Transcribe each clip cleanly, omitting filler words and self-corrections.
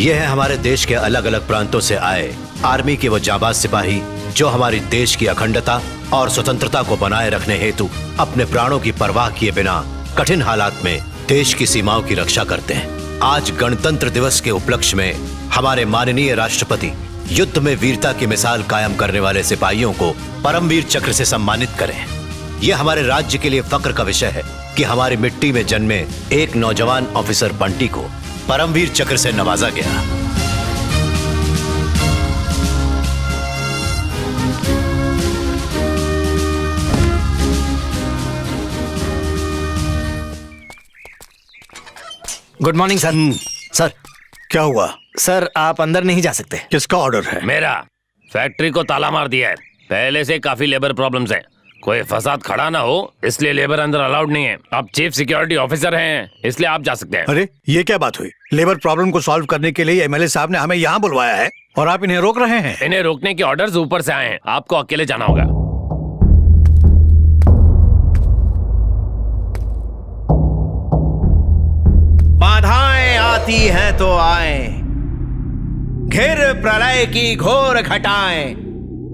ये है हमारे देश के अलग अलग प्रांतों से आए आर्मी के वो जाबाज सिपाही जो हमारी देश की अखंडता और स्वतंत्रता को बनाए रखने हेतु अपने प्राणों की परवाह किए बिना कठिन हालात में देश की सीमाओं की रक्षा करते हैं। आज गणतंत्र दिवस के उपलक्ष्य में हमारे माननीय राष्ट्रपति युद्ध में वीरता की मिसाल कायम करने वाले सिपाहियों को परमवीर चक्र से सम्मानित करें। यह हमारे राज्य के लिए फक्र का विषय है कि हमारी मिट्टी में जन्मे एक नौजवान ऑफिसर बंटी को परमवीर चक्र से नवाजा गया। Good morning sir. सर क्या हुआ? सर आप अंदर नहीं जा सकते। किसका ऑर्डर है? मेरा। फैक्ट्री को ताला मार दिया है। पहले से काफी लेबर प्रॉब्लम्स हैं। कोई फसाद खड़ा ना हो इसलिए लेबर अंदर अलाउड नहीं है। आप चीफ सिक्योरिटी ऑफिसर हैं इसलिए आप जा सकते हैं। अरे ये क्या बात हुई? लेबर प्रॉब्लम को सॉल्व करने के लिए एमएलए साहब ने हमें यहाँ बुलवाया है और आप इन्हें रोक रहे हैं। इन्हें रोकने के ऑर्डर्स ऊपर से आए हैं। आपको अकेले जाना होगा। बाधाएं आती हैं तो आए, घिर प्रलय की घोर घटाएं,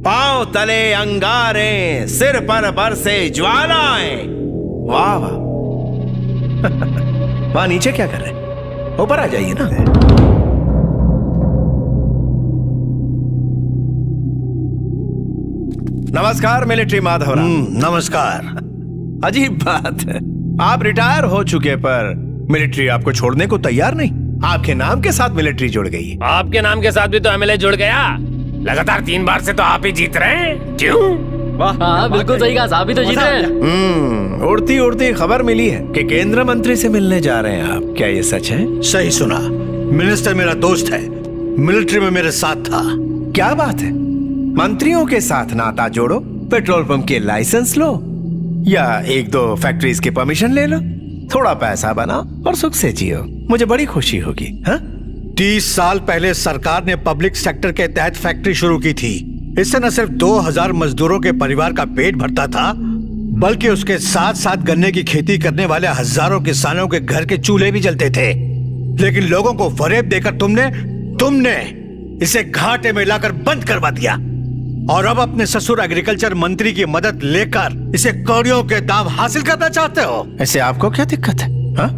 पांव तले अंगारें, सिर पर बरसे ज्वालाएं। वाह वाह। वहां नीचे क्या कर रहे हैं? ऊपर आ जाइए ना। नमस्कार मिलिट्री माधवराव। नमस्कार। अजीब बात है, आप रिटायर हो चुके पर मिलिट्री आपको छोड़ने को तैयार नहीं। आपके नाम के साथ मिलिट्री जुड़ गई। आपके नाम के साथ भी तो एमएलए जुड़ गया। लगातार 3 बार से तो आप ही जीत रहे हैं। क्यों? हाँ बिल्कुल सही कहा, आप भी तो जीत रहे हैं। उड़ती उड़ती खबर मिली है कि केंद्र मंत्री से मिलने जा रहे हैं आप। क्या ये सच है? सही सुना। मिनिस्टर मेरा दोस्त है, मिलिट्री में मेरे साथ था। क्या बात है? मंत्रियों के साथ नाता जोड़ो, पेट्रोल पंप के लाइसेंस लो या 1-2 फैक्ट्रीज की परमिशन ले लो, थोड़ा पैसा बनाओ और सुख से जियो। मुझे बड़ी खुशी होगी। हाँ? 30 साल पहले सरकार ने पब्लिक सेक्टर के तहत फैक्ट्री शुरू की थी। इससे न सिर्फ 2000 मजदूरों के परिवार का पेट भरता था, बल्कि उसके साथ साथ गन्ने की खेती करने वाले हजारों किसानों के घर के चूल्हे भी जलते थे। लेकिन लोगों को फरेब देकर तुमने इसे घाटे में लाकर बंद करवा दिया और अब अपने ससुर एग्रीकल्चर मंत्री की मदद लेकर इसे कौड़ियों के दाम हासिल करना चाहते हो। ऐसे आपको क्या दिक्कत है? हाँ?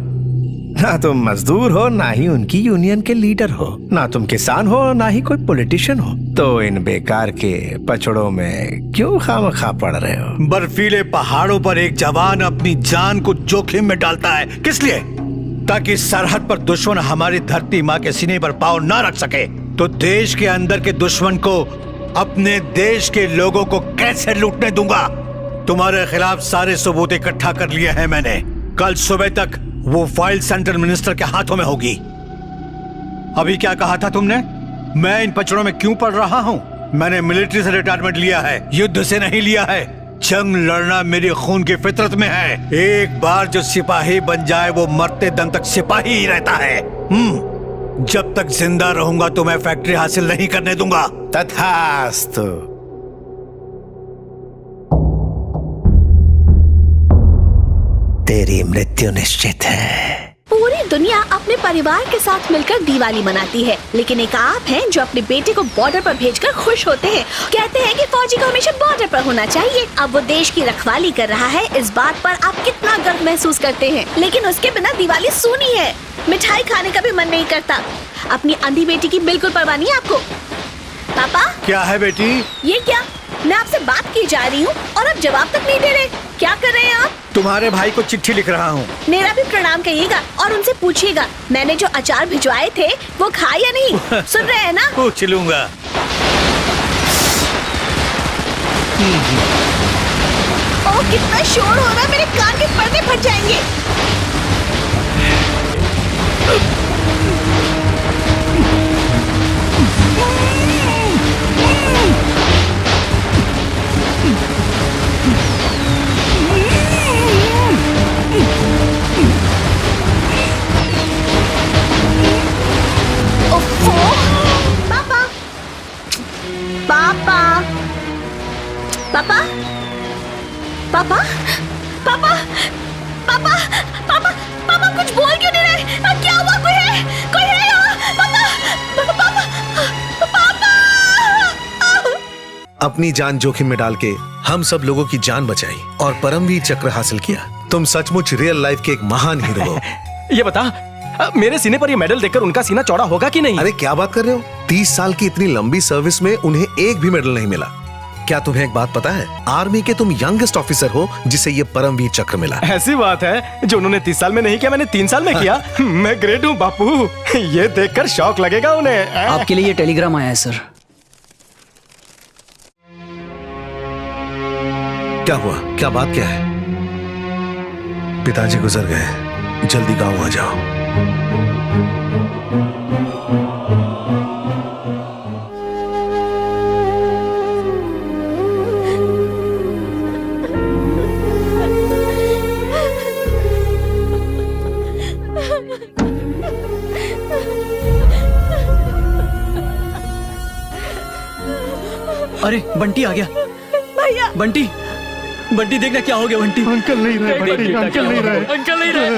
ना तुम मजदूर हो, ना ही उनकी यूनियन के लीडर हो, ना तुम किसान हो, ना ही कोई पॉलिटिशियन हो, तो इन बेकार के पचड़ों में क्यों खामखा पड़ रहे हो? बर्फीले पहाड़ों पर एक जवान अपनी जान को जोखिम में डालता है, किस लिए? ताकि सरहद पर दुश्मन हमारी धरती माँ के सीने पर पांव ना रख सके। तो देश के अंदर के दुश्मन को अपने देश के लोगों को कैसे लूटने दूंगा? तुम्हारे खिलाफ सारे सबूत इकट्ठा कर लिए हैं मैंने। कल सुबह तक वो फाइल सेंट्रल मिनिस्टर के हाथों में होगी। अभी क्या कहा था तुमने? मैं इन पचड़ों में क्यों पड़ रहा हूँ? मैंने मिलिट्री से रिटायरमेंट लिया है, युद्ध से नहीं लिया है। जंग लड़ना मेरी खून की फितरत में है। एक बार जो सिपाही बन जाए वो मरते दम तक सिपाही ही रहता है। जब तक जिंदा रहूंगा तो मैं फैक्ट्री हासिल नहीं करने दूंगा। तथास्तु। तेरी मृत्यु निश्चित है। पूरी दुनिया अपने परिवार के साथ मिलकर दिवाली मनाती है, लेकिन एक आप हैं जो अपने बेटे को बॉर्डर पर भेजकर खुश होते हैं। कहते हैं कि फौजी को हमेशा बॉर्डर पर होना चाहिए। अब वो देश की रखवाली कर रहा है, इस बात पर आप कितना गर्व महसूस करते हैं। लेकिन उसके बिना दिवाली सूनी है। मिठाई खाने का भी मन नहीं करता। अपनी अंधी बेटी की बिल्कुल परवाह नहीं आपको। पापा क्या है बेटी? ये क्या? मैं आपसे बात की जा रही हूँ और आप जवाब तक नहीं दे रहे। क्या कर रहे हैं आप? तुम्हारे भाई को चिट्ठी लिख रहा हूँ। मेरा भी प्रणाम कहिएगा और उनसे पूछिएगा मैंने जो अचार भिजवाए थे वो खाए या नहीं। सुन रहे हैं ना? पूछ लूंगा। ओह कितना शोर हो रहा है, मेरे कान के पर्दे फट जाएंगे। पापा पापा पापा पापा पापा पापा कुछ बोल क्यों नहीं रहे? क्या हुआ? कोई है यहाँ? पापा अपनी जान जोखिम में डाल के हम सब लोगों की जान बचाई और परमवीर चक्र हासिल किया। तुम सचमुच रियल लाइफ के एक महान हीरो हो। ये बता, मेरे सीने पर ये मेडल देखकर उनका सीना चौड़ा होगा कि नहीं? अरे क्या बात कर रहे हो? 30 साल की इतनी लंबी सर्विस में उन्हें एक भी मेडल नहीं मिला। क्या तुम्हें एक बात पता है? आर्मी के तुम यंगेस्ट ऑफिसर हो जिसे ये परमवीर चक्र मिला। ऐसी बात है जो उन्होंने 30 साल में नहीं किया, मैंने 3 साल में किया। मैं ग्रेट हूँ बापू। ये देखकर शौक लगेगा उन्हें। आपके लिए ये टेलीग्राम आया है सर। क्या हुआ? क्या बात क्या है? पिताजी गुजर गए, जल्दी गांव आ जाओ। अरे बंटी आ गया। भैया बंटी, बंटी देखना क्या हो गया बंटी। अंकल नहीं रहे, बंटी, अंकल नहीं रहे। अंकल नहीं रहे।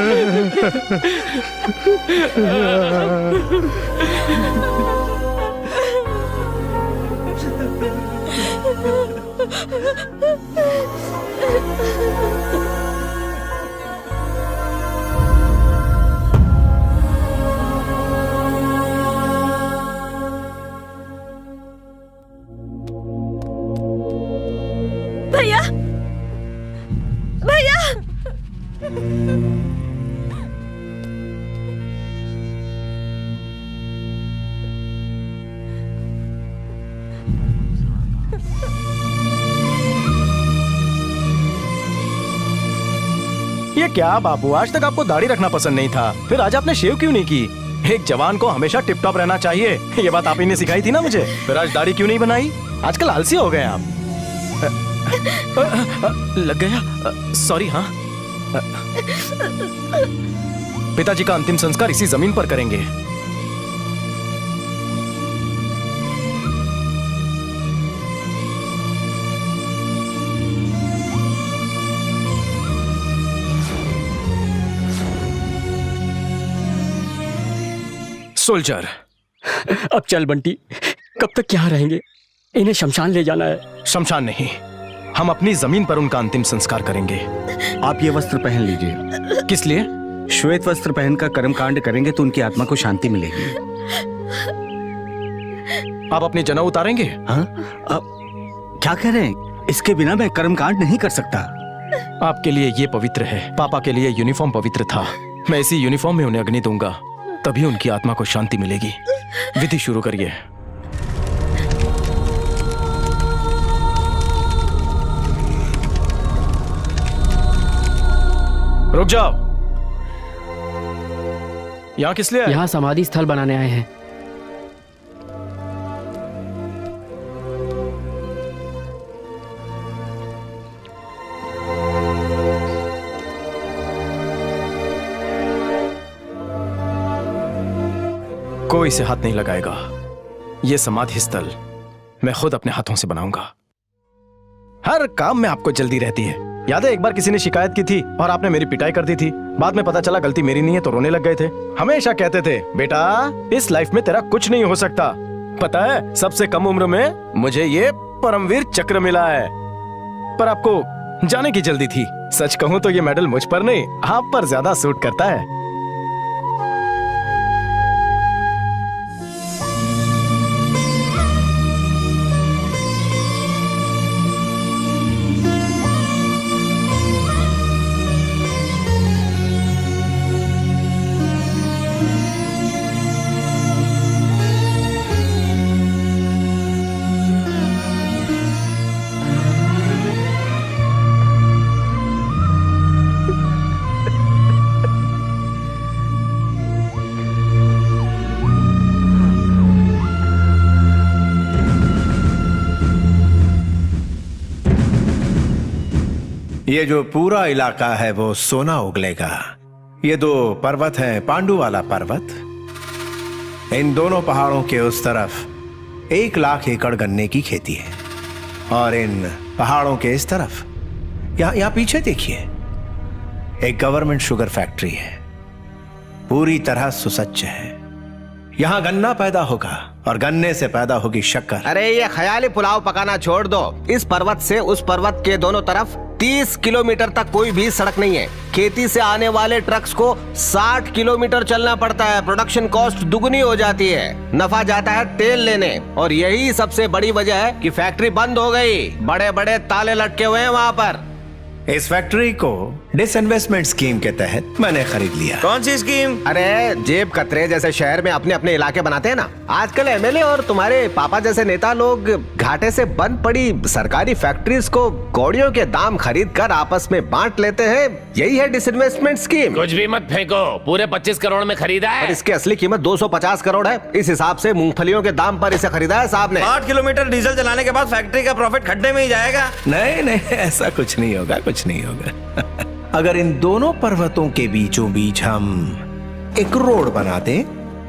भैया भैया ये क्या बापू, आज तक आपको दाढ़ी रखना पसंद नहीं था, फिर आज आपने शेव क्यों नहीं की? एक जवान को हमेशा टिप टॉप रहना चाहिए, ये बात आप ही ने सिखाई थी ना मुझे। फिर आज दाढ़ी क्यों नहीं बनाई? आजकल आलसी हो गए आप। लग गया, सॉरी। हाँ, पिताजी का अंतिम संस्कार इसी जमीन पर करेंगे। सोल्जर, अब चल बंटी, कब तक यहाँ रहेंगे? इन्हें शमशान ले जाना है। शमशान नहीं, हम अपनी जमीन पर उनका अंतिम संस्कार करेंगे। आप ये वस्त्र पहन लीजिए। किस लिए? श्वेत वस्त्र पहनकर कर्मकांड करेंगे तो उनकी आत्मा को शांति मिलेगी। आप अपनी जनेऊ उतारेंगे? हाँ? क्या कह रहे हैं? इसके बिना मैं कर्मकांड नहीं कर सकता। आपके लिए ये पवित्र है, पापा के लिए यूनिफॉर्म पवित्र था। मैं इसी यूनिफॉर्म में उन्हें अग्नि दूंगा, तभी उनकी आत्मा को शांति मिलेगी। विधि शुरू करिए। रुक जाओ। यहाँ किस लिए आए? यहाँ समाधि स्थल बनाने आए हैं। कोई इसे हाथ नहीं लगाएगा। ये समाधि स्थल मैं खुद अपने हाथों से बनाऊंगा। हर काम में आपको जल्दी रहती है। याद है एक बार किसी ने शिकायत की थी और आपने मेरी पिटाई कर दी थी। बाद में पता चला गलती मेरी नहीं है तो रोने लग गए थे। हमेशा कहते थे, बेटा इस लाइफ में तेरा कुछ नहीं हो सकता। पता है सबसे कम उम्र में मुझे ये परमवीर चक्र मिला है। पर आपको जाने की जल्दी थी। सच कहूं तो ये मेडल मुझ पर नहीं, आप पर ज्यादा सूट करता है। ये जो पूरा इलाका है वो सोना उगलेगा। ये 2 पर्वत हैं, पांडु वाला पर्वत। इन दोनों पहाड़ों के उस तरफ 1 लाख एकड़ गन्ने की खेती है और इन पहाड़ों के इस तरफ यहां पीछे देखिए, एक गवर्नमेंट शुगर फैक्ट्री है। पूरी तरह सुसज्ज है। यहाँ गन्ना पैदा होगा और गन्ने से पैदा होगी शक्कर। अरे ये ख्याली पुलाव पकाना छोड़ दो। इस पर्वत से उस पर्वत के दोनों तरफ 30 किलोमीटर तक कोई भी सड़क नहीं है। खेती से आने वाले ट्रक्स को 60 किलोमीटर चलना पड़ता है। प्रोडक्शन कॉस्ट दुगनी हो जाती है। नफा जाता है तेल लेने, और यही सबसे बड़ी वजह है कि फैक्ट्री बंद हो गई। बड़े बड़े ताले लटके हुए हैं वहाँ पर। इस फैक्ट्री को डिसइन्वेस्टमेंट स्कीम के तहत मैंने खरीद लिया। कौन सी स्कीम? अरे जेब कतरे जैसे शहर में अपने अपने इलाके बनाते हैं ना। आजकल एमएलए और तुम्हारे पापा जैसे नेता लोग घाटे से बंद पड़ी सरकारी फैक्ट्रीज को कौड़ियों के दाम खरीद कर आपस में बांट लेते हैं। यही है डिसइन्वेस्टमेंट स्कीम। कुछ भी मत फेंको, पूरे 25 करोड़ में खरीदा और है। इसकी असली कीमत 250 करोड़ है। इस हिसाब से मूंगफलियों के दाम पर इसे खरीदा है साहब ने। 8 किलोमीटर डीजल चलाने के बाद फैक्ट्री का प्रॉफिट खड्डे में ही जाएगा। नहीं नहीं, ऐसा कुछ नहीं होगा, कुछ नहीं होगा। अगर इन दोनों पर्वतों के बीचों बीच हम एक रोड बना दें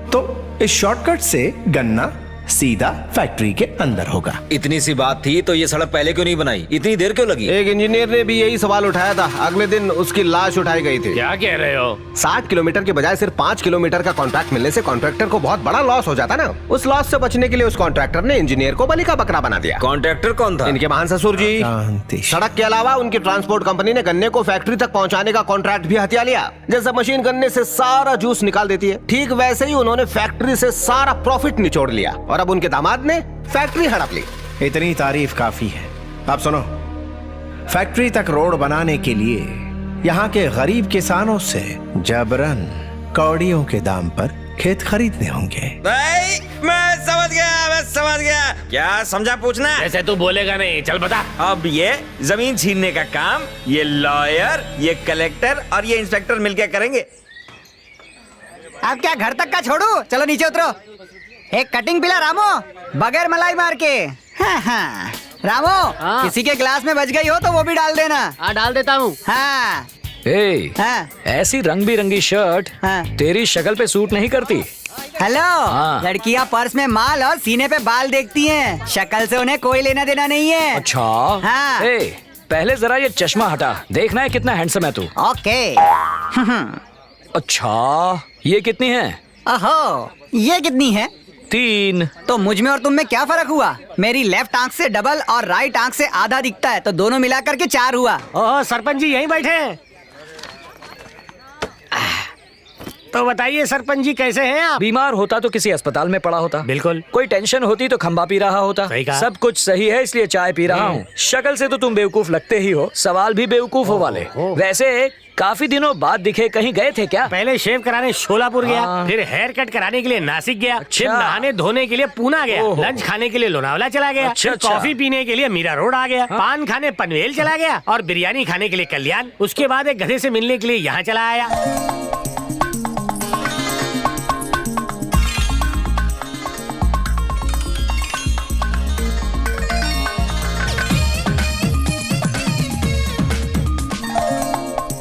तो इस शॉर्टकट से गन्ना सीधा फैक्ट्री के अंदर होगा। इतनी सी बात थी तो ये सड़क पहले क्यों नहीं बनाई? इतनी देर क्यों लगी? एक इंजीनियर ने भी यही सवाल उठाया था। अगले दिन उसकी लाश उठाई गई थी। क्या कह रहे हो? 60 किलोमीटर के बजाय सिर्फ 5 किलोमीटर का कॉन्ट्रैक्ट मिलने से कॉन्ट्रैक्टर को बहुत बड़ा लॉस हो जाता ना। उस लॉस से बचने के लिए उस कॉन्ट्रैक्टर ने इंजीनियर को बलि का बकरा बना दिया। कॉन्ट्रैक्टर कौन था? इनके महान ससुर जी। शांति। सड़क के अलावा उनकी ट्रांसपोर्ट कंपनी ने गन्ने को फैक्ट्री तक पहुंचाने का कॉन्ट्रैक्ट भी हथिया लिया। जैसे मशीन गन्ने से सारा जूस निकाल देती है, ठीक वैसे ही उन्होंने फैक्ट्री से सारा प्रॉफिट निचोड़ लिया और अब उनके दामाद ने फैक्ट्री हड़प ली। इतनी तारीफ काफी है। अब सुनो, फैक्ट्री तक रोड बनाने के लिए यहाँ के गरीब किसानों से जबरन कौड़ियों के दाम पर खेत खरीदने होंगे। भाई मैं समझ गया। क्या समझा पूछना? ऐसे तू बोलेगा नहीं, चल बता। अब ये जमीन छीनने का काम ये लॉयर, ये कलेक्टर और ये इंस्पेक्टर मिलकर करेंगे। अब क्या घर तक का छोड़ू? चलो नीचे उतरो। एक कटिंग पिला रामो, बगैर मलाई मार के। हाँ। रामो, किसी के गिलास में बच गई हो तो वो भी डाल देना। डाल देता हूँ। हाँ। हाँ। ऐसी रंग बिरंगी शर्ट तेरी शक्ल पे सूट नहीं करती। हेलो, लड़कियाँ पर्स में माल और सीने पे बाल देखती हैं, शक्ल से उन्हें कोई लेना देना नहीं है। अच्छा। हाँ। पहले जरा ये चश्मा हटा, देखना है कितना हैंडसम है तू। ओके। अच्छा, ये कितनी है? ओहो, ये कितनी है? 3। तो मुझ में और तुम में क्या फर्क हुआ? मेरी लेफ्ट आंख से डबल और राइट आंख से आधा दिखता है, तो दोनों मिलाकर के 4 हुआ। ओह, सरपंच जी यहीं बैठे हैं। तो बताइए सरपंच जी, कैसे हैं आप? बीमार होता तो किसी अस्पताल में पड़ा होता। बिल्कुल। कोई टेंशन होती तो खंबा पी रहा होता। सही कहा। सब कुछ सही है इसलिए चाय पी रहा हूँ। शक्ल से तो तुम बेवकूफ लगते ही हो, सवाल भी बेवकूफों वाले। वैसे काफी दिनों बाद दिखे, कहीं गए थे क्या? पहले शेव कराने शोलापुर गया, फिर हेयर कट कराने के लिए नासिक गया, फिर नहाने धोने के लिए पूना गया, लंच खाने के लिए लोनावला चला गया, फिर कॉफी पीने के लिए मीरा रोड आ गया, पान खाने पनवेल चला गया और बिरयानी खाने के लिए कल्याण। उसके बाद एक गधे से मिलने के लिए यहाँ चला आया।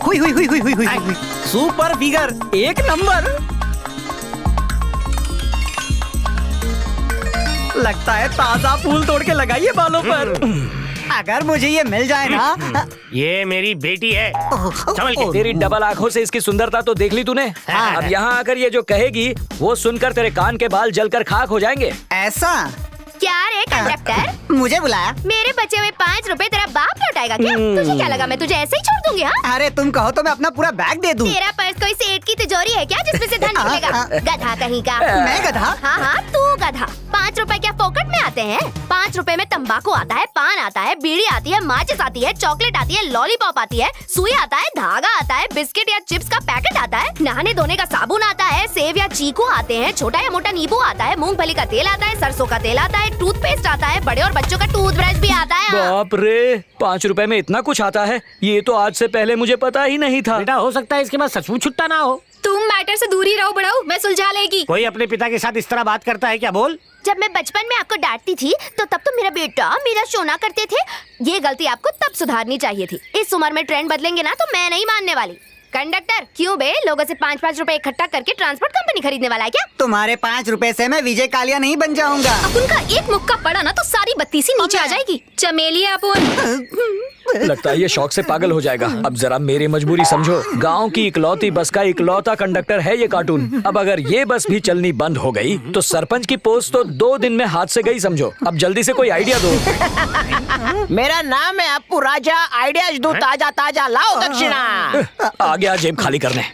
हुई। सुपर फिगर, एक नंबर। लगता है ताजा फूल तोड़ के लगाइए बालों पर। अगर मुझे ये मिल जाए ना। ये मेरी बेटी है। संभल के। तेरी डबल आंखों से इसकी सुंदरता तो देख ली तूने। अब यहाँ आकर ये जो कहेगी वो सुनकर तेरे कान के बाल जलकर खाक हो जाएंगे। ऐसा क्या रे कंडक्टर, मुझे बुलाया? मेरे बचे हुए 5 रुपए तेरा बाप लौटाएगा क्या? तुझे क्या लगा मैं तुझे ऐसे ही छोड़ दूंगी? हाँ, अरे तुम कहो तो मैं अपना पूरा बैग दे दूं। तेरा पर्स कोई सेठ की तिजोरी है क्या जिसमें से धन निकलेगा? गधा कहीं का। मैं गधा? हाँ, तू गधा। 5 रुपए क्या फोकट में आते हैं? 5 रुपए में तंबाकू आता है, पान आता है, बीड़ी आती है, माचिस आती है, चॉकलेट आती है, लॉलीपॉप आती है, सुई आता है, धागा आता है, बिस्किट या चिप्स का पैकेट आता है, नहाने धोने का साबुन आता है, सेब या चीकू आते हैं, छोटा या मोटा नींबू आता है, मूंगफली का तेल आता है, सरसों का तेल आता है, टूथपेस्ट आता है, बड़े और बच्चों का टूथब्रश भी आता है। बाप रे, 5 रुपए में इतना कुछ आता है? ये तो आज से पहले मुझे पता ही नहीं था। बेटा, हो सकता है इसके बाद सचमुच छुट्टा ना हो। तुम मैटर से दूर ही रहो बड़ाऊ, मैं सुलझा लेगी। कोई अपने पिता के साथ इस तरह बात करता है क्या? बोल। जब मैं बचपन में आपको डांटती थी तो तब तो मेरा बेटा मेरा सोना करते थे। ये गलती आपको तब सुधारनी चाहिए थी। इस उम्र में ट्रेंड बदलेंगे ना तो मैं नहीं मानने वाली। कंडक्टर, क्यों बे, लोगों से 5-5 रुपए इकट्ठा करके ट्रांसपोर्ट कंपनी खरीदने वाला है क्या? तुम्हारे 5 रुपए से मैं विजय कालिया नहीं बन जाऊंगा। अब उनका एक मुक्का पड़ा ना तो सारी बत्ती सी नीचे आ जाएगी। चमेली अपुन। लगता है ये शौक से पागल हो जाएगा। अब जरा मेरी मजबूरी समझो। गांव की इकलौती बस का इकलौता कंडक्टर है ये कार्टून। अब अगर ये बस भी चलनी बंद हो गई तो सरपंच की पोस्ट तो 2 दिन में हाथ से गई समझो। अब जल्दी से कोई आइडिया दो। मेरा नाम है अप्पू राजा, आइडियाज दो ताजा ताजा, लाओ दक्षिणा। आ गया जेब खाली करने।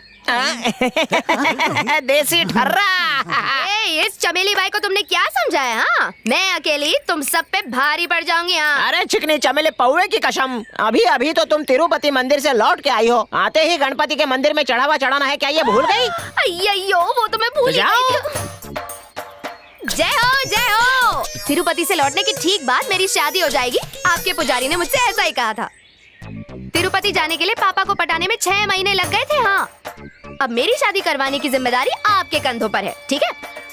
देसी ठर्रा। इस चमेली भाई को तुमने क्या समझाया? हाँ, मैं अकेली तुम सब पे भारी पड़ जाऊंगी। हाँ। अरे चिकनी चमेली पौवे की कसम, अभी अभी तो तुम तिरुपति मंदिर से लौट के आई हो, आते ही गणपति के मंदिर में चढ़ावा चढ़ाना है, क्या ये भूल गई? अय्यो, वो तो मैं भूल ही गई थी। जय हो जय हो। तिरुपति से लौटने की ठीक बाद मेरी शादी हो जाएगी। आपके पुजारी ने मुझसे ऐसा ही कहा था। तिरुपति जाने के लिए पापा को पटाने में 6 महीने लग गए थे। हाँ, अब मेरी शादी करवाने की जिम्मेदारी आपके कंधों पर है, ठीक है?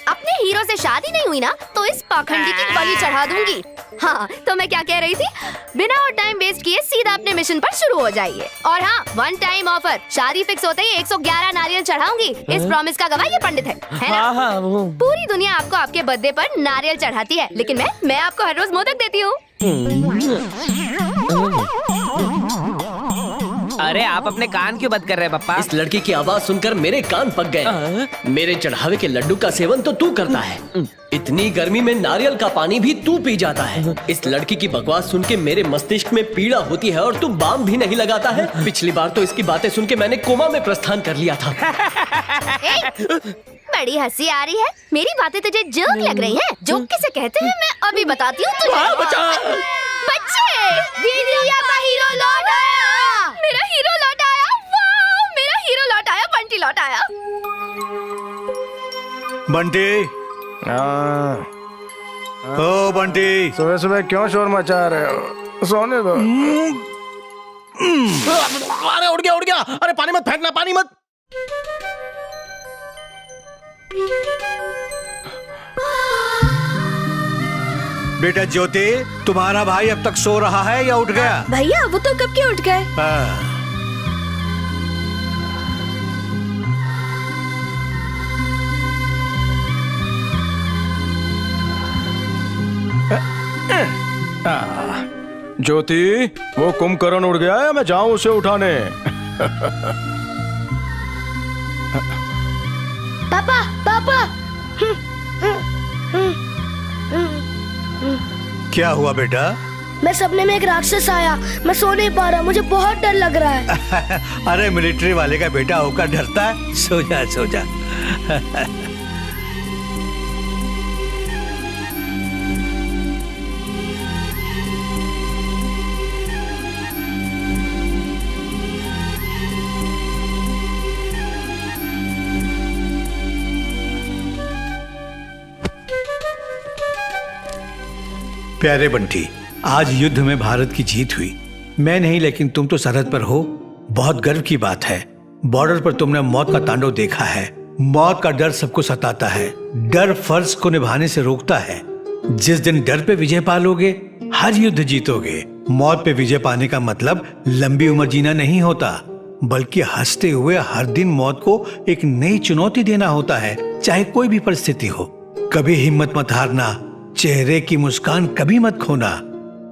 अपने हीरो से शादी नहीं हुई ना तो इस पाखंडी की बलि चढ़ा दूंगी। हाँ, तो मैं क्या कह रही थी, बिना और टाइम वेस्ट किए सीधा अपने मिशन पर शुरू हो जाइए। और हाँ, 1 टाइम ऑफर, शादी फिक्स होते ही 111 नारियल चढ़ाऊंगी। इस प्रॉमिस का गवाह ये पंडित है ना? पूरी दुनिया आपको आपके बर्थडे पर नारियल चढ़ाती है, लेकिन मैं आपको हर रोज मोदक देती हूँ। अरे आप अपने कान क्यों बंद कर रहे हैं पप्पा? इस लड़की की आवाज सुनकर मेरे कान पक गए। मेरे चढ़ावे के लड्डू का सेवन तो तू करता है, इतनी गर्मी में नारियल का पानी भी तू पी जाता है। इस लड़की की बकवास सुन के मेरे मस्तिष्क में पीड़ा होती है और तू बाम भी नहीं लगाता है। पिछली बार तो इसकी बातें सुन के मैंने कोमा में प्रस्थान कर लिया था। बड़ी हंसी आ रही है। मेरी बातें तुझे जोक लग रही हैं? जोक किसे कहते हैं मैं अभी बताती हूँ तुझे। बच्चे, दीदी का हीरो लौट आया। मेरा हीरो लौट आया। वाह, मेरा हीरो लौट आया। बंटी लौट आया। बंटी, ओ बंटी, सुबह सुबह क्यों शोर मचा रहे हो? सोने दो। अरे उड़ गया। अरे पानी मत फेंकना, पानी मत। बेटा ज्योति, तुम्हारा भाई अब तक सो रहा है या उठ गया? भैया वो तो कब के उठ गए। ज्योति, वो कुंभकर्ण उड़ गया है, मैं जाऊं उसे उठाने? पापा पापा। क्या हुआ बेटा? मैं सपने में एक राक्षस आया, मैं सो नहीं पा रहा, मुझे बहुत डर लग रहा है। अरे मिलिट्री वाले का बेटा होकर डरता है? सो जा सो जा। प्यारे बंटी, आज युद्ध में भारत की जीत हुई। मैं नहीं, लेकिन तुम तो सरहद पर हो। बहुत गर्व की बात है। बॉर्डर पर तुमने मौत का तांडव देखा है। मौत का डर सबको सताता है। डर फर्ज को निभाने से रोकता है। जिस दिन डर पे विजय पालोगे, हर युद्ध जीतोगे। मौत पे विजय पाने का मतलब लंबी उम्र जीना नहीं होता, बल्कि हंसते हुए हर दिन मौत को एक नई चुनौती देना होता है, चाहे कोई भी परिस्थिति हो। कभी हिम्मत मत हारना, चेहरे की मुस्कान कभी मत खोना।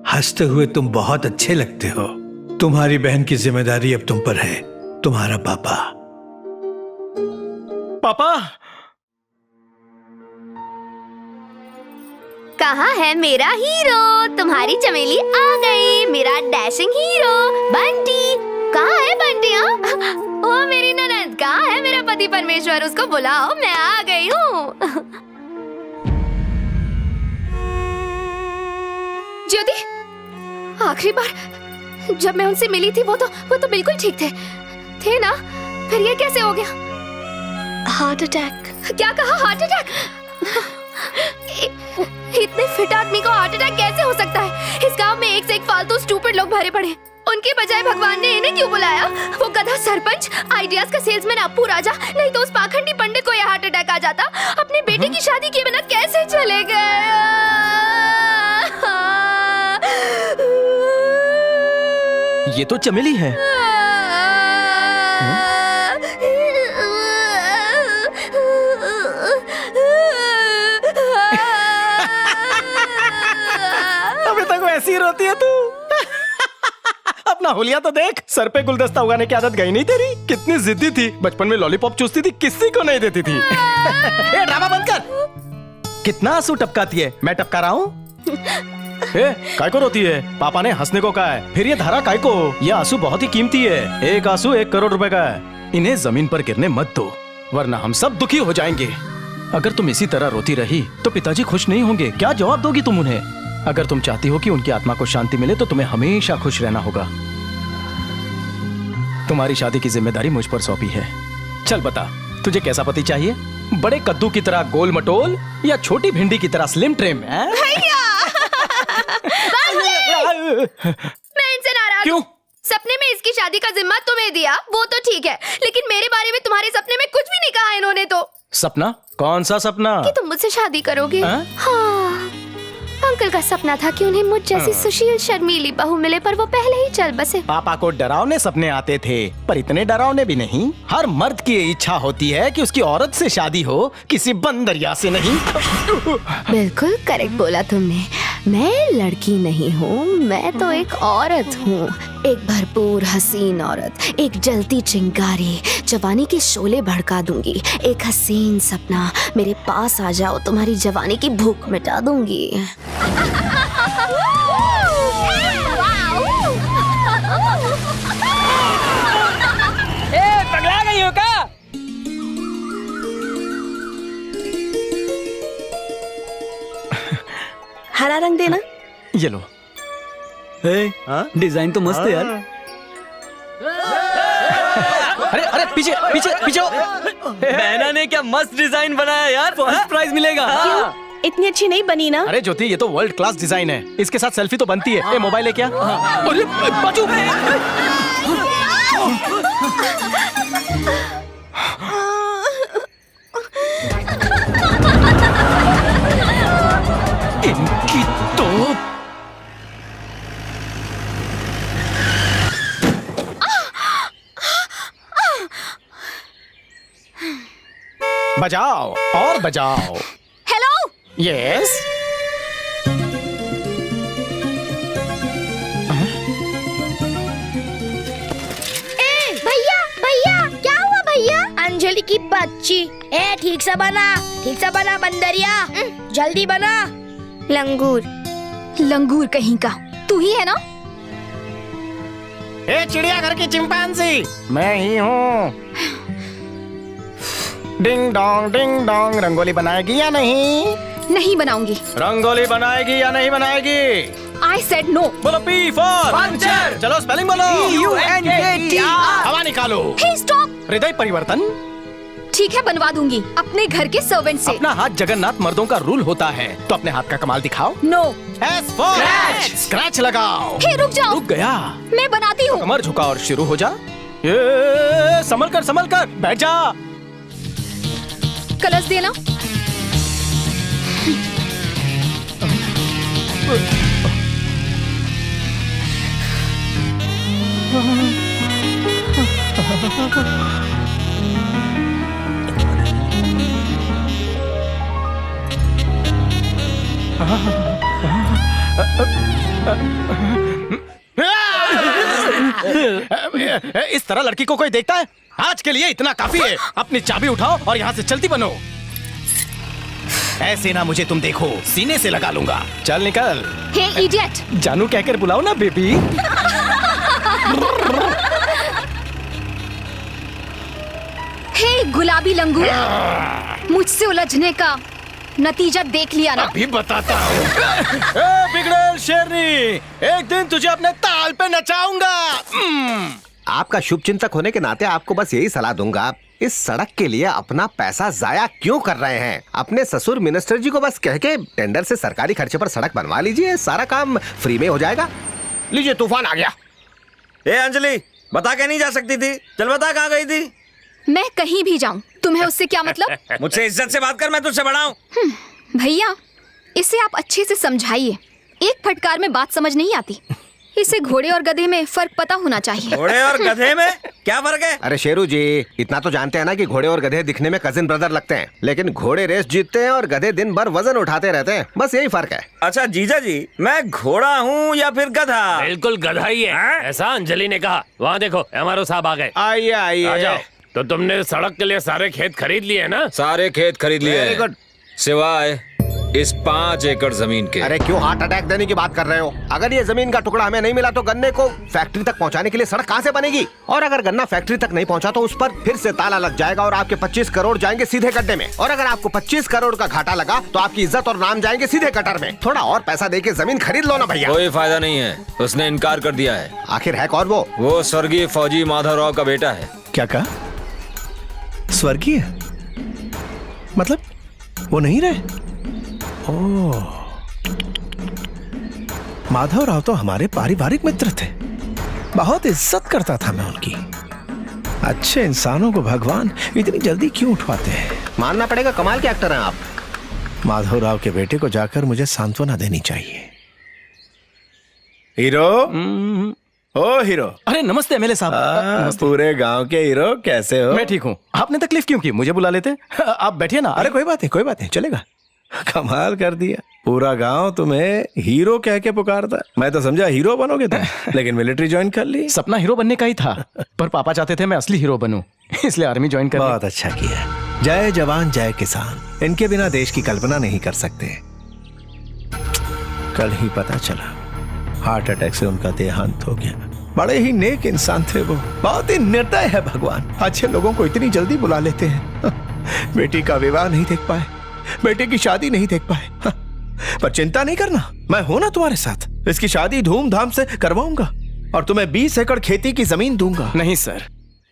हंसते हुए तुम बहुत अच्छे लगते हो। तुम्हारी बहन की जिम्मेदारी अब तुम पर है। तुम्हारा पापा। पापा, कहाँ है मेरा हीरो? तुम्हारी चमेली आ गई, मेरा डैशिंग हीरो बंटी। कहाँ है बंटी? ओ मेरी ननद, कहाँ है मेरा पति परमेश्वर? उसको बुलाओ, मैं आ गई हूँ। ज्योति, आखिरी बार जब मैं उनसे मिली थी वो तो बिल्कुल ठीक थे ना? फिर ये कैसे हो गया? Heart attack. क्या कहा? Heart attack? इतने फिट आदमी को हार्ट अटैक कैसे हो सकता है? इस गांव में एक से एक फालतू स्टूपिड लोग भरे पड़े। उनके बजाय भगवान ने इन्हें क्यों बुलाया? वो गधा सरपंच, आइडियाज का सेल्समैन अप्पू राजा, नहीं तो उस पाखंडी पंडित को यह हार्ट अटैक आ जाता। अपने बेटे की शादी किए बिना कैसे चले गए? ये तो चमेली है। अभी तक वैसी ही रोती है तू। अपना होलिया तो देख, सर पे गुलदस्ता उगाने की आदत गई नहीं तेरी? कितनी जिद्दी थी, बचपन में लॉलीपॉप चूसती थी, किसी को नहीं देती थी। ए ड्रामा बंद कर। कितना आंसू टपकाती है, मैं टपका रहा हूँ? काय को रोती है? पापा ने हंसने को कहा है, फिर ये धारा काय को? ये आंसू बहुत ही कीमती है, एक आंसू 1 करोड़ रुपए का है। इन्हें जमीन पर गिरने मत दो, वरना हम सब दुखी हो जाएंगे। अगर तुम इसी तरह रोती रही तो पिताजी खुश नहीं होंगे। क्या जवाब दोगी तुम उन्हें? अगर तुम चाहती हो कि उनकी आत्मा को शांति मिले तो तुम्हें हमेशा खुश रहना होगा। तुम्हारी शादी की जिम्मेदारी मुझ पर सौंपी है। चल बता, तुझे कैसा पति चाहिए? बड़े कद्दू की तरह गोल मटोल या छोटी भिंडी की तरह स्लिम ट्रिम? मैं इनसे नाराज क्यों? सपने में इसकी शादी का जिम्मा तुम्हें दिया, वो तो ठीक है, लेकिन मेरे बारे में तुम्हारे सपने में कुछ भी नहीं कहा इन्होंने तो। सपना? कौन सा सपना? कि तुम मुझसे शादी करोगे। हाँ, अंकल का सपना था कि उन्हें मुझ जैसी सुशील शर्मीली बहू मिले, पर वो पहले ही चल बसे। पापा को डरावने सपने आते थे, पर इतने डरावने भी नहीं। हर मर्द की इच्छा होती है कि उसकी औरत से शादी हो, किसी बंदरिया से नहीं। बिल्कुल करेक्ट बोला तुमने। मैं लड़की नहीं हूँ, मैं तो एक औरत हूँ, एक भरपूर हसीन औरत, एक जलती चिंगारी, जवानी के शोले भड़का दूंगी। एक हसीन सपना, मेरे पास आ जाओ, तुम्हारी जवानी की भूख मिटा दूंगी। पगला गई हो क्या? हरा रंग देना। ये लो। डिजाइन तो मस्त है यार। अरे अरे पीछे पीछे पीछे। बहना ने क्या मस्त डिजाइन बनाया यार, फर्स्ट प्राइज मिलेगा। क्यों? इतनी अच्छी नहीं बनी ना? अरे ज्योति, ये तो वर्ल्ड क्लास डिजाइन है, इसके साथ सेल्फी तो बनती है। ए मोबाइल है क्या? अरे बाजू। इनकी तो बजाओ और बजाओ। हेलो। यस। भैया भैया, क्या हुआ भैया? अंजलि की बच्ची। ए ठीक से बना बंदरिया, जल्दी बना। लंगूर कहीं का, तू ही है ना? ए चिड़ियाघर की चिंपांजी, मैं ही हूँ। डिंग डोंग रंगोली बनाएगी या नहीं? नहीं बनाऊंगी। रंगोली बनाएगी या नहीं बनाएगी? I said no। बोलो P for पंचर। चलो स्पेलिंग बोलो। PUNKTR। हवा निकालो। Hey stop। हृदय परिवर्तन। ठीक है, बनवा दूंगी अपने घर के सर्वेंट से। अपना हाथ जगन्नाथ मर्दों का रूल होता है, तो अपने हाथ का कमाल दिखाओ। नो। S for स्क्रैच लगाओ। हे रुक जाओ। रुक गया। मैं बनाती हूँ। कमर झुका और शुरू हो जा। संभल कर बैठ जा। कलर्स देना। इस तरह लड़की को कोई देखता है? आज के लिए इतना काफी है। अपनी चाबी उठाओ और यहाँ से चलती बनो। ऐसे ना मुझे तुम देखो, सीने से लगा लूंगा। चल निकल। हे इडियट। जानू कहकर बुलाओ ना बेबी। हे गुलाबी लंगूर, मुझसे उलझने का नतीजा देख लिया ना? अभी बताता हूँ। बिगड़ेल शेरनी, एक दिन तुझे अपने ताल पे नचाऊंगा। आपका शुभ चिंतक होने के नाते आपको बस यही सलाह दूंगा, इस सड़क के लिए अपना पैसा जाया क्यों कर रहे हैं? अपने ससुर मिनिस्टर जी को बस कह के टेंडर से सरकारी खर्चे पर सड़क बनवा लीजिए, सारा काम फ्री में हो जाएगा। लीजिए, तूफान आ गया। ए अंजलि, बता के नहीं जा सकती थी? चल बता, कहाँ गई थी? मैं कहीं भी जाऊं, तुम्हें उससे क्या मतलब? मुझसे इज्जत से बात कर, मैं तुझसे बड़ा हूँ। भैया, इसे आप अच्छे से समझाइए, एक फटकार में बात समझ नहीं आती। इसे घोड़े और गधे में फर्क पता होना चाहिए। घोड़े और गधे में क्या फर्क है? अरे शेरू जी, इतना तो जानते हैं ना कि घोड़े और गधे दिखने में कजिन ब्रदर लगते हैं, लेकिन घोड़े रेस जीतते हैं और गधे दिन भर वजन उठाते रहते हैं, बस यही फर्क है। अच्छा जीजा जी, मैं घोड़ा हूँ या फिर गधा? बिल्कुल गधा ही है, ऐसा अंजलि ने कहा। वहाँ देखो एमआरओ साहब आ गए। आइए आ जाओ। आइए। तो तुमने सड़क के लिए सारे खेत खरीद लिए ना? सारे खेत खरीद लिए Very हैं, good. सिवाय इस 5 एकड़ जमीन के। अरे क्यों हार्ट अटैक देने की बात कर रहे हो? अगर ये जमीन का टुकड़ा हमें नहीं मिला तो गन्ने को फैक्ट्री तक पहुंचाने के लिए सड़क कहां से बनेगी? और अगर गन्ना फैक्ट्री तक नहीं पहुंचा तो उस पर फिर से ताला लग जाएगा और आपके 25 करोड़ जाएंगे सीधे गड्ढे में। और अगर आपको 25 करोड़ का घाटा लगा तो आपकी इज्जत और नाम जाएंगे सीधे कटर में। थोड़ा और पैसा देके जमीन खरीद लो ना भैया। कोई फायदा नहीं है, उसने इनकार कर दिया है। आखिर है कौन वो स्वर्गीय फौजी माधवराव का बेटा है। क्या कहा? स्वर्गीय मतलब वो नहीं रहे? ओह, माधवराव तो हमारे पारिवारिक मित्र थे, बहुत इज्जत करता था मैं उनकी। अच्छे इंसानों को भगवान इतनी जल्दी क्यों उठवाते हैं? मानना पड़ेगा, कमाल के एक्टर हैं आप। माधवराव के बेटे को जाकर मुझे सांत्वना देनी चाहिए। हीरो, ओ हीरो। अरे नमस्ते एमएलए साहब। पूरे गांव के हीरो, कैसे हो? मैं ठीक हूँ। आपने तकलीफ क्यों की? मुझे बुला लेते। आप बैठिए ना। अरे कोई बात नहीं, कोई बात नहीं, चलेगा। कमाल कर दिया, पूरा गांव तुम्हें हीरो कह के पुकारता। मैं तो समझा हीरो बनोगे तुम, लेकिन मिलिट्री ज्वाइन कर ली। सपना हीरो बनने का ही था, पर पापा चाहते थे मैं असली हीरो बनूं, इसलिए आर्मी ज्वाइन कर ली। बहुत अच्छा किया। जय जवान जय किसान, इनके बिना देश की कल्पना नहीं कर सकते। कल ही पता चला हार्ट अटैक से उनका देहांत हो गया। बड़े ही नेक इंसान थे वो, बहुत ही निर्दय है भगवान। अच्छे लोगों को इतनी जल्दी बुला लेते हैं। बेटी का विवाह नहीं देख पाए, बेटे की शादी नहीं देख पाए, पर चिंता नहीं करना, मैं हूं ना तुम्हारे साथ। इसकी शादी धूमधाम से करवाऊंगा और तुम्हें 20 एकड़ खेती की जमीन दूंगा। नहीं सर,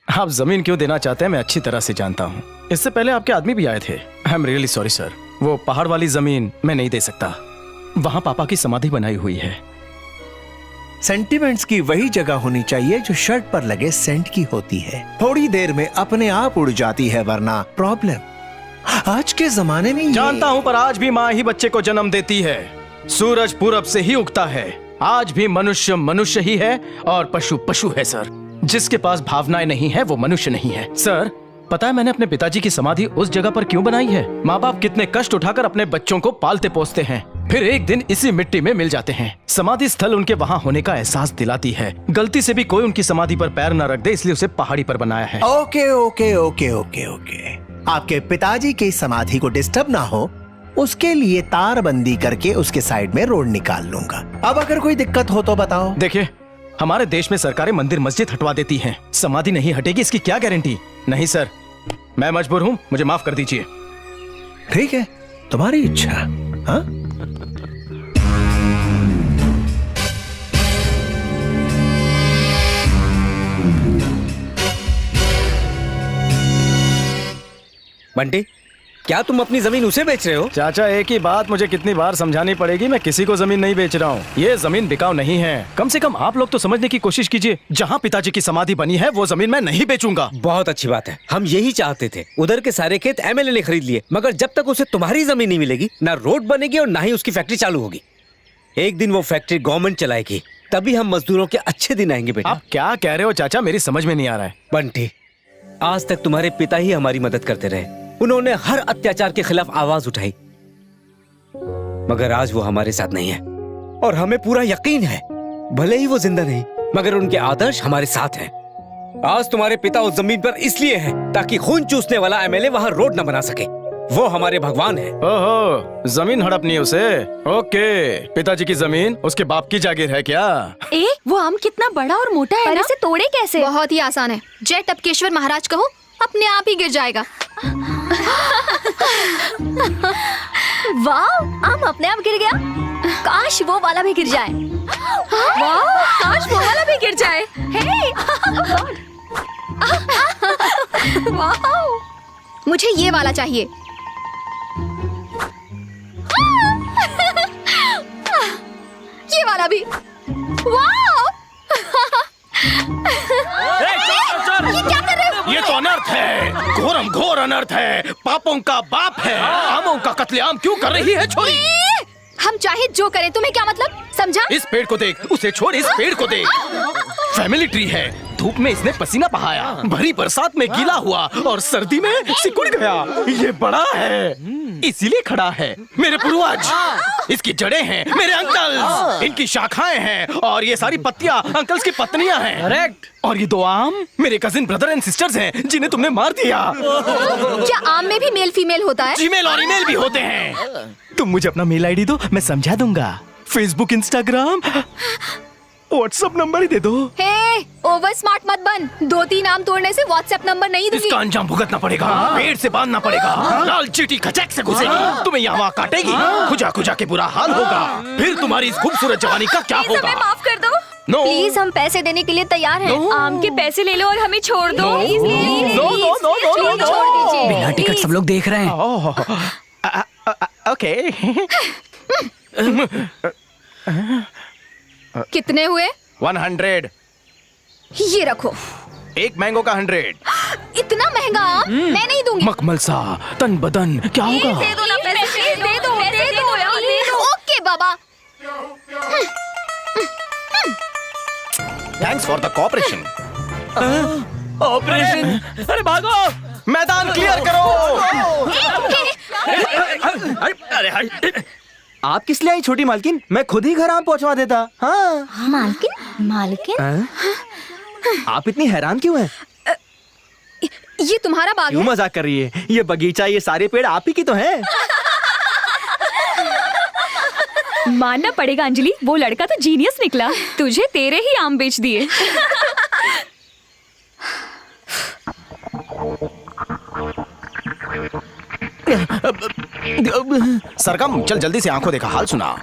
आप जमीन क्यों देना चाहते हैं मैं अच्छी तरह से जानता हूँ। इससे पहले आपके आदमी भी आए थे। I am really sorry sir, वो पहाड़ वाली जमीन मैं नहीं दे सकता। वहाँ पापा की समाधि बनाई हुई है। सेंटिमेंट्स की वही जगह होनी चाहिए जो शर्ट पर लगे सेंट की होती है। थोड़ी देर में अपने आप उड़ जाती है, वरना प्रॉब्लम। आज के जमाने में जानता हूं, पर आज भी माँ ही बच्चे को जन्म देती है। सूरज पूरब से ही उगता है। आज भी मनुष्य मनुष्य ही है और पशु पशु है सर। जिसके पास भावनाएं नहीं है वो मनुष्य नहीं है। सर पता है मैंने अपने पिताजी की समाधि उस जगह पर क्यों बनाई है? माँ बाप कितने कष्ट उठाकर अपने बच्चों को पालते पोसते हैं, फिर एक दिन इसी मिट्टी में मिल जाते हैं। समाधि स्थल उनके वहाँ होने का एहसास दिलाती है। गलती से भी कोई उनकी समाधि पर पैर न रख दे, इसलिए उसे पहाड़ी पर बनाया है। Okay okay okay okay okay. आपके पिताजी की समाधि को डिस्टर्ब ना हो, उसके लिए तारबंदी करके उसके साइड में रोड निकाल लूंगा। अब अगर कोई दिक्कत हो तो बताओ। देखिए, हमारे देश में सरकारें मंदिर मस्जिद हटवा देती हैं, समाधि नहीं हटेगी इसकी क्या गारंटी? नहीं सर, मैं मजबूर हूँ, मुझे माफ कर दीजिए। ठीक है, तुम्हारी इच्छा। हाँ? बंटी, क्या तुम अपनी जमीन उसे बेच रहे हो? चाचा एक ही बात मुझे कितनी बार समझानी पड़ेगी, मैं किसी को जमीन नहीं बेच रहा हूँ। ये जमीन बिकाऊ नहीं है। कम से कम आप लोग तो समझने की कोशिश कीजिए। जहाँ पिताजी की समाधि बनी है वो जमीन मैं नहीं बेचूंगा। बहुत अच्छी बात है, हम यही चाहते थे। उधर के सारे खेत एमएलए ने खरीद लिए, मगर जब तक उसे तुम्हारी जमीन नहीं मिलेगी, ना रोड बनेगी और ना ही उसकी फैक्ट्री चालू होगी। एक दिन वो फैक्ट्री गवर्नमेंट चलाएगी, तभी हम मजदूरों के अच्छे दिन आएंगे। बेटा आप क्या कह रहे हो चाचा, मेरी समझ में नहीं आ रहा है। बंटी, आज तक तुम्हारे पिता ही हमारी मदद करते रहे। उन्होंने हर अत्याचार के खिलाफ आवाज उठाई, मगर आज वो हमारे साथ नहीं है और हमें पूरा यकीन है, भले ही वो जिंदा नहीं, मगर उनके आदर्श हमारे साथ हैं। आज तुम्हारे पिता उस जमीन पर इसलिए हैं ताकि खून चूसने वाला एमएलए वहां रोड न बना सके। वो हमारे भगवान है। ओहो, जमीन हड़पनी है उसे। ओके, पिताजी की जमीन उसके बाप की जागीर है क्या? वो आम कितना बड़ा और मोटा है ना? इसे तोड़े कैसे? बहुत ही आसान है, जय टपकेश्वर महाराज कहो, अपने आप ही गिर जाएगा। वाह, आम अपने आप गिर गया। काश वो वाला भी गिर जाए। वाह, काश वो वाला भी गिर जाए। हे! वाह, मुझे ये वाला चाहिए। ये वाला भी। वाह! ये क्या कर रहे हो? ये तो अनर्थ है, घोरम घोर अनर्थ है, पापों का बाप है। आमों का कत्लेआम क्यों कर रही है छोरी? हम चाहे जो करें, तुम्हें क्या मतलब, समझा? इस पेड़ को देख, उसे छोड़, इस पेड़ को देख। फैमिली ट्री है, धूप में इसने पसीना बहाया, भरी बरसात में गीला हुआ और सर्दी में सिकुड़ गया। ये बड़ा है, इसीलिए खड़ा है। मेरे पूर्वज, इसकी जड़ें हैं मेरे अंकल, इनकी शाखाएं हैं और ये सारी पत्तियां अंकल्स की पत्नियां हैं। करेक्ट। और ये 2 आम मेरे कजिन ब्रदर एंड सिस्टर्स हैं जिन्हें तुमने मार दिया। क्या आम में भी मेल फीमेल होता है? जीमेल और ईमेल भी होते हैं। तुम मुझे अपना मेल आईडी दो, मैं समझा दूंगा। फेसबुक, इंस्टाग्राम, व्हाट्सएप नंबर ही दे दो। हे, ओवर स्मार्ट मत बन। 2-3 आम तोड़ने से व्हाट्सएप नंबर नहीं दूंगी। इसका अंजाम भुगतना पड़ेगा, पेड़ से बांधना पड़ेगा। लाल चींटी खचक से घुसेगी, तुम्हें यहाँ काटेगी, खुजा खुजा के बुरा हाल होगा। फिर तुम्हारी इस खूबसूरत जवानी का क्या होगा? हमें माफ कर दो। प्लीज, हम पैसे देने के लिए तैयार हैं। आम के पैसे ले लो और हमें छोड़ दो। प्लीज छोड़ दीजिए। बिना टिकट सब लोग देख रहे हैं। ओके। कितने हुए? 100। ये रखो। एक मैंगो का 100। इतना महंगा आम मैं नहीं दूंगी। मखमल सा तन बदन क्या होगा? दे दो ना पैसे, दे दो यार, दे दो। Okay Baba. Thanks for the cooperation. Operation? अरे भागो, मैदान क्लियर करो। अरे आप किस लिए आई छोटी मालकिन? मैं खुद ही घर आम पहुंचवा देता। हाँ। मालकिन? आप इतनी हैरान क्यों हैं? ये तुम्हारा बाग क्यों है? मजाक कर रही है? ये बगीचा, ये सारे पेड़ आप ही की तो हैं। मानना पड़ेगा अंजलि, वो लड़का तो जीनियस निकला। तुझे तेरे ही आम बेच दिए। सरगम, चल जल्दी से आंखों देखा हाल सुना।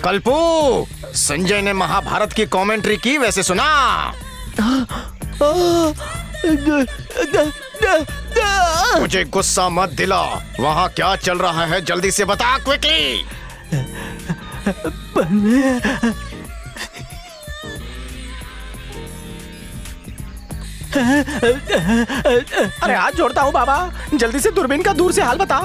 कल्पू, संजय ने महाभारत की कमेंट्री की, वैसे सुना? मुझे गुस्सा मत दिला, वहाँ क्या चल रहा है जल्दी से बता, क्विकली। अरे हाथ जोड़ता हूँ बाबा, जल्दी से दूरबीन का दूर से हाल बता।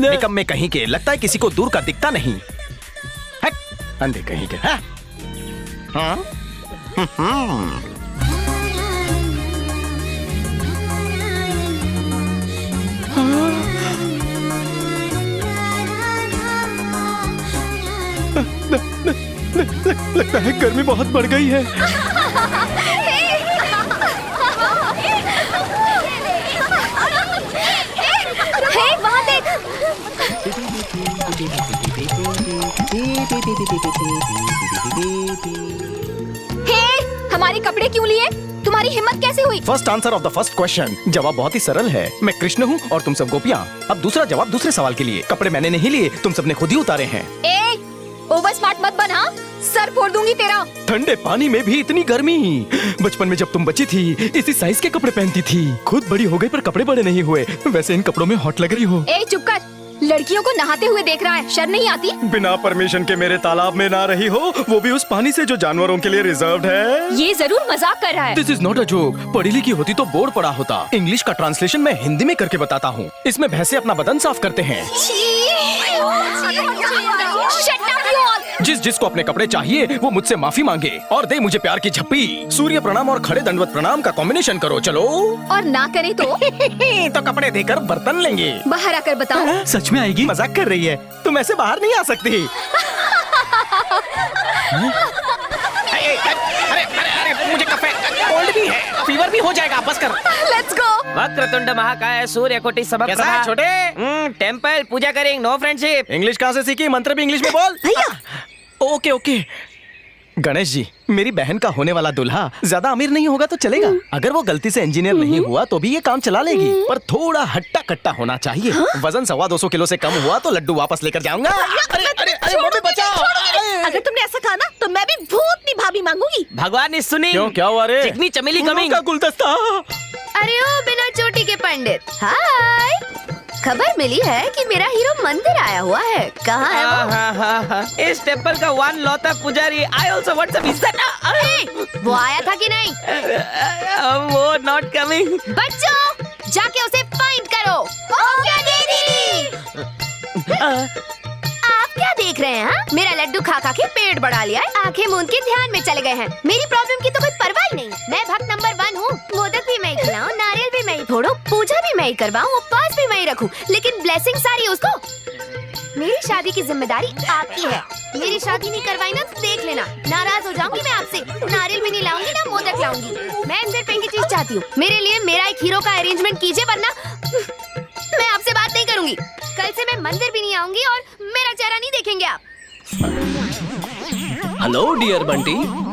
निकम में कहीं के, लगता है किसी को दूर का दिखता नहीं। अंधे कहीं के। हाँ? लगता है गर्मी बहुत बढ़ गई है। वहाँ देख। हमारे कपड़े क्यों लिए? तुम्हारी हिम्मत कैसे हुई? First answer of the first question. जवाब बहुत ही सरल है, मैं कृष्ण हूँ और तुम सब गोपियाँ। अब दूसरा जवाब दूसरे सवाल के लिए। कपड़े मैंने नहीं लिए, तुम सबने खुद ही उतारे हैं। ओवर स्मार्ट मत बन, हाँ? सर फोड़ दूंगी तेरा। ठंडे पानी में भी इतनी गर्मी। बचपन में जब तुम बची थी, इसी साइज के कपड़े पहनती थी। खुद बड़ी हो गई पर कपड़े बड़े नहीं हुए। वैसे इन कपड़ों में हॉट लग रही हो। चुप कर, लड़कियों को नहाते हुए देख रहा है, शर्म नहीं आती? बिना परमिशन के मेरे तालाब में ना रही हो, वो भी उस पानी से जो जानवरों के लिए रिजर्व्ड है। ये जरूर मजाक कर रहा है। This is not a joke. पढ़ी लिखी होती तो बोर्ड पढ़ा होता। इंग्लिश का ट्रांसलेशन मैं हिंदी में करके बताता हूँ। इसमें भैंसे अपना बदन साफ करते हैं। जिस जिसको अपने कपड़े चाहिए वो मुझसे माफी मांगे और दे मुझे प्यार की झप्पी। सूर्य प्रणाम और खड़े दंडवत प्रणाम का कॉम्बिनेशन करो, चलो। और ना करे तो? तो कपड़े देकर बर्तन लेंगे। बाहर आकर बताओ। सच में आएगी? मजाक कर रही है, तुम ऐसे बाहर नहीं आ सकती। अरे मुझे कफे, कोल्ड भी है, फीवर भी हो जाएगा, बस कर। Let's go. वक्रतुंड महाकाय सूर्यकोटि समप्रभा। छोटे टेंपल पूजा करेंगे, नो फ्रेंडशिप। इंग्लिश कहाँ से सीखी? मंत्र भी इंग्लिश में बोल। Okay okay. गणेश जी, मेरी बहन का होने वाला दूल्हा ज्यादा अमीर नहीं होगा तो चलेगा। अगर वो गलती से इंजीनियर नहीं हुआ तो भी ये काम चला लेगी, पर थोड़ा हट्टा कट्टा होना चाहिए। वजन 250 किलो से कम हुआ तो लड्डू वापस लेकर जाऊंगा। अरे अरे अरे मम्मी बचाओ। अगर तुमने ऐसा कहा ना तो मैं भी भूतनी भाभी मांगूंगी। भगवान ने सुनी। क्यों, क्या हुआ रे? चिकनी चमेली का गुलदस्ता। अरे ओ बिना चोटी के पंडित, हाय। खबर मिली है कि मेरा हीरो मंदिर आया हुआ है। कहाँ है वो? इस टेम्पल का वन लौता पुजारी। आई ऑल्सो वांट सम इज्जत। वो आया था कि नहीं? वो नॉट कमिंग। बच्चों, जाके उसे फाइंड करो। ओके दीदी। आप क्या देख रहे हैं? हाँ? मेरा लड्डू खा खा के पेट बढ़ा लिया है, आंखें मूंद के ध्यान में चले गए हैं। मेरी प्रॉब्लम की तो कोई परवाह ही नहीं। मैं भक्त नंबर 1 हूँ। मोदक भी मैं ही खिलाऊं, नारियल भी मैं ही फोड़ूं, पूजा भी मैं ही करवाऊं, उपवास भी मैं ही रखूं, लेकिन ब्लेसिंग सारी उसको। मेरी शादी की जिम्मेदारी आपकी है। मेरी शादी नहीं करवाई ना तो देख लेना, नाराज हो जाऊंगी मैं आपसे। नारियल भी नहीं लाऊंगी ना मोदक लाऊंगी। मैं सिर्फ एक ही चीज चाहती हूँ, मेरे लिए मेरा एक हीरो का अरेंजमेंट कीजिए, वरना मैं आपसे बात नहीं करूंगी। कल से मैं मंदिर भी नहीं आऊंगी और मेरा चेहरा नहीं देखेंगे आप। Hello dear Bunty.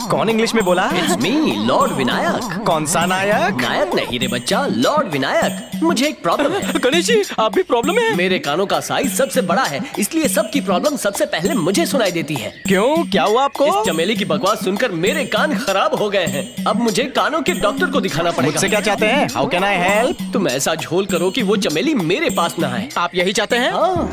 कौन इंग्लिश में बोला? It's me, lord Vinayak. कौन सा नायक? नायक नहीं रे बच्चा, लॉर्ड विनायक। मुझे एक प्रॉब्लम है। गणेश जी, आप भी प्रॉब्लम है? मेरे कानों का साइज सबसे बड़ा है, इसलिए सबकी प्रॉब्लम सबसे पहले मुझे सुनाई देती है। क्यों, क्या हुआ आपको? इस चमेली की बकवास सुनकर मेरे कान खराब हो गए हैं। अब मुझे कानों के डॉक्टर को दिखाना पड़ेगा। मुझसे क्या चाहते हैं? How can I help? तुम ऐसा झोल करो कि वो चमेली मेरे पास ना आए। आप यही चाहते हैं? हाँ।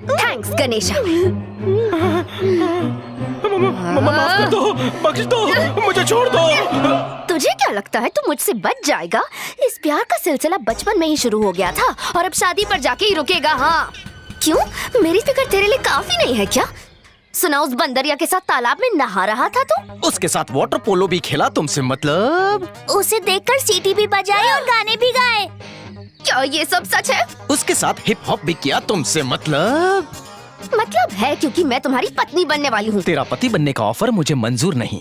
थैंक्स गणेशा। माफ कर दो, बख्श दो, मुझे छोड़ दो। तुझे क्या लगता है तू मुझसे बच जाएगा? इस प्यार का सिलसिला बचपन में ही शुरू हो गया था और अब शादी पर जाके ही रुकेगा। हाँ क्यों, मेरी फिक्र तेरे लिए काफी नहीं है क्या? सुना उस बंदरिया के साथ तालाब में नहा रहा था तू? उसके साथ वाटर पोलो भी खेला तुमसे मतलब? उसे देखकर सीटी भी बजाई और गाने भी गाए। क्या ये सब सच है? उसके साथ हिप हॉप भी किया तुमसे मतलब? मतलब है, क्योंकि मैं तुम्हारी पत्नी बनने वाली हूँ। तेरा पति बनने का ऑफर मुझे मंजूर नहीं।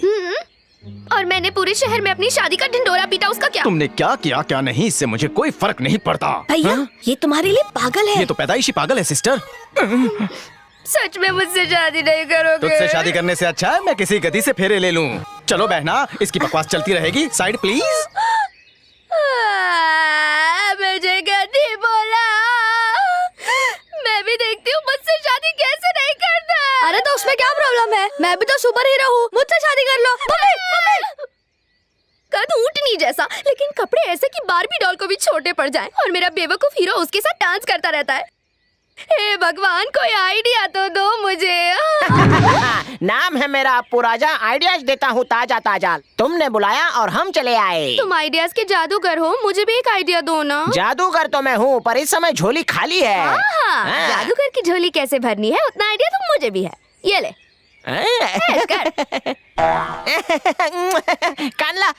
और मैंने पूरे शहर में अपनी शादी का ढिंडोरा पीटा, उसका क्या? तुमने क्या किया क्या नहीं, इससे मुझे कोई फर्क नहीं पड़ता। भैया, ये तुम्हारे लिए पागल है। ये तो पैदाइशी पागल है सिस्टर। सच में मुझसे शादी नहीं करोगे? तुझसे शादी करने से अच्छा है मैं किसी गधी से फेरे ले लूं। चलो बहना, इसकी बकवास चलती रहेगी। Side please. मुझे गधी बोला। मैं भी देखती हूँ मुझसे शादी कैसे नहीं करता। अरे तो उसमें क्या प्रॉब्लम है? मैं भी तो सुपर हीरो हूँ, मुझसे शादी कर लो। कद ऊँटनी जैसा, लेकिन कपड़े ऐसे कि बारबी डॉल को भी छोटे पड़ जाएं और मेरा बेवकूफ हीरो उसके साथ डांस करता रहता है। हे भगवान, कोई आइडिया तो दो मुझे। नाम है मेरा अप्पू राजा, आइडियाज देता हूँ ताजा ताजा। तुमने बुलाया और हम चले आए। तुम आइडियाज के जादूगर हो, मुझे भी एक आइडिया दो ना। जादूगर तो मैं हूँ, पर इस समय झोली खाली है। हाँ। जादूगर की झोली कैसे भरनी है उतना आइडिया तो मुझे भी है। ये ले। कानला।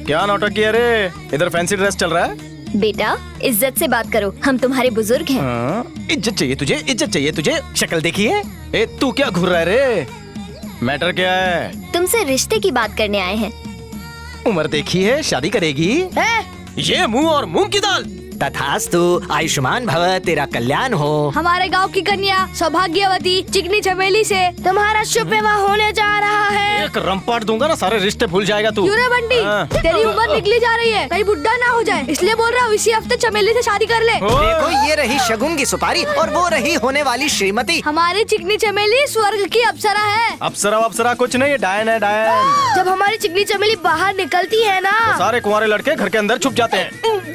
क्या नाटक किया रे? इधर फैंसी ड्रेस चल रहा है? बेटा इज्जत से बात करो, हम तुम्हारे बुजुर्ग हैं। इज्जत चाहिए तुझे, इज्जत चाहिए तुझे। शक्ल देखी है? ए तू क्या घूर रहा है रे? मैटर क्या है? तुमसे रिश्ते की बात करने आए हैं। उम्र देखी है, शादी करेगी? ये मुंह और मूंग की दाल। तथास्तु, आयुष्मान भव, तेरा कल्याण हो। हमारे गांव की कन्या सौभाग्यवती चिकनी चमेली से तुम्हारा शुभ विवाह होने जा रहा है। एक रंपाट दूंगा ना, सारे रिश्ते भूल जाएगा तू। क्यों रे बंटी, तेरी उम्र निकली जा रही है, कहीं बुढ़ा ना हो जाए, इसलिए बोल रहा हूँ इसी हफ्ते चमेली से शादी कर ले। देखो, ये रही शगुन की सुपारी और वो रही होने वाली श्रीमती। हमारी चिकनी चमेली स्वर्ग की अप्सरा है। अप्सरा कुछ नहीं, डायन है डायन। जब हमारी चिकनी चमेली बाहर निकलती है ना, तो सारे कुंवारे लड़के घर के अंदर छुप जाते हैं।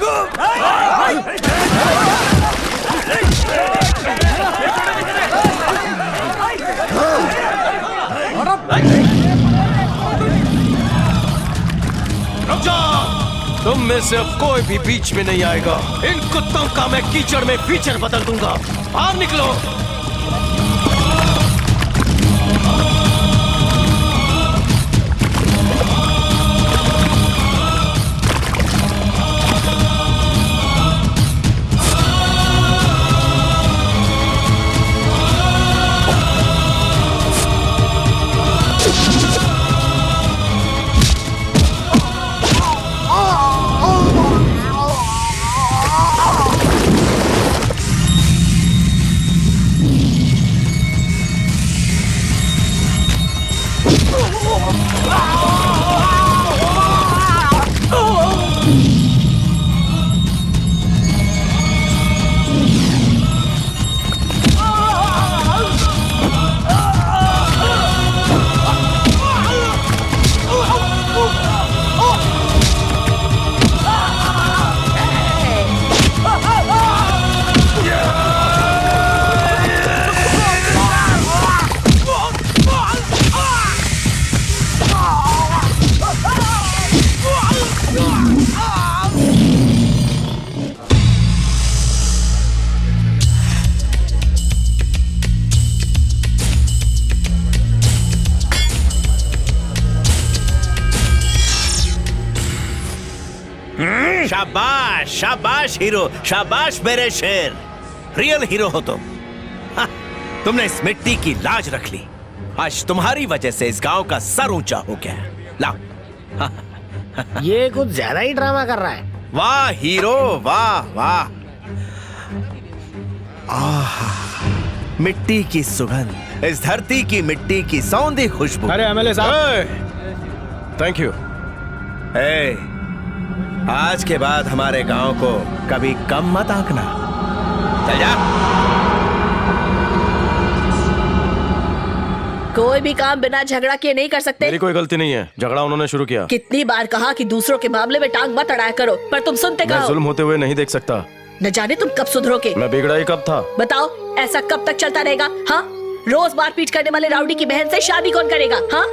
रुक जाओ! तुम में से अब कोई भी बीच में नहीं आएगा। इन कुत्तों का मैं कीचड़ में फीचर बदल दूंगा। बाहर निकलो। शाबाश शाबाश हीरो, शाबाश मेरे शेर। रियल हीरो हो तुम। तुमने इस मिट्टी की लाज रख ली। आज तुम्हारी वजह से इस गांव का सर ऊंचा हो गया। लाओ। ये कुछ ज्यादा ही ड्रामा कर रहा है। वाह हीरो, वाह वाह। मिट्टी की सुगंध, इस धरती की मिट्टी की सौंधी खुशबू। अरे एमएलए साहब, थैंक यू। आज के बाद हमारे गांव को कभी कम मत आंकना। चल जा। कोई भी काम बिना झगड़ा किए नहीं कर सकते। मेरी कोई गलती नहीं है, झगड़ा उन्होंने शुरू किया। कितनी बार कहा कि दूसरों के मामले में टांग मत अड़ाया करो, पर तुम सुनते मैं कहो। जुल्म होते हुए नहीं देख सकता। न जाने तुम कब सुधरोगे। मैं बिगड़ा ही कब था? बताओ, ऐसा कब तक चलता रहेगा? हाँ, रोज मारपीट करने वाले राउडी की बहन से शादी कौन करेगा? हाँ,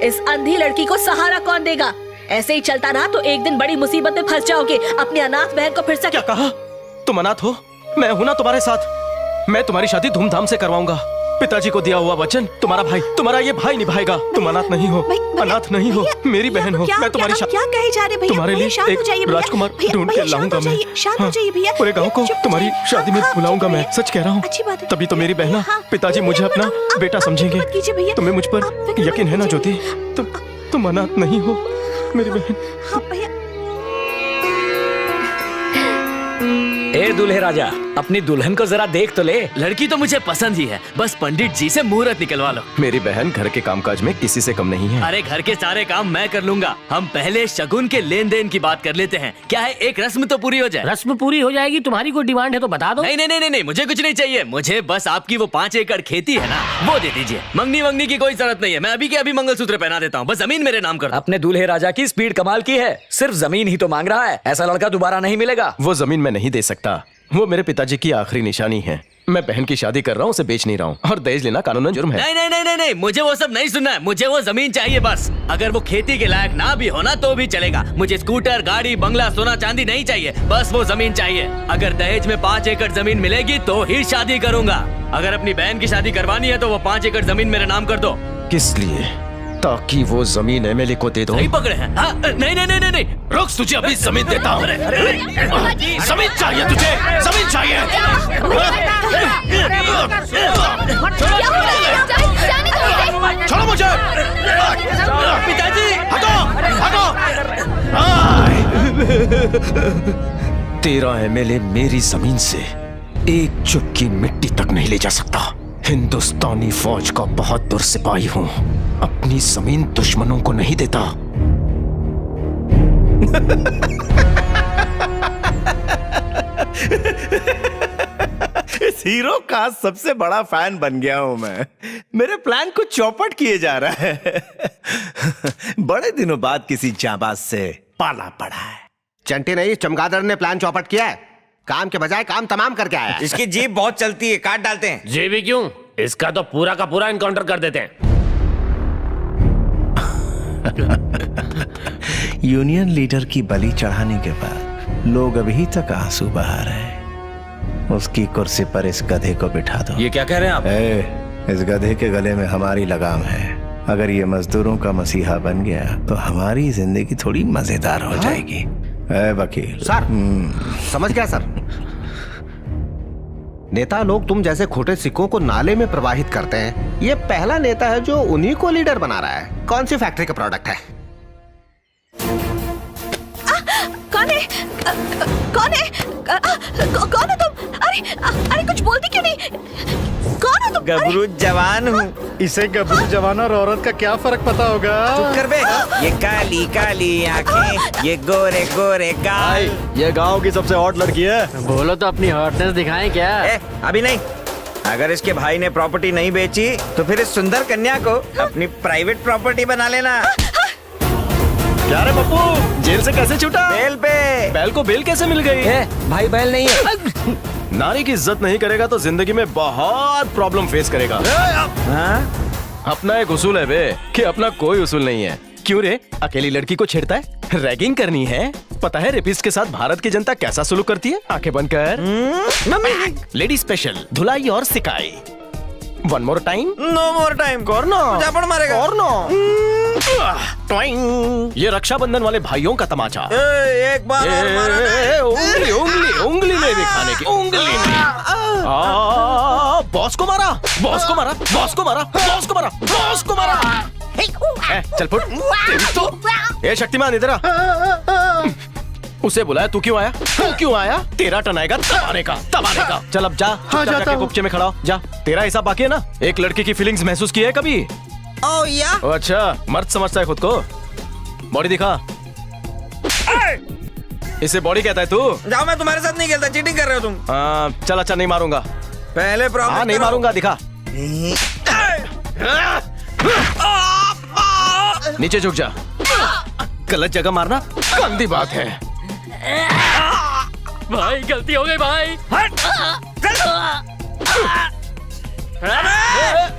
इस अंधी लड़की को सहारा कौन देगा? ऐसे ही चलता रहा तो एक दिन बड़ी मुसीबत में फंस जाओगे। अपनी अनाथ बहन को फिर से क्या कहा? तुम अनाथ हो? मैं हूं ना तुम्हारे साथ। मैं तुम्हारी शादी धूमधाम से करवाऊंगा। पिताजी को दिया हुआ वचन तुम्हारा ये भाई निभाएगा। तुम अनाथ नहीं हो, अनाथ नहीं हो, मेरी बहन हो। मैं तुम्हारी क्या कहे जा रहे भैया? तुम्हारे लिए एक राजकुमार ढूंढ के लाऊंगा मैं। शांत हो जाइए भैया। पूरे गांव को तुम्हारी शादी में बुलाऊंगा मैं। सच कह रहा हूँ। तभी तो मेरी बहना पिताजी मुझे अपना बेटा समझेंगे। तुम्हें मुझ पर यकीन है ना ज्योति? तुम अनाथ नहीं हो मेरी बहन। ए दूल्हे राजा, अपनी दुल्हन को जरा देख तो ले। लड़की तो मुझे पसंद ही है, बस पंडित जी से मुहूर्त निकलवा लो। मेरी बहन घर के कामकाज में किसी से कम नहीं है। अरे घर के सारे काम मैं कर लूंगा। हम पहले शगुन के लेन देन की बात कर लेते हैं। क्या है, एक रस्म तो पूरी हो जाए। रस्म पूरी हो जाएगी। तुम्हारी कोई डिमांड है तो बता दो। नहीं नहीं नहीं नहीं, मुझे कुछ नहीं चाहिए। मुझे बस आपकी वो 5 एकड़ खेती है ना, वो दे दीजिए। मंगनी वंगनी की कोई जरूरत नहीं है। मैं अभी के अभी मंगलसूत्र पहना देता हूँ। बस जमीन मेरे नाम कर दो। अपने दूल्हे राजा की स्पीड कमाल की है। सिर्फ जमीन ही तो मांग रहा है। ऐसा लड़का दोबारा नहीं मिलेगा। वो जमीन मैं नहीं दे सकता। वो मेरे पिताजी की आखिरी निशानी है। मैं बहन की शादी कर रहा हूँ, उसे बेच नहीं रहा हूँ। और दहेज लेना कानूनन जुर्म है। नहीं नहीं नहीं नहीं नहीं, मुझे वो सब नहीं सुनना है। मुझे वो जमीन चाहिए बस। अगर वो खेती के लायक ना भी होना तो भी चलेगा। मुझे स्कूटर, गाड़ी, बंगला, सोना चांदी नहीं चाहिए। बस वो जमीन चाहिए। अगर दहेज में 5 एकड़ जमीन मिलेगी तो ही शादी करूंगा। अगर अपनी बहन की शादी करवानी है तो वो 5 एकड़ जमीन मेरे नाम कर दो। किस लिए? ताकि वो जमीन एमएलए को दे दो। नहीं पकड़े हैं? हाँ, नहीं नहीं नहीं नहीं, रुक, तुझे अभी जमीन देता हूँ। जमीन चाहिए तुझे? जमीन चाहिए? छोड़ो मुझे। पिताजी हटो, हटो। 13 एमएलए मेरी जमीन से एक चुटकी मिट्टी तक नहीं ले जा सकता। हिंदुस्तानी फौज का बहादुर सिपाही हूँ। अपनी जमीन दुश्मनों को नहीं देता। इस हीरो का सबसे बड़ा फैन बन गया हूं मैं। मेरे प्लान को चौपट किए जा रहा है। बड़े दिनों बाद किसी जाबाज से पाला पड़ा है। चंटी नहीं, चमगादड़ ने प्लान चौपट किया है। काम के बजाय काम तमाम करके आया है। इसकी जीप बहुत चलती है, काट डालते हैं। जी भी क्यों, इसका तो पूरा का पूरा इनकाउंटर कर देते हैं। यूनियन लीडर की बलि चढ़ाने के बाद लोग अभी तक आंसू बहा रहे हैं। उसकी कुर्सी पर इस गधे को बिठा दो। ये क्या कह रहे हैं आप? इस गधे के गले में हमारी लगाम है। अगर ये मजदूरों का मसीहा बन गया तो हमारी जिंदगी थोड़ी मजेदार हो जाएगी। वकील सर, समझ गया सर। नेता लोग तुम जैसे खोटे सिक्कों को नाले में प्रवाहित करते हैं। ये पहला नेता है जो उन्हीं को लीडर बना रहा है। कौन सी फैक्ट्री का प्रोडक्ट है? कौन है? कौन है? कौन हो तुम? अरे कुछ बोलती क्यों नहीं? कौन हो तुम? गबरू जवान हूँ। इसे गबरू जवान और औरत का क्या फर्क पता होगा? चुप कर बे। ये काली काली आंखें, ये गोरे गोरे गाल। ये गांव की सबसे हॉट लड़की है। बोलो तो अपनी हॉटनेस दिखाएं क्या? अभी नहीं। अगर इसके भाई ने प्रॉपर्टी नहीं बेची तो फिर इस सुंदर कन्या को अपनी प्राइवेट प्रॉपर्टी बना लेना। क्या रे पप्पू, जेल से कैसे छूटा? बेल पे। बैल को बेल कैसे मिल गई? भाई बैल नहीं है। नारी की इज्जत नहीं करेगा तो जिंदगी में बहुत प्रॉब्लम फेस करेगा। अपना एक उसूल है बे कि अपना कोई उसूल नहीं है। क्यों रे, अकेली लड़की को छेड़ता है? रैगिंग करनी है? पता है रेपिस्ट के साथ भारत की जनता कैसा सलूक करती है? आंखें बंद कर। लेडी स्पेशल, धुलाई और सिकाई। One more time. No more time. करना। जापड़ मारेगा। ये रक्षाबंधन वाले भाइयों का तमाचा। एक बार और मारा ना। उंगली उंगली उंगली नहीं दिखाने की, उंगली नहीं। बॉस को मारा, बॉस को मारा, बॉस को मारा, बॉस को मारा, बॉस को मारा। चल फुट। ए शक्तिमान इधर आ। उसे बुलाया, तू क्यों आया? तू क्यों आया? तेरा टर्न आएगा तबाने का, तबाने का। चल अब जा। हाँ, जाता हूँ। कुप्चे में खड़ा हो, जा। तेरा हिसाब बाकी है ना? एक लड़की की फीलिंग्स महसूस की है कभी? अच्छा, मर्द समझता है खुद को। बॉडी दिखा। इसे बॉडी कहता है तू? जाओ, मैं तुम्हारे साथ नहीं खेलता। चीटिंग कर रहे हो तुम। चल अच्छा, नहीं मारूंगा। पहले प्रॉब्लम। हाँ, नहीं मारूंगा, दिखा। नीचे झुक जा। गलत जगह मारना गंदी बात है। भाई गलती हो गई भाई।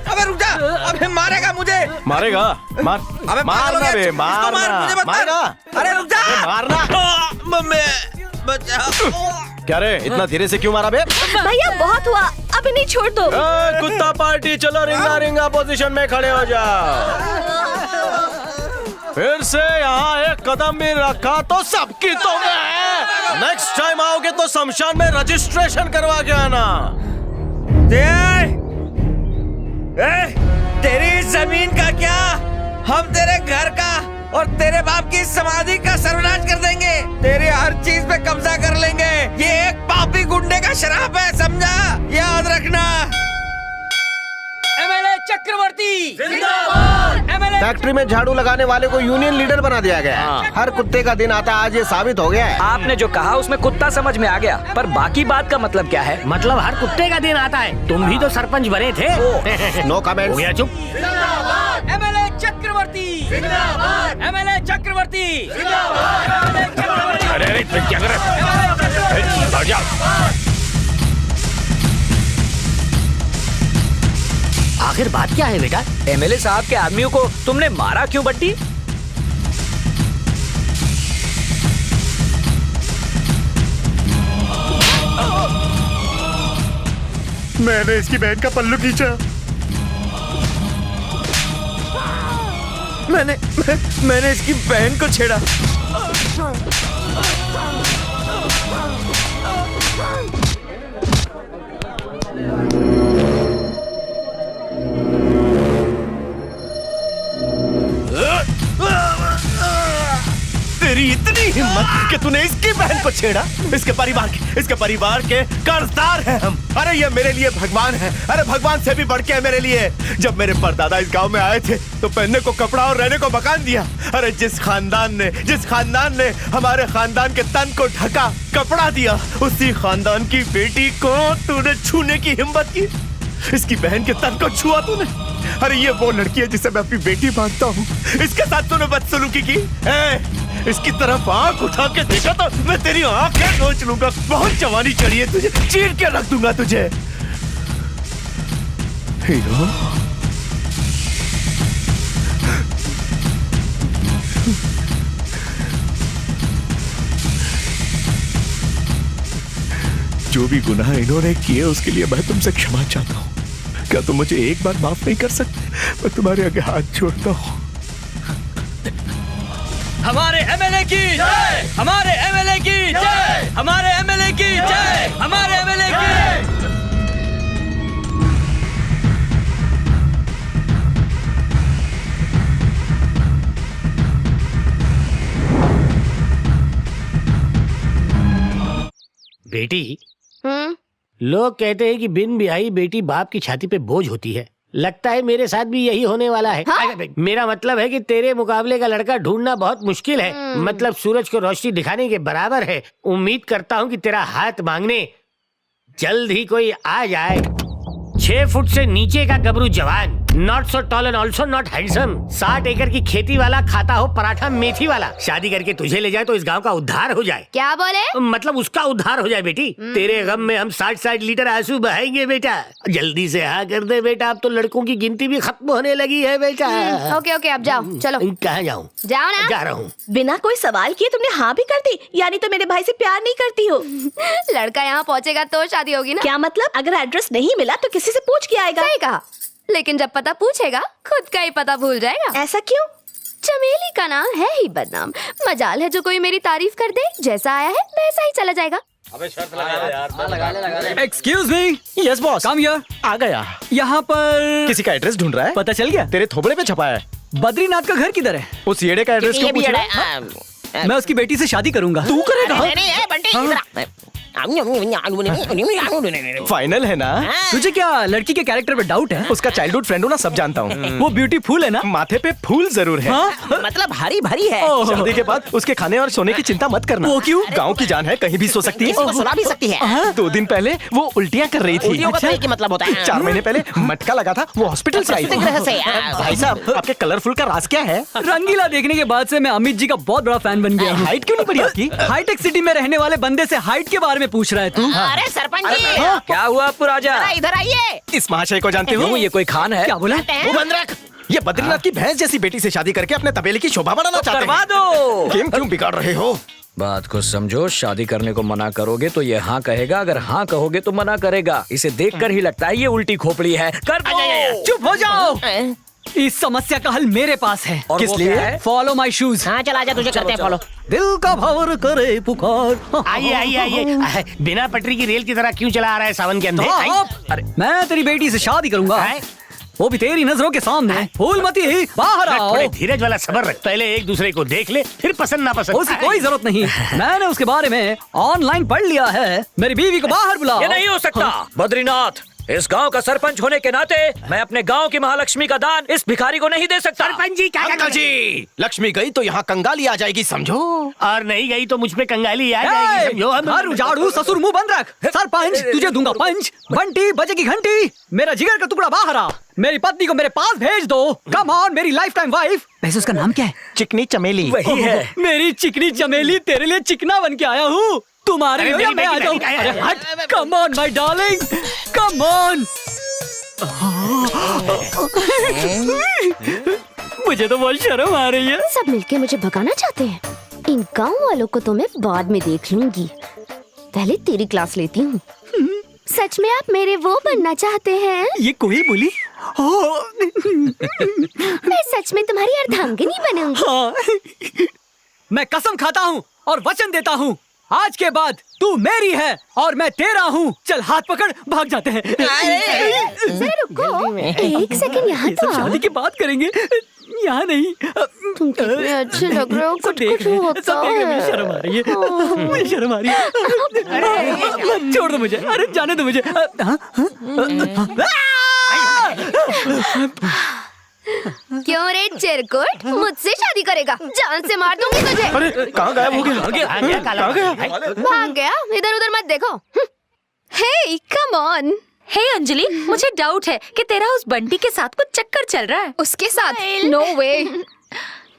अबे रुक जा। अबे मारेगा मुझे। मारेगा? मार। अबे मारना बे, मारना। मारेगा? अरे रुक जा। मारना। मम्मी बचाओ। क्या रे, इतना धीरे से क्यों मारा बे? भैया बहुत हुआ, अभी नहीं, छोड़ दो। कुत्ता पार्टी, चलो रिंगा रिंगा पोजीशन में खड़े हो जा। फिर से यहाँ एक कदम भी रखा तो सबकी तो मैं। नेक्स्ट टाइम आओगे तो शमशान में रजिस्ट्रेशन करवा के आना। तेरी जमीन का क्या, हम तेरे घर का और तेरे बाप की समाधि का सर्वनाश कर देंगे। तेरी हर चीज पे कब्जा कर लेंगे। ये एक पापी गुंडे का शराब है, समझा? याद रखना। एमएलए चक्रवर्ती जिंदाबाद। एमएलए फैक्ट्री में झाड़ू लगाने वाले को यूनियन लीडर बना दिया गया। हर कुत्ते का दिन आता, आज ये साबित हो गया है। आपने जो कहा उसमें कुत्ता समझ में आ गया, पर बाकी बात का मतलब क्या है? मतलब हर कुत्ते का दिन आता है। तुम भी तो सरपंच बने थे। No comment. हो गया चुप। एमएलए चक्रवर्ती जिंदाबाद। एमएलए चक्रवर्ती जिंदाबाद। अरे क्या कर रहे? आखिर बात क्या है बेटा? एमएलए साहब के आदमियों को तुमने मारा क्यों बट्टी? मैंने इसकी बहन का पल्लू खींचा। मैंने इसकी बहन को छेड़ा। तेरी इतनी हिम्मत कि तूने इसकी बहन को छेड़ा? इसके परिवार के कर्जदार हैं हम। अरे ये मेरे लिए भगवान है। अरे भगवान से भी बढ़ के है मेरे लिए। जब मेरे परदादा इस गांव में आए थे तो पहनने को कपड़ा और रहने को मकान दिया। अरे जिस खानदान ने हमारे खानदान के तन को ढका, कपड़ा दिया, उसी खानदान की बेटी को तूने छूने की हिम्मत की। इसकी बहन के तन को छुआ तूने। अरे ये वो लड़की है जिसे मैं अपनी बेटी मानता हूँ। इसके साथ तूने बदसलूकी की। इसकी तरफ आंख उठा के देखा तो मैं तेरी आंखें नोच लूंगा। बहुत जवानी चढ़ी है तुझे, चीर के रख दूंगा तुझे। हीरो, जो भी गुनाह इन्होंने किए उसके लिए मैं तुमसे क्षमा चाहता हूँ। क्या तुम मुझे एक बार माफ नहीं कर सकते? मैं तुम्हारे आगे हाथ जोड़ता हूँ। हमारे एमएलए की जय, हमारे एमएलए की जय, हमारे एमएलए की जय, हमारे एमएलए की। बेटी, लोग कहते हैं कि बिन ब्याही बेटी बाप की छाती पे बोझ होती है। लगता है मेरे साथ भी यही होने वाला है। हाँ? मेरा मतलब है कि तेरे मुकाबले का लड़का ढूंढना बहुत मुश्किल है। मतलब सूरज को रोशनी दिखाने के बराबर है। उम्मीद करता हूँ कि तेरा हाथ मांगने जल्द ही कोई आ जाए। 6 फुट से नीचे का गबरू जवान, not so tall and also not handsome, 60 एकड़ की खेती वाला, खाता हो पराठा मेथी वाला, शादी करके तुझे ले जाए तो इस गांव का उद्धार हो जाए। क्या बोले? मतलब उसका उद्धार हो जाए बेटी। तेरे गम में हम 60-60 लीटर आंसू बहाएंगे बेटा। जल्दी से हाँ कर दे बेटा, अब तो लड़कों की गिनती भी खत्म होने लगी है बेटा। ओके ओके, अब जाओ। चलो। कहाँ जाऊँ? जाओ ना। जा रहा हूँ। बिना कोई सवाल किए तुमने हाँ भी कर दी, यानी तो मेरे भाई से प्यार नहीं करती हो। लड़का यहाँ पहुँचेगा तो शादी होगी ना। क्या मतलब? अगर एड्रेस नहीं मिला तो किसी से पूछ के आएगा। सही कहा, लेकिन जब पता पूछेगा खुद का ही पता भूल जाएगा। ऐसा क्यों? चमेली का नाम है ही बदनाम। मजाल है जो कोई मेरी तारीफ कर दे, जैसा आया है वैसा ही चला जाएगा। अबे शर्त लगा ले। Excuse me. Yes boss. Come here. आ गया। यहाँ पर किसी का एड्रेस ढूंढ रहा है। पता चल गया, तेरे थोबड़े पे छपा है। बद्रीनाथ का घर किधर है? उस येड़े का एड्रेस क्यों पूछ रहा है? मैं उसकी बेटी से शादी करूंगा। तू करेगा? फाइनल है ना? तुझे क्या लड़की के कैरेक्टर पे डाउट है? उसका चाइल्डहुड फ्रेंड हूँ ना, सब जानता हूँ। वो ब्यूटीफुल है ना? माथे पे फूल जरूर है। मतलब हरी भरी है। शादी के बाद उसके खाने और सोने की चिंता मत करना। वो क्यों? गांव की जान है, कहीं भी सो सकती है। किसी को सुला भी सकती है। 2 दिन पहले वो उल्टियाँ कर रही थी। उल्टियों का क्या मतलब होता है? 4 महीने पहले मटका लगा था, वो हॉस्पिटल से आई थी। भाई साहब, आपके कलरफुल का राज क्या है? रंगीला देखने के बाद से मैं अमित जी का बहुत बड़ा फैन बन गया हूँ। हाइट क्यों नहीं बढ़ी आपकी? हाईटेक सिटी में रहने वाले बंदे से हाइट के बारे में पूछ रहा है तू? अरे सरपंच जी, क्या हुआ आपको राजा? इधर आइए। इस महाशय को जानते हो? ये कोई खान है? क्या बोला? वो बंद रख। ये बद्रीनाथ की भैंस जैसी बेटी से शादी करके अपने तबेले की शोभा बढ़ाना चाहते हैं। करवा दो। गेम क्यों बिगाड़ रहे हो? बात को समझो, शादी करने को मना करोगे तो ये हाँ कहेगा, अगर हाँ कहोगे तो मना करेगा। इसे देखकर ही लगता है ये उल्टी खोपड़ी है। कर दो। चुप हो जाओ। इस समस्या का हल मेरे पास है। किस लिए? Follow my shoes. हाँ चल आजा, तुझे करते हैं फॉलो। दिल का भावर करे पुकार। आइए आइए आइए। बिना पटरी की रेल की तरह क्यों चला आ रहा है सावन के अंदर? अरे मैं तेरी बेटी से शादी करूंगा, वो भी तेरी नजरों के सामने। फूल मती बाहर आओ। धीरज वाला सबर रख, पहले एक दूसरे को देख ले, फिर पसंद ना पसंद। उसकी कोई जरूरत नहीं, मैंने उसके बारे में ऑनलाइन पढ़ लिया है। मेरी बीवी को बाहर बुलाओ। ये नहीं हो सकता। बद्रीनाथ, इस गांव का सरपंच होने के नाते मैं अपने गांव की महालक्ष्मी का दान इस भिखारी को नहीं दे सकता। सरपंच जी, क्या अंकल जी, लक्ष्मी गई तो यहाँ कंगाली आ जाएगी, समझो। और नहीं गई तो मुझ पे कंगाली आ जाएगी, समझो। हर उजाड़ू ससुर मुंह बंद रख। सरपंच, तुझे दूंगा पंच। बंटी बजेगी घंटी, मेरा जिगर का टुकड़ा बाहर आ। मेरी पत्नी को मेरे पास भेज दो। कम ऑन, मेरी लाइफ टाइम वाइफ। वैसे उसका नाम क्या है? चिकनी चमेली। वही है। मेरी चिकनी चमेली, तेरे लिए चिकना बन के आया हूँ। तुम्हारे लिए मैं आ जाऊँ। अरे हट, come on my darling, come on. मुझे तो बहुत शर्म आ रही है। सब मिलके मुझे भगाना चाहते हैं। इन गांव वालों को तो मैं बाद में देख लूंगी, पहले तेरी क्लास लेती हूँ। सच में आप मेरे वो बनना चाहते हैं? ये कोई बोली? मैं सच में तुम्हारी अर्धांगिनी बनूंगी। हाँ। मैं कसम खाता हूँ और वचन देता हूँ, आज के बाद तू मेरी है और मैं तेरा हूँ। चल हाथ पकड़, भाग जाते हैं। जरा रुको, एक सेकंड यहाँ तो आओ। शादी की बात करेंगे, यहाँ नहीं। तुम कितने अच्छे लग रहे हो। कुछ होता है। मुझे शर्म आ रही है, मुझे शर्म आ रही है। छोड़ दो मुझे, अरे जाने दो मुझे। क्यों रे चिरकुट, मुझसे शादी करेगा? जान से मार दूंगी तुझे। अरे कहाँ गायब हो गया? भाग गया, इधर उधर मत देखो। हे कम ऑन। हे अंजलि, मुझे डाउट है कि तेरा उस बंटी के साथ कुछ चक्कर चल रहा है। उसके साथ? नो वे।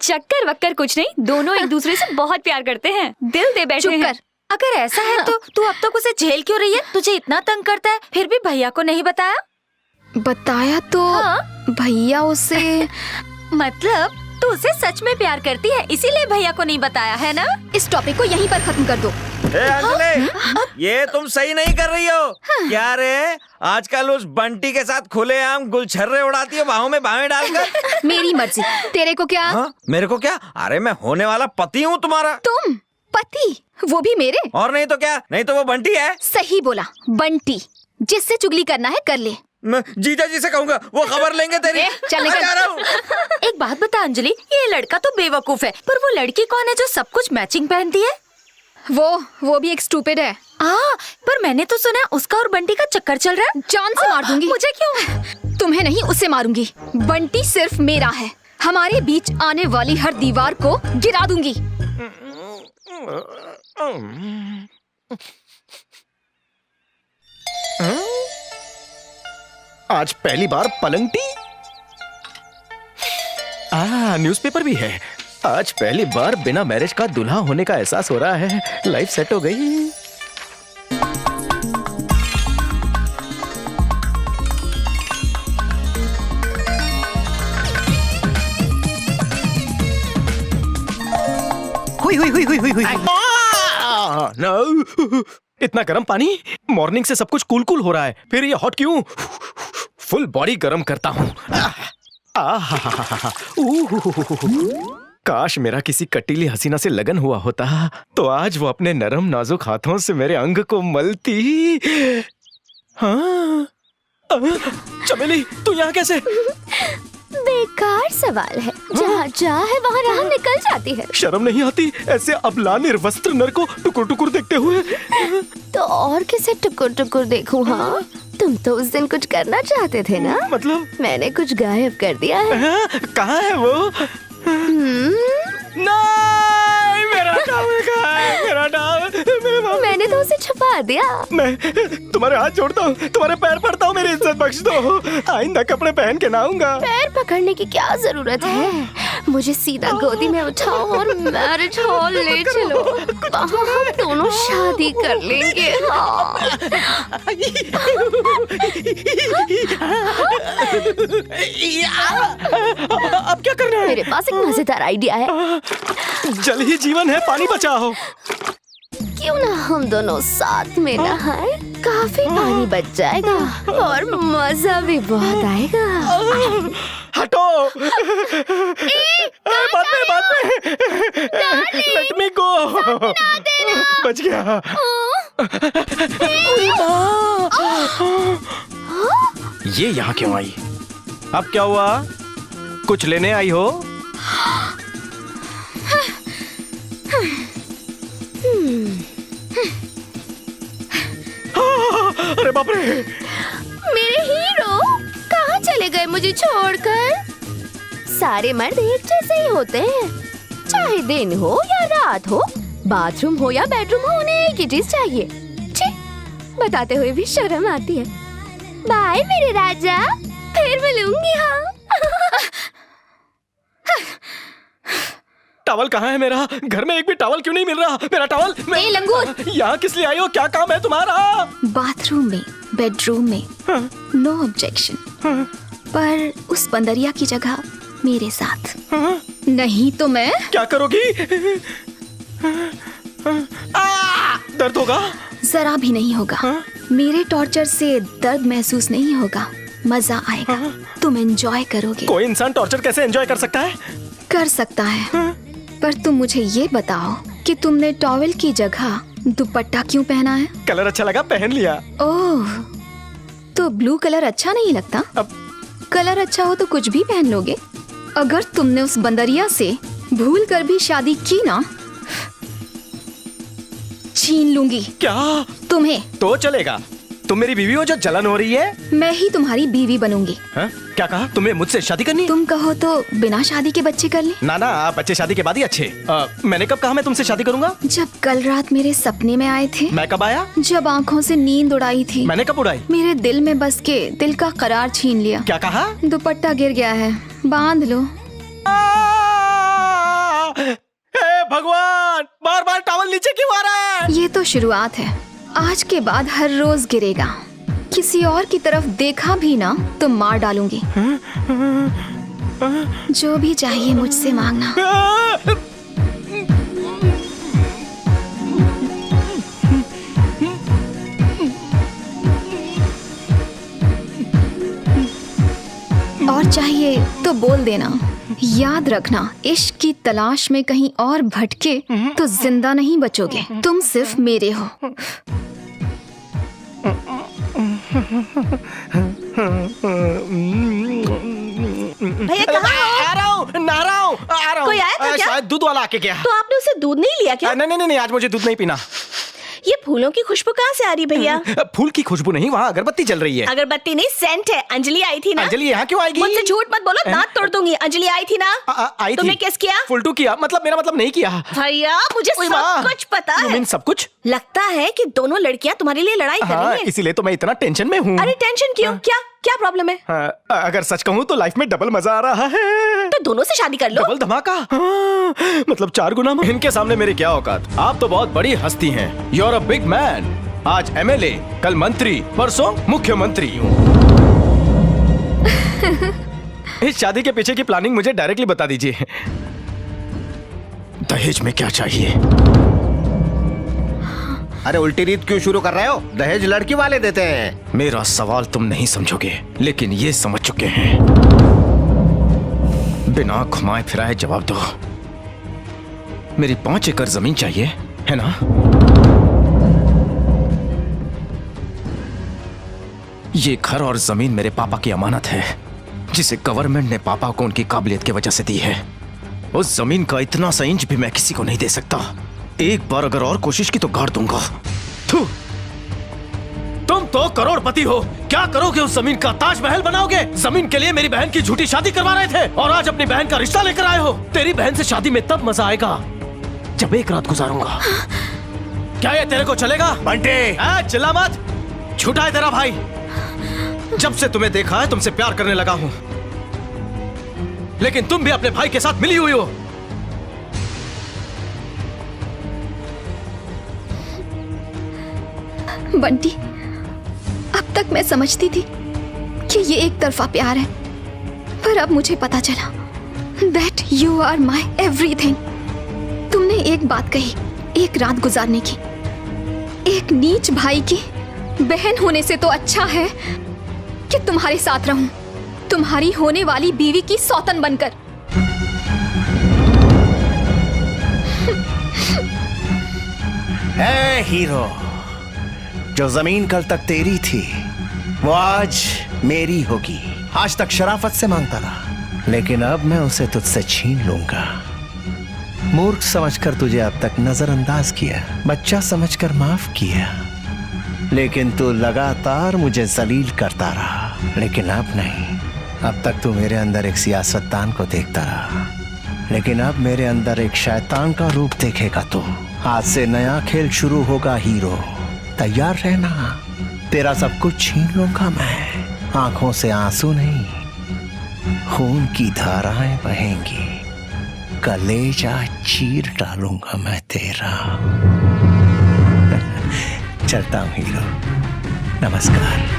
चक्कर वक्कर कुछ नहीं, दोनों एक दूसरे से बहुत प्यार करते हैं, दिल दे बैठे हैं। अगर ऐसा है तो तू अब तक उसे झेल क्यों रही है? तुझे इतना तंग करता है, फिर भी भैया को नहीं बताया? बताया तो भैया उसे मतलब तू उसे सच में प्यार करती है, इसीलिए भैया को नहीं बताया है ना? इस टॉपिक को यहीं पर खत्म कर दो। अंजलि, ये तुम सही नहीं कर रही हो। क्या रे, आजकल उस बंटी के साथ खुलेआम गुलछर्रे उड़ाती हो, बाहों में बाहें डालकर। मेरी मर्जी, तेरे को क्या? मेरे को क्या? अरे मैं होने वाला पति हूँ तुम्हारा। तुम पति? वो भी मेरे? और नहीं तो क्या, नहीं तो वो बंटी है। सही बोला, बंटी। जिससे चुगली करना है कर ले। मैं जीजा जी से कहूंगा, वो खबर लेंगे तेरी। चल निकल। जा रहा हूँ। एक बात बता अंजलि, ये लड़का तो बेवकूफ है, पर वो लड़की कौन है जो सब कुछ मैचिंग पहनती है? वो भी एक स्टूपिड है। पर मैंने तो सुना उसका और बंटी का चक्कर चल रहा है। जान से मार दूंगी। मुझे क्यों? तुम्हें नहीं, उसे मारूंगी। बंटी सिर्फ मेरा है, हमारे बीच आने वाली हर दीवार को गिरा दूंगी। आज पहली बार पलंगटी। न्यूज़पेपर भी है। आज पहली बार बिना मैरिज का दूल्हा होने का एहसास हो रहा है। लाइफ सेट हो गई। हुई। No! इतना गर्म पानी? मॉर्निंग से सब कुछ कूल कूल हो रहा है, फिर ये हॉट क्यों? फुल बॉडी गर्म करता हूँ। काश मेरा किसी कटीली हसीना से लगन हुआ होता तो आज वो अपने नरम नाजुक हाथों से मेरे अंग को मलती। हाँ, चमेली तू यहाँ कैसे? बेकार सवाल है, जहाँ चाह है वहाँ राह निकल जाती है। शर्म नहीं आती ऐसे अबला निर्वस्त्र नर को टुकुर टुकुर देखते हुए? तो और किसे टुकुर टुकुर देखूं? हाँ, तुम तो उस दिन कुछ करना चाहते थे ना? मतलब? मैंने कुछ गायब कर दिया है। कहाँ है वो? नहीं, मेरा टावल कहाँ है? मेरा टावल। मैंने तो उसे छुपा दिया। मैं तुम्हारे हाथ जोड़ता हूँ, तुम्हारे पैर पड़ता हूँ, मेरी इज्जत बख्श दो। आइंदा कपड़े पहन के ना आऊंगा। पैर पकड़ने की क्या जरूरत है? मुझे सीधा गोदी में उठाओ और मैरिज हॉल ले चलो, वहाँ हम दोनों शादी कर लेंगे। अब क्या करना है? मेरे पास एक मजेदार आइडिया है। जल ही जीवन है, पानी बचाओ। क्यों ना हम दोनों साथ में नहाए? काफी पानी बच जाएगा और मजा भी बहुत आएगा। हटो। बात में। लेट मी गो। बच गया। ये यहाँ क्यों आई? अब क्या हुआ? कुछ लेने आई हो? अरे बाप रे! मेरे हीरो कहाँ चले गए मुझे छोड़कर? सारे मर्द एक जैसे ही होते हैं, चाहे दिन हो या रात हो, बाथरूम हो या बेडरूम हो, उन्हें एक ही चीज चाहिए। छी, बताते हुए भी शर्म आती है। बाय मेरे राजा, फिर मिलूंगी। हाँ। टॉवल कहाँ है मेरा? घर में एक भी टॉवल क्यों नहीं मिल रहा? मेरा टॉवल। ए लंगूर, यहाँ किस लिए आई हो? क्या काम है तुम्हारा? बाथरूम में, बेडरूम में, नो ऑब्जेक्शन। पर उस बंदरिया की जगह मेरे साथ। नहीं तो मैं क्या करोगी? दर्द होगा? जरा भी नहीं होगा। मेरे टॉर्चर से दर्द महसूस नहीं होगा, मजा आएगा। तुम एंजॉय करोगे। कोई इंसान टॉर्चर कैसे एंजॉय कर सकता है? कर सकता है, पर तुम मुझे ये बताओ कि तुमने टॉवेल की जगह दुपट्टा क्यों पहना है? कलर अच्छा लगा, पहन लिया। ओह, तो ब्लू कलर अच्छा नहीं लगता? अब कलर अच्छा हो तो कुछ भी पहन लोगे। अगर तुमने उस बंदरिया से भूल कर भी शादी की ना, छीन लूंगी। क्या? तुम्हें तो चलेगा। तुम मेरी बीवी हो जो जलन हो रही है? मैं ही तुम्हारी बीवी बनूंगी। हाँ? क्या कहा? तुम्हें मुझसे शादी करनी? तुम कहो तो बिना शादी के बच्चे कर ले। ना ना, बच्चे शादी के बाद ही अच्छे। मैंने कब कहा मैं तुमसे शादी करूंगा? जब कल रात मेरे सपने में आए थे। मैं कब आया? जब आंखों से नींद उड़ाई थी। मैंने कब उड़ाई? मेरे दिल में बस के दिल का करार छीन लिया। क्या कहा? दुपट्टा गिर गया है, बांध लो। भगवान, बार बार टॉवल नीचे क्यों आ रहा है? ये तो शुरुआत है, आज के बाद हर रोज गिरेगा। किसी और की तरफ देखा भी ना तो मार डालूंगी। जो भी चाहिए मुझसे मांगना। और चाहिए तो बोल देना। याद रखना, इश्क की तलाश में कहीं और भटके तो जिंदा नहीं बचोगे। तुम सिर्फ मेरे हो। भैया कहाँ हो? आ रहा हूँ, नहा रहा हूँ, आ रहा हूँ। कोई आया था क्या? शायद दूध वाला आके गया। तो आपने उससे दूध नहीं लिया क्या? नहीं नहीं नहीं, आज मुझे दूध नहीं पीना। ये फूलों की खुशबू कहाँ से आ रही भैया? फूल की खुशबू नहीं, वहाँ अगरबत्ती चल रही है। अगरबत्ती नहीं, सेंट है। अंजलि आई थी ना? अंजलि यहाँ क्यों आएगी? मुझसे झूठ मत बोलो, दांत तोड़ दूंगी। अंजलि आई थी ना? आई थी। तुमने किस किया? फुलटू किया, मतलब मेरा मतलब नहीं किया। भैया मुझे सब कुछ पता है। सब कुछ? लगता है कि दोनों लड़कियाँ तुम्हारे लिए लड़ाई कर रही हैं। इसीलिए तो मैं इतना टेंशन में हूँ। अरे टेंशन क्यों? क्या क्या प्रॉब्लम है? अगर सच कहूँ तो लाइफ में डबल मजा आ रहा है। तो दोनों से शादी कर लो। डबल धमाका, मतलब 4 गुना। इनके सामने मेरी क्या औकात? आप तो बहुत बड़ी हस्ती हैं। You are a big man. आज एमएलए, कल मंत्री, परसों मुख्यमंत्री। इस शादी के पीछे की प्लानिंग मुझे डायरेक्टली बता दीजिए। दहेज में क्या चाहिए? अरे उल्टी रीत क्यों शुरू कर रहे हो? दहेज लड़की वाले देते हैं। मेरा सवाल तुम नहीं समझोगे, लेकिन ये समझ चुके हैं। बिना घुमाए फिराए जवाब दो। मेरी 5 एकड़ जमीन चाहिए, है ना? ये घर और जमीन मेरे पापा की अमानत है, जिसे गवर्नमेंट ने पापा को उनकी काबिलियत की वजह से दी है। उस जमीन का इतना सा इंच भी मैं किसी को नहीं दे सकता। एक बार अगर और कोशिश की तो गाड़ दूंगा। तुम तो करोड़पति हो, क्या करोगे? उस जमीन का ताजमहल बनाओगे? जमीन के लिए मेरी बहन की झूठी शादी करवा रहे थे और आज अपनी बहन का रिश्ता लेकर आए हो। तेरी बहन से शादी में तब मजा आएगा जब एक रात गुजारूंगा। क्या ये तेरे को चलेगा? बंटे चिल्ला मत, झूठा है तेरा भाई। जब से तुम्हें देखा है तुमसे प्यार करने लगा हूं, लेकिन तुम भी अपने भाई के साथ मिली हुई हो। बंटी, अब तक मैं समझती थी कि ये एक तरफा प्यार है, पर अब मुझे पता चला that you are my everything। तुमने एक बात कही, एक रात गुजारने की। एक नीच भाई की बहन होने से तो अच्छा है कि तुम्हारे साथ रहूं, तुम्हारी होने वाली बीवी की सौतन बनकर। ए हीरो, जो जमीन कल तक तेरी थी वो आज मेरी होगी। आज तक शराफत से मांगता रहा, लेकिन अब मैं उसे तुझसे छीन लूंगा। मूर्ख समझकर तुझे अब तक नजरअंदाज किया, बच्चा समझकर माफ किया, लेकिन तू लगातार मुझे जलील करता रहा। लेकिन अब नहीं, अब तक तू मेरे अंदर एक सियासतदान को देखता रहा, लेकिन अब मेरे अंदर एक शैतान का रूप देखेगा तू। आज से नया खेल शुरू होगा हीरो, तैयार रहना। तेरा सब कुछ छीन लूंगा मैं। आंखों से आंसू नहीं, खून की धाराएं बहेंगी। कलेजा चीर डालूंगा मैं तेरा। चलता हूं हीरो, नमस्कार।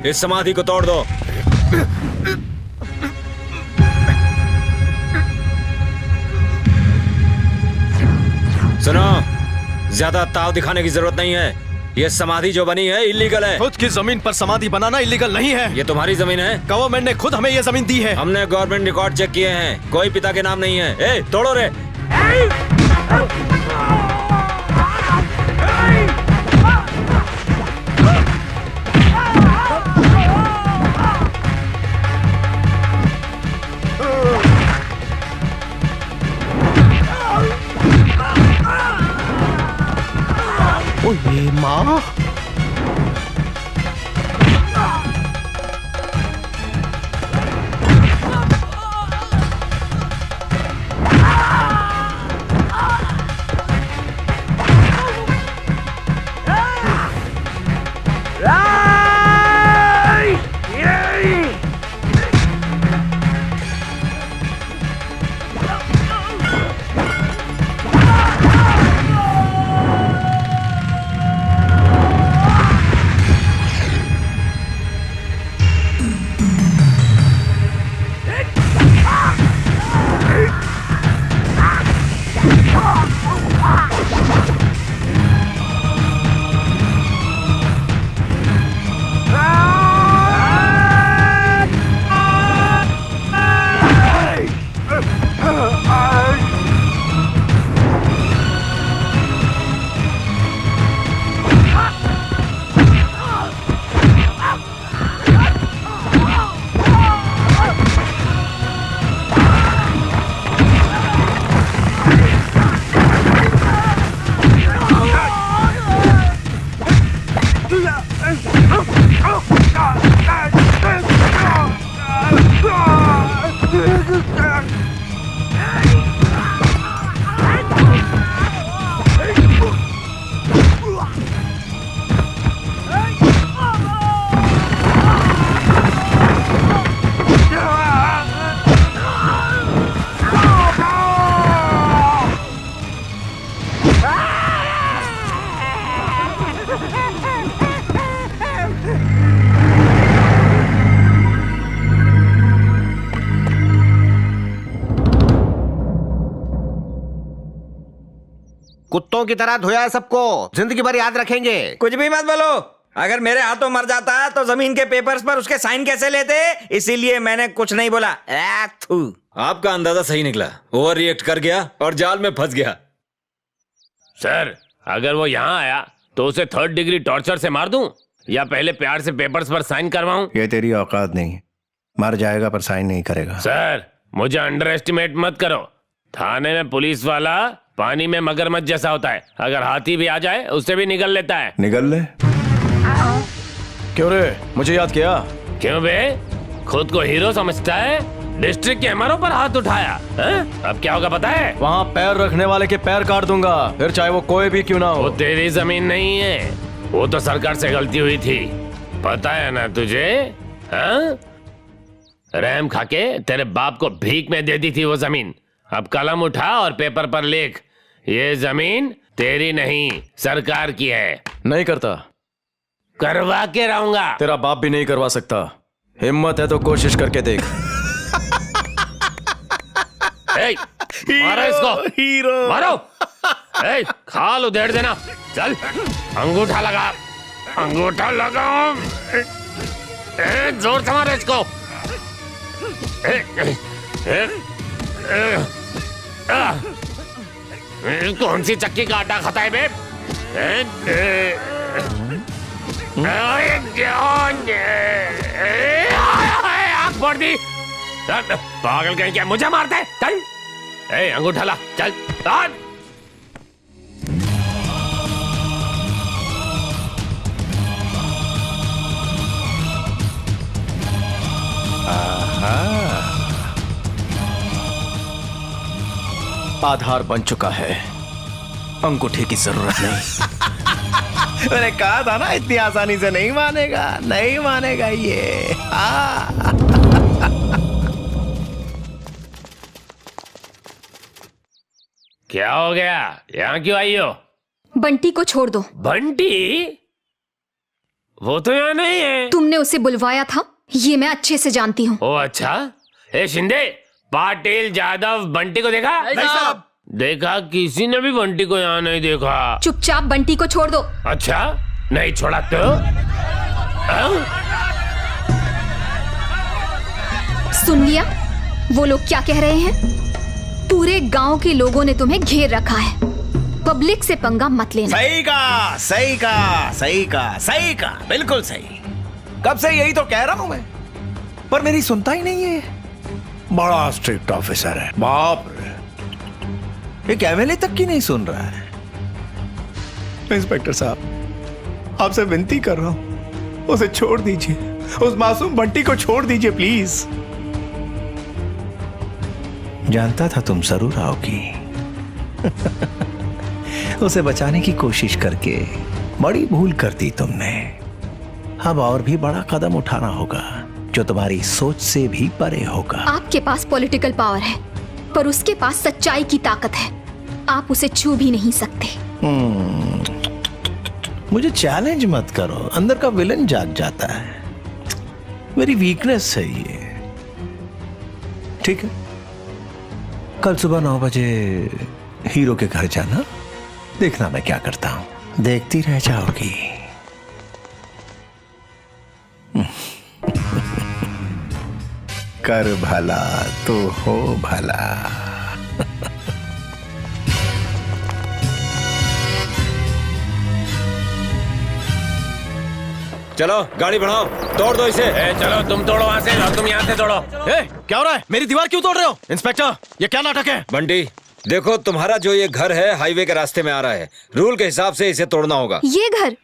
इस समाधि को तोड़ दो। सुनो, ज्यादा ताव दिखाने की जरूरत नहीं है। ये समाधि जो बनी है इलीगल है। खुद की जमीन पर समाधि बनाना इलीगल नहीं है। ये तुम्हारी जमीन है। गवर्नमेंट ने खुद हमें ये जमीन दी है। हमने गवर्नमेंट रिकॉर्ड चेक किए हैं, कोई पिता के नाम नहीं है। ए, तोड़ो रे। ओए माँ, कुत्तों की तरह धोया है सबको, जिंदगी भर याद रखेंगे। कुछ भी मत बोलो। अगर मेरे हाथों मर जाता तो जमीन के पेपर्स पर उसके साइन कैसे लेते, इसीलिए मैंने कुछ नहीं बोला। थू। आपका अंदाजा सही निकला, ओवर रिएक्ट कर गया और जाल में फंस गया। सर, अगर वो यहाँ आया तो उसे 3rd डिग्री टॉर्चर से मार दूं या पहले प्यार से पेपर्स पर साइन करवाऊं? ये तेरी औकात नहीं, मर जाएगा पर साइन नहीं करेगा। सर, मुझे अंडर एस्टिमेट मत करो। थाने में पुलिस वाला पानी में मगरमच्छ जैसा होता है, अगर हाथी भी आ जाए उससे भी निगल लेता है। निगल ले। क्यों रे, मुझे याद किया? क्यों बे, खुद को हीरो समझता है? डिस्ट्रिक्ट के एमआरओ पर हाथ उठाया है? अब क्या होगा पता है? वहाँ पैर रखने वाले के पैर काट दूंगा, फिर चाहे वो कोई भी क्यों ना हो। वो तेरी जमीन नहीं है, वो तो सरकार से गलती हुई थी, पता है ना तुझे? हाँ? रहम खाके तेरे बाप को भीख में दे दी थी वो जमीन। अब कलम उठा और पेपर पर लिख, ये जमीन तेरी नहीं सरकार की है। नहीं करता। करवा के रहूंगा। तेरा बाप भी नहीं करवा सकता। हिम्मत है तो कोशिश करके देख। मारो इसको, हीरो मारो। खाल उधेड़ देना। चल, अंगूठा लगा, अंगूठा लगाओ। जोर से मारो इसको। कौन सी चक्की का आटा खाता है बे? आग फोड़ दी। पागल कहीं क्या मुझे मारता है? चल, अंगूठा ला, चल। आधार बन चुका है, अंगूठे की जरूरत नहीं। मैंने कहा था ना इतनी आसानी से नहीं मानेगा, नहीं मानेगा ये। क्या हो गया? यहाँ क्यों आई हो? बंटी को छोड़ दो। बंटी? वो तो यहाँ नहीं है। तुमने उसे बुलवाया था, ये मैं अच्छे से जानती हूँ। ओ अच्छा। शिंदे, पाटिल, जादव, बंटी को देखा? नहीं साहब। देखा? किसी ने भी बंटी को यहाँ नहीं देखा। चुपचाप बंटी को छोड़ दो। अच्छा, नहीं छोड़ा तो? सुन लिया वो लोग क्या कह रहे हैं? पूरे गांव के लोगों ने तुम्हें घेर रखा है, पब्लिक से पंगा मत लेना। सही का, सही का, सही का, सही का, बिल्कुल सही। कब से यही तो कह रहा हूं मैं, पर मेरी सुनता ही नहीं है। बड़ा स्ट्रिक्ट ऑफिसर है, बाप रे। एक एमएलए तक की नहीं सुन रहा है। इंस्पेक्टर साहब, आपसे विनती कर रहा हूं, उसे छोड़ दीजिए, उस मासूम बंटी को छोड़ दीजिए प्लीज। जानता था तुम जरूर आओगी। उसे बचाने की कोशिश करके बड़ी भूल कर दी तुमने। अब और भी बड़ा कदम उठाना होगा जो तुम्हारी सोच से भी परे होगा। आपके पास पॉलिटिकल पावर है, पर उसके पास सच्चाई की ताकत है। आप उसे छू भी नहीं सकते। मुझे चैलेंज मत करो, अंदर का विलन जाग जाता है। मेरी वीकनेस है ये। ठीक है, कल सुबह 9 बजे हीरो के घर जाना, देखना मैं क्या करता हूं। देखती रह जाओगी। कर भला तो हो भला। चलो गाड़ी बढ़ाओ, तोड़ दो इसे। चलो तुम तोड़ो वहां से और तुम यहाँ से तोड़ो। क्या हो रहा है? मेरी दीवार क्यों तोड़ रहे हो? इंस्पेक्टर, ये क्या नाटक है? बंटी, देखो तुम्हारा जो ये घर है हाईवे के रास्ते में आ रहा है, रूल के हिसाब से इसे तोड़ना होगा। ये घर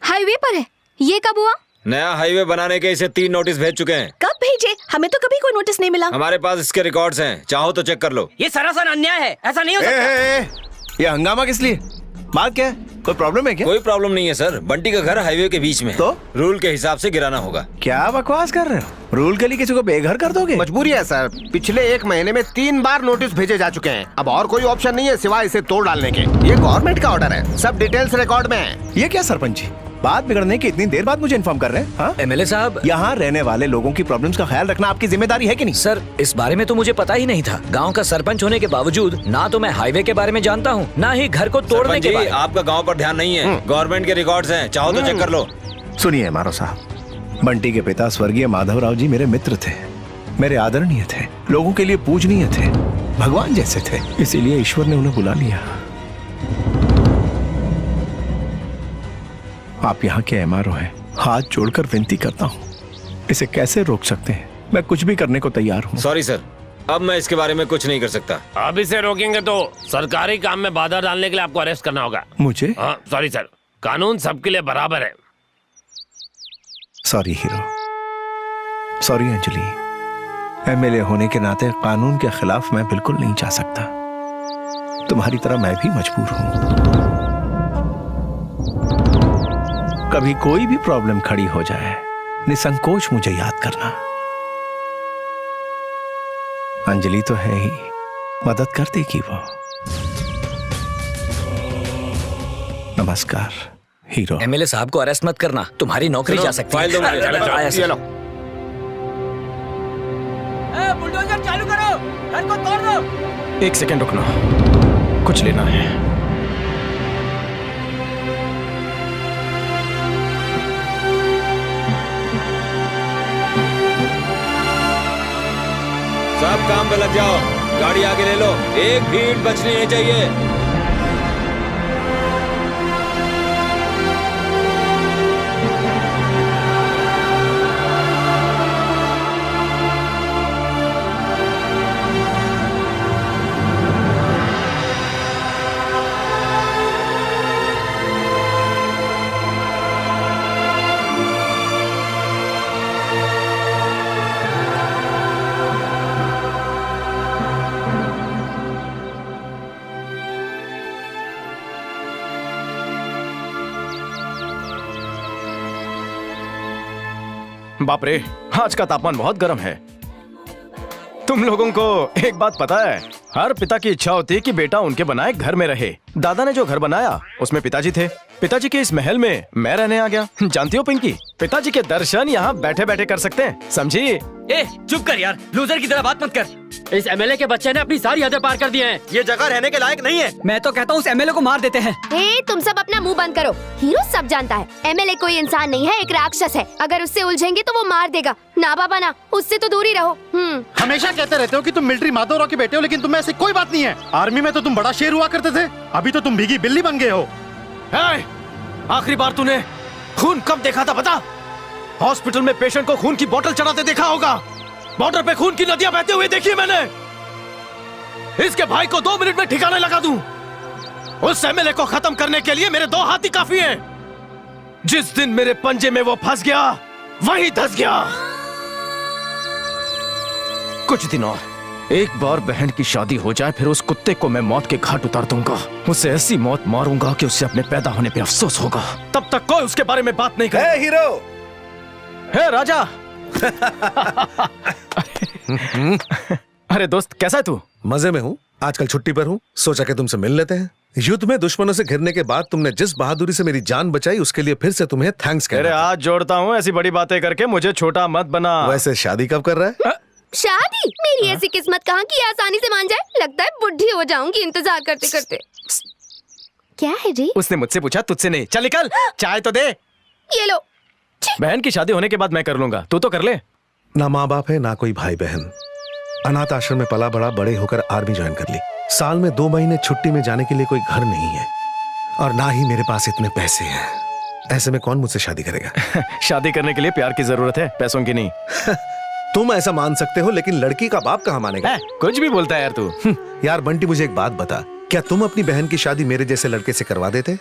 हाईवे पर है? ये कब हुआ? नया हाईवे बनाने के इसे 3 नोटिस भेज चुके हैं। कब भेजे? हमें तो कभी कोई नोटिस नहीं मिला। हमारे पास इसके रिकॉर्ड्स हैं, चाहो तो चेक कर लो। ये सरासर अन्याय है, ऐसा नहीं हो सकता। ये हंगामा किस लिए? बात क्या है? कोई प्रॉब्लम है क्या? कोई प्रॉब्लम नहीं है सर, बंटी का घर हाईवे के बीच में। तो रूल के हिसाब से गिराना होगा। क्या बकवास कर रहे हो? रूल के लिए किसी को बेघर कर दोगे? मजबूरी है सर, पिछले 1 महीने में 3 बार नोटिस भेजे जा चुके हैं। अब और कोई ऑप्शन नहीं है सिवाय इसे तोड़ डालने के। ये गवर्नमेंट का ऑर्डर है, सब डिटेल्स रिकॉर्ड में है। ये क्या सरपंच जी, बात बिगड़ने की इतनी देर बाद मुझे इन्फॉर्म कर रहे हैं? हाँ? एमएलए साहब, यहाँ रहने वाले लोगों की प्रॉब्लम्स का ख्याल रखना आपकी जिम्मेदारी है कि नहीं? सर इस बारे में तो मुझे पता ही नहीं था। गांव का सरपंच होने के बावजूद ना तो मैं हाईवे के बारे में जानता हूँ, ना ही घर को तोड़ने के बारे में। आपका गांव पर ध्यान नहीं है। गवर्नमेंट के रिकॉर्ड्स हैं, चाहो तो चेक कर लो। सुनिए मारो साहब, बंटी के पिता स्वर्गीय माधवराव जी मेरे मित्र थे, मेरे आदरणीय थे, लोगों के लिए पूजनीय थे, भगवान जैसे थे। इसीलिए ईश्वर ने उन्हें बुला लिया। आप यहाँ के एमआरओ हैं, हाथ जोड़कर विनती करता हूँ, इसे कैसे रोक सकते हैं? मैं कुछ भी करने को तैयार हूँ। सॉरी सर, अब मैं इसके बारे में कुछ नहीं कर सकता। अब इसे रोकेंगे तो सरकारी काम में बाधा डालने के लिए आपको अरेस्ट करना होगा। मुझे? हाँ सॉरी सर, कानून सबके लिए बराबर है। Sorry hero, sorry Anjali. MLA होने के नाते कानून के खिलाफ मैं बिल्कुल नहीं जा सकता। तुम्हारी तरह मैं भी मजबूर हूं। कभी कोई भी प्रॉब्लम खड़ी हो जाए, निसंकोच मुझे याद करना। अंजलि तो है ही, मदद कर देगी वो। नमस्कार हीरो। एमएलए साहब को अरेस्ट मत करना, तुम्हारी नौकरी जा सकती है। बुलडोजर चालू करो, घर को तोड़ दो। एक सेकंड रुकना, कुछ लेना है। सब काम पे लग जाओ, गाड़ी आगे ले लो, एक भी ईंट बचनी नहीं चाहिए। बाप रे, आज का तापमान बहुत गर्म है। तुम लोगों को एक बात पता है, हर पिता की इच्छा होती है कि बेटा उनके बनाए घर में रहे। दादा ने जो घर बनाया उसमें पिताजी थे। पिताजी के इस महल में मैं रहने आ गया। जानती हो पिंकी, पिताजी के दर्शन यहाँ बैठे बैठे कर सकते हैं, समझी? ए चुप कर यार, लूजर की तरह बात मत कर। इस एमएलए के बच्चे ने अपनी सारी हदें पार कर दी हैं। ये जगह रहने के लायक नहीं है। मैं तो कहता हूँ उस एमएलए को मार देते हैं। तुम सब अपना मुंह बंद करो। हीरो सब जानता है, एमएलए कोई इंसान नहीं है, एक राक्षस है। अगर उससे उलझेंगे तो वो मार देगा। ना बाबा ना, उससे तो दूर ही रहो। हमेशा कहते रहते हो कि तुम मिलिट्री माधवराव के बेटे हो, लेकिन तुम में ऐसी कोई बात नहीं है। आर्मी में तो तुम बड़ा शेर हुआ करते थे, अभी तो तुम भीगी बिल्ली बन गए हो। आखिरी बार तूने खून कब देखा था बता? हॉस्पिटल में पेशेंट को खून की बोतल चढ़ाते देखा होगा। बॉर्डर पे खून की नदियां बहते हुए देखी मैंने। इसके भाई को 2 मिनट में ठिकाने लगा दूं। उस एमएलए को खत्म करने के लिए मेरे 2 हाथ ही काफी हैं। जिस दिन मेरे पंजे में वो फंस गया, वहीं धंस गया। कुछ दिन और, एक बार बहन की शादी हो जाए, फिर उस कुत्ते को मैं मौत के घाट उतार दूंगा। उसे ऐसी मौत मारूंगा कि उसे अपने पैदा होने पे अफसोस होगा। तब तक कोई उसके बारे में बात नहीं करे। हीरो, हे राजा। अरे दोस्त, कैसा है तू? मजे में हूँ, आजकल छुट्टी पर हूँ, सोचा कि तुमसे मिल लेते हैं। युद्ध में दुश्मनों से घिरने के बाद तुमने जिस बहादुरी से मेरी जान बचाई, उसके लिए फिर से तुम्हें थैंक्स कहना। तेरे हाथ जोड़ता हूँ, ऐसी बड़ी बातें करके मुझे छोटा मत बना। वैसे शादी कब कर रहा है? शादी? मेरी ऐसी किस्मत कहाँ की आसानी से मान जाए। लगता है बुढ़ी हो जाऊंगी इंतजार करते करते। क्या है जी? उसने मुझसे पूछा, तुझसे नहीं। चल निकल, चाय तो दे। ये लो। बहन की शादी होने के बाद मैं कर लूंगा, तू तो कर ले। ना माँ बाप है, ना कोई भाई बहन, अनाथ आश्रम में पला बड़ा, बड़े होकर आर्मी ज्वाइन कर ली। साल में 2 महीने छुट्टी में जाने के लिए कोई घर नहीं है, और ना ही मेरे पास इतने पैसे हैं। ऐसे में कौन मुझसे शादी करेगा? शादी करने के लिए प्यार की जरूरत है, पैसों की नहीं। तुम ऐसा मान सकते हो, लेकिन लड़की का बाप कहाँ मानेगा? कुछ भी बोलता है यार तू। यार बंटी, मुझे एक बात बता, क्या तुम अपनी बहन की शादी मेरे जैसे लड़के से करवा देते?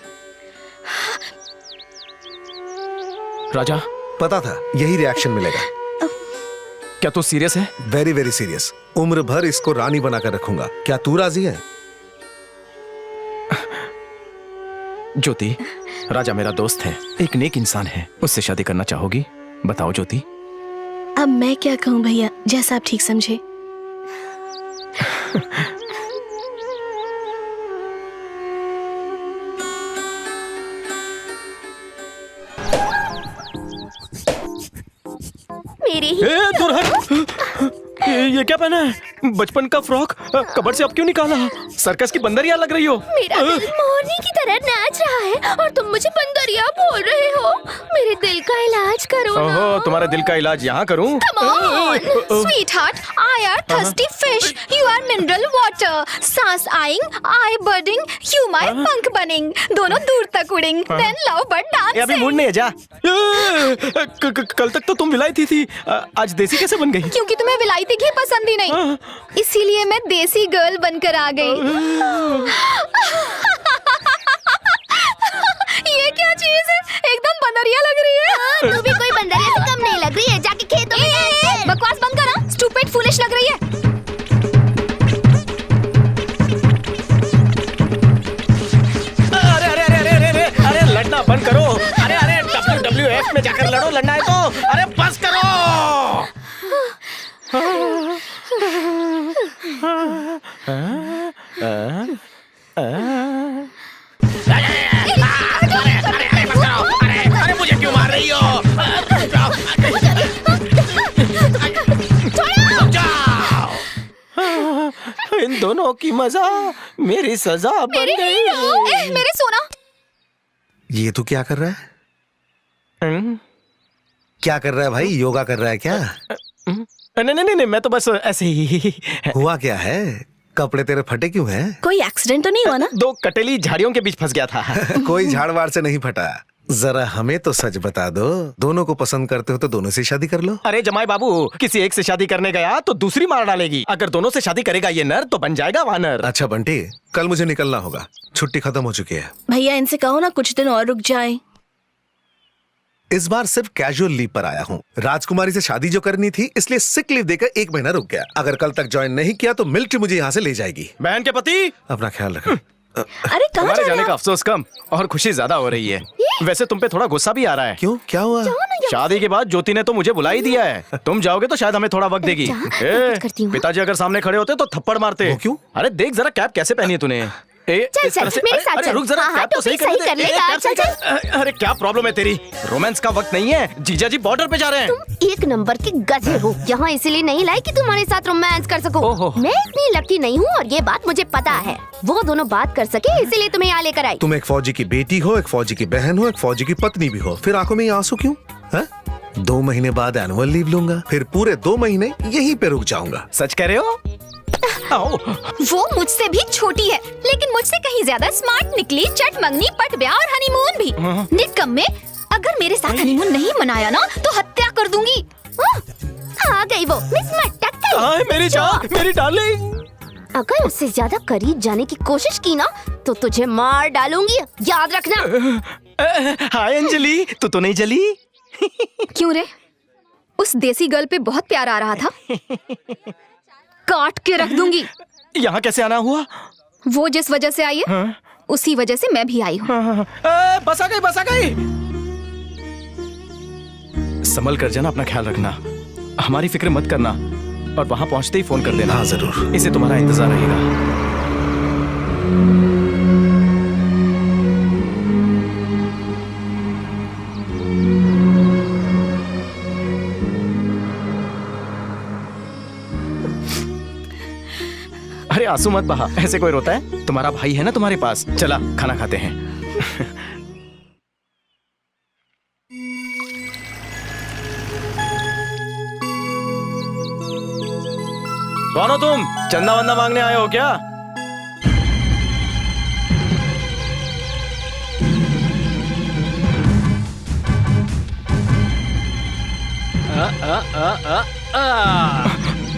राजा, पता था यही रिएक्शन मिलेगा। क्या तू सीरियस है? Very very serious. उम्र भर इसको रानी बनाकर रखूंगा। क्या तू राजी है? ज्योति, राजा मेरा दोस्त है, एक नेक इंसान है, उससे शादी करना चाहोगी? बताओ ज्योति। अब मैं क्या कहूँ भैया, जैसा आप ठीक समझे। ही दूर हट। ये क्या पहना है? बचपन का फ्रॉक कबर से अब क्यों निकाला? सर्कस की बंदरिया लग रही हो। मेरा दिल मोरनी की तरह नाच रहा है और तुम मुझे बंदरिया बोल रहे हो। मेरे दिल का इलाज करो ना। ओहो, तुम्हारे दिल का इलाज यहाँ करूँ? Come on, sweetheart. I are thirsty fish. You are mineral water. सांस eyeing, I budding, you my पंख बनिंग. दोनों दूर तक उड़ेंग. Then love bird dancing. अभी मूड नहीं है जा। कल तक तो तुम विलायती थी, आज देसी कैसे बन गई? क्योंकि तुम्हें विलायती घी पसंद ही नहीं, इसीलिए मैं देसी गर्ल बनकर आ गई। ये क्या चीज है? एकदम बंदरिया लग रही है। तू भी कोई बंदरिया से कम नहीं लग रही है। जाके खेतों में बकवास बंद करा। स्टूपिड फूलिश लग रही है। अरे लड़ना बंद करो। अरे WWF में जाकर लड़ो, लड़ना है तो। अरे बस करो। अरे मुझे क्यों मार रही हो? इन दोनों की मजा मेरी सजा बन गई। मेरे सोना। ये तू क्या कर रहा है? क्या कर रहा है भाई? योगा कर रहा है क्या? नहीं, मैं तो बस ऐसे ही। हुआ क्या है? कपड़े तेरे फटे क्यों हैं? कोई एक्सीडेंट तो नहीं हुआ ना? दो कटेली झाड़ियों के बीच फंस गया था। कोई झाड़वाड़ से नहीं फटा। जरा हमें तो सच बता दो, दोनों को पसंद करते हो तो दोनों से शादी कर लो। अरे जमाई बाबू, किसी एक से शादी करने गया तो दूसरी मार डालेगी। अगर दोनों से शादी करेगा ये नर तो बन जाएगा वानर। अच्छा बंटी, कल मुझे निकलना होगा, छुट्टी खत्म हो चुकी है। भैया इनसे कहो ना कुछ दिन और रुक जाए। इस बार सिर्फ कैजुअल लीव पर आया हूँ। राजकुमारी से शादी जो करनी थी इसलिए सिक लीव देकर 1 महीना रुक गया। अगर कल तक ज्वाइन नहीं किया तो मिलिट्री मुझे यहाँ से ले जाएगी। बहन के पति, अपना ख्याल रखना। अरे कहाँ तुम्हारे जा रहे जाने का आप? अफसोस कम और खुशी ज्यादा हो रही है। वैसे तुम पे थोड़ा गुस्सा भी आ रहा है। क्यों, क्या हुआ? शादी के बाद ज्योति ने तो मुझे बुला ही दिया है। तुम जाओगे तो शायद हमें थोड़ा वक्त देगी। पिताजी अगर सामने खड़े होते तो थप्पड़ मारते। क्यों? अरे देख जरा कैप कैसे पहनी है तूने। चल चल मेरे साथ चल। रुक जरा, हाँ, कैप तो सही सही कर लेगा। चल चल। अरे क्या प्रॉब्लम है तेरी? रोमांस का वक्त नहीं है, जीजा जी बॉर्डर पे जा रहे हैं। तुम एक नंबर के गधे हो। यहाँ इसीलिए नहीं लाई कि तुम्हारे साथ रोमांस कर सको। मैं इतनी लकी नहीं हूँ और ये बात मुझे पता है। वो दोनों बात कर सके इसीलिए तुम्हें यहाँ लेकर आई। तुम एक फौजी की बेटी हो, एक फौजी की बहन हो, एक फौजी की पत्नी भी हो, फिर आंखों में ये आंसू क्यों? 2 महीने बाद एनुअल लीव लूंगा, फिर पूरे 2 महीने यहीं पे रुक जाऊंगा। सच कह रहे हो? वो मुझसे भी छोटी है लेकिन मुझसे कहीं ज्यादा स्मार्ट निकली। चटमंगनी, पट ब्याह और हनीमून भी। निकम्मे, अगर मेरे साथ हनीमून नहीं मनाया ना तो हत्या कर दूंगी। आ गई वो मिस मटक। मेरी जान, मेरी डार्लिंग। अगर उससे ज्यादा करीब जाने की कोशिश की ना तो तुझे मार डालूंगी, याद रखना। हाय अंजलि, तू तो नहीं जली? क्यों रे? उस देसी गर्ल पे बहुत प्यार आ रहा था। काट के रख दूंगी। यहाँ कैसे आना हुआ? वो जिस वजह से आई है उसी वजह से मैं भी आई हूँ। बस आ गई, बस आ गई। संभल कर जाना, अपना ख्याल रखना, हमारी फिक्र मत करना और वहां पहुंचते ही फोन कर देना। हाँ जरूर। इसे तुम्हारा इंतजार रहेगा। अरे आंसू मत बहा, ऐसे कोई रोता है? तुम्हारा भाई है ना तुम्हारे पास। चला खाना खाते हैं। कौन हो तुम? चंदा वंदा मांगने आए हो क्या?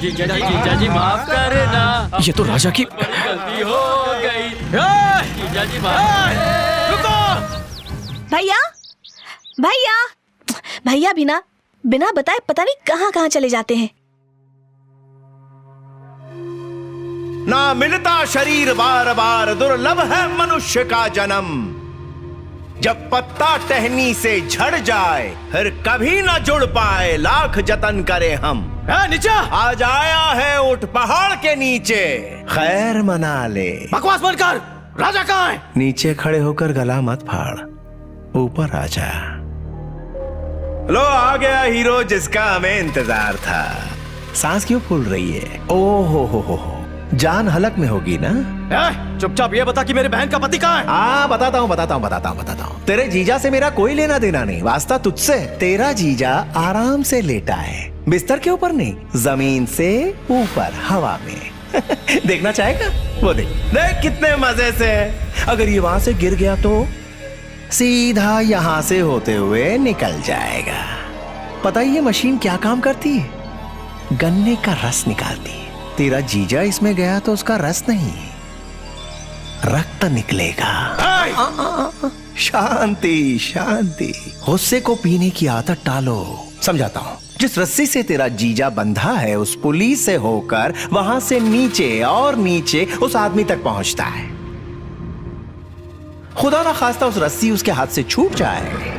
जीजा जी माफ करना, ये तो राजा की गलती हो गई। जीजा जी भैया, भैया, भैया बिना बताए पता नहीं कहाँ कहाँ चले जाते हैं। ना मिलता शरीर बार बार, दुर्लभ है मनुष्य का जन्म। जब पत्ता टहनी से झड़ जाए फिर कभी न जुड़ पाए, लाख जतन करे हम। नीचे आज आया है उठ पहाड़ के नीचे, खैर मना ले। बकवास बंद कर। राजा कहाँ है? नीचे खड़े होकर गला मत फाड़, ऊपर आ जा। लो आ गया हीरो जिसका हमें इंतजार था। सांस क्यों फूल रही है? ओ हो, जान हलक में होगी ना? चुपचाप ये बता कि मेरे बहन का पति कहाँ है? हाँ बताता हूँ। तेरे जीजा से मेरा कोई लेना देना नहीं, वास्ता तुझसे। तेरा जीजा आराम से लेटा है, बिस्तर के ऊपर नहीं, जमीन से ऊपर हवा में। देखना चाहेगा? वो देख कितने मजे से। अगर ये वहां से गिर गया तो सीधा यहां से होते हुए निकल जाएगा। पता है ये मशीन क्या काम करती है? गन्ने का रस निकालती है। तेरा जीजा इसमें गया तो उसका रस नहीं, रक्त निकलेगा। शांति शांति, गुस्से को पीने की आदत टालो। समझाता हूं। जिस रस्सी से तेरा जीजा बंधा है उस पुली से होकर वहां से नीचे और नीचे उस आदमी तक पहुंचता है। खुदा ना खास्ता उस रस्सी उसके हाथ से छूट जाए,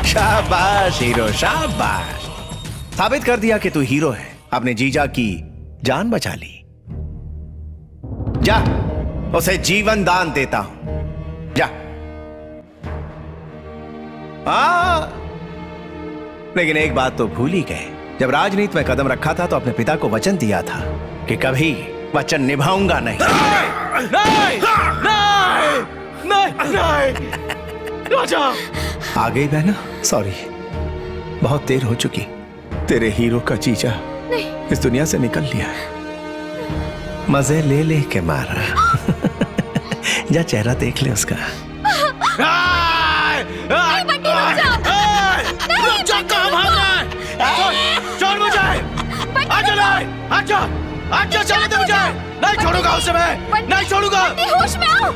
शाबाश हीरो शाबाश। साबित कर दिया कि तू हीरो है। अपने जीजा की जान बचा ली। जा, उसे जीवन दान देता हूं। जा। लेकिन एक बात तो भूल ही गए। जब राजनीति में कदम रखा था तो अपने पिता को वचन दिया था कि कभी वचन निभाऊंगा नहीं। नहीं, राजा। आ गई बहना, सॉरी, बहुत देर हो चुकी। तेरे हीरो का जीजा इस दुनिया से निकल लिया। मजे ले ले के मारा। जा चेहरा देख ले उसका। नहीं छोड़ूंगा उसे मैं, नहीं छोड़ूंगा। होश में आओ।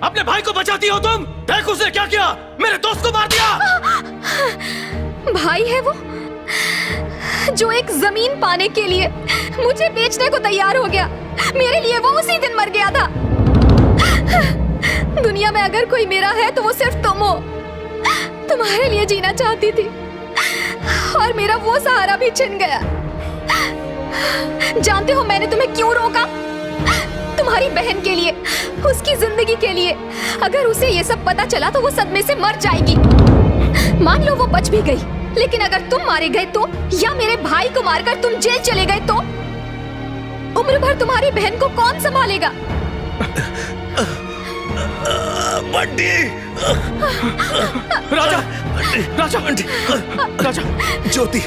अपने भाई को बचाती हो तुम? देख उसने क्या किया, मेरे दोस्त को मार दिया। भाई है वो जो एक जमीन पाने के लिए मुझे बेचने को तैयार हो गया। मेरे लिए वो उसी दिन मर गया था। दुनिया में अगर कोई मेरा है तो वो सिर्फ तुम हो। तुम्हारे लिए जीना चाहती थी और मेरा वो सहारा भी छिन गया। जानते हो मैंने तुम्हें क्यों रोका? तुम्हारी बहन के लिए, उसकी जिंदगी के लिए। अगर उसे ये सब पता चला तो वो सदमे से मर जाएगी। मान लो वो बच भी गई, लेकिन अगर तुम मारे गए तो, या मेरे भाई को मारकर तुम जेल चले गए तो उम्र भर तुम्हारी बहन को कौन संभालेगा? बंटी। राजा, राजा, राजा। ज्योति,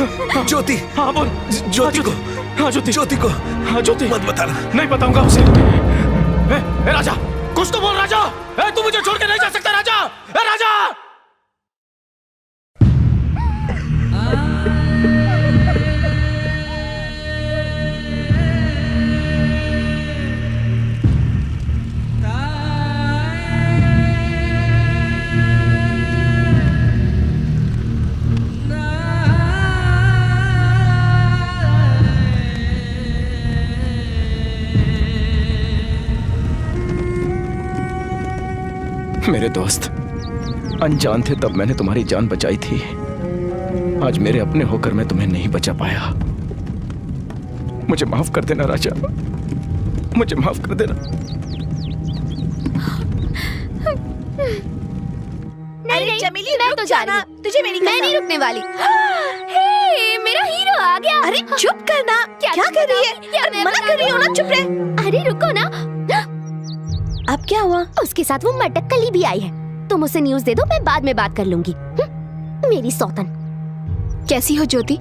ज्योति। हाँ बोल। ज्योति को, हाँ ज्योति, ज्योति को, हाँ ज्योति। मत बताना। नहीं बताऊंगा उसे। ए राजा, कुछ तो बोल राजा। तू मुझे छोड़ के नहीं जा सकता राजा। राजा। मेरे दोस्त, अनजान थे तब मैंने तुम्हारी जान बचाई थी। आज मेरे अपने होकर मैं तुम्हें नहीं बचा पाया। मुझे माफ कर देना राजा, मुझे माफ कर देना। नहीं चमेली, मैं रुक तो जा रही जाना, हूँ। तुझे मेरी मैं कसम। नहीं रुकने वाली। हे, मेरा हीरो आ गया। अरे चुप करना, क्या कर रही है? मना कर रही हो ना, चुप रह। अरे रुको ना। अब क्या हुआ? उसके साथ वो मटक्कली भी आई है। तुम उसे न्यूज़ दे दो, मैं बाद में बात कर लूंगी। मेरी सौतन। कैसी हो ज्योति?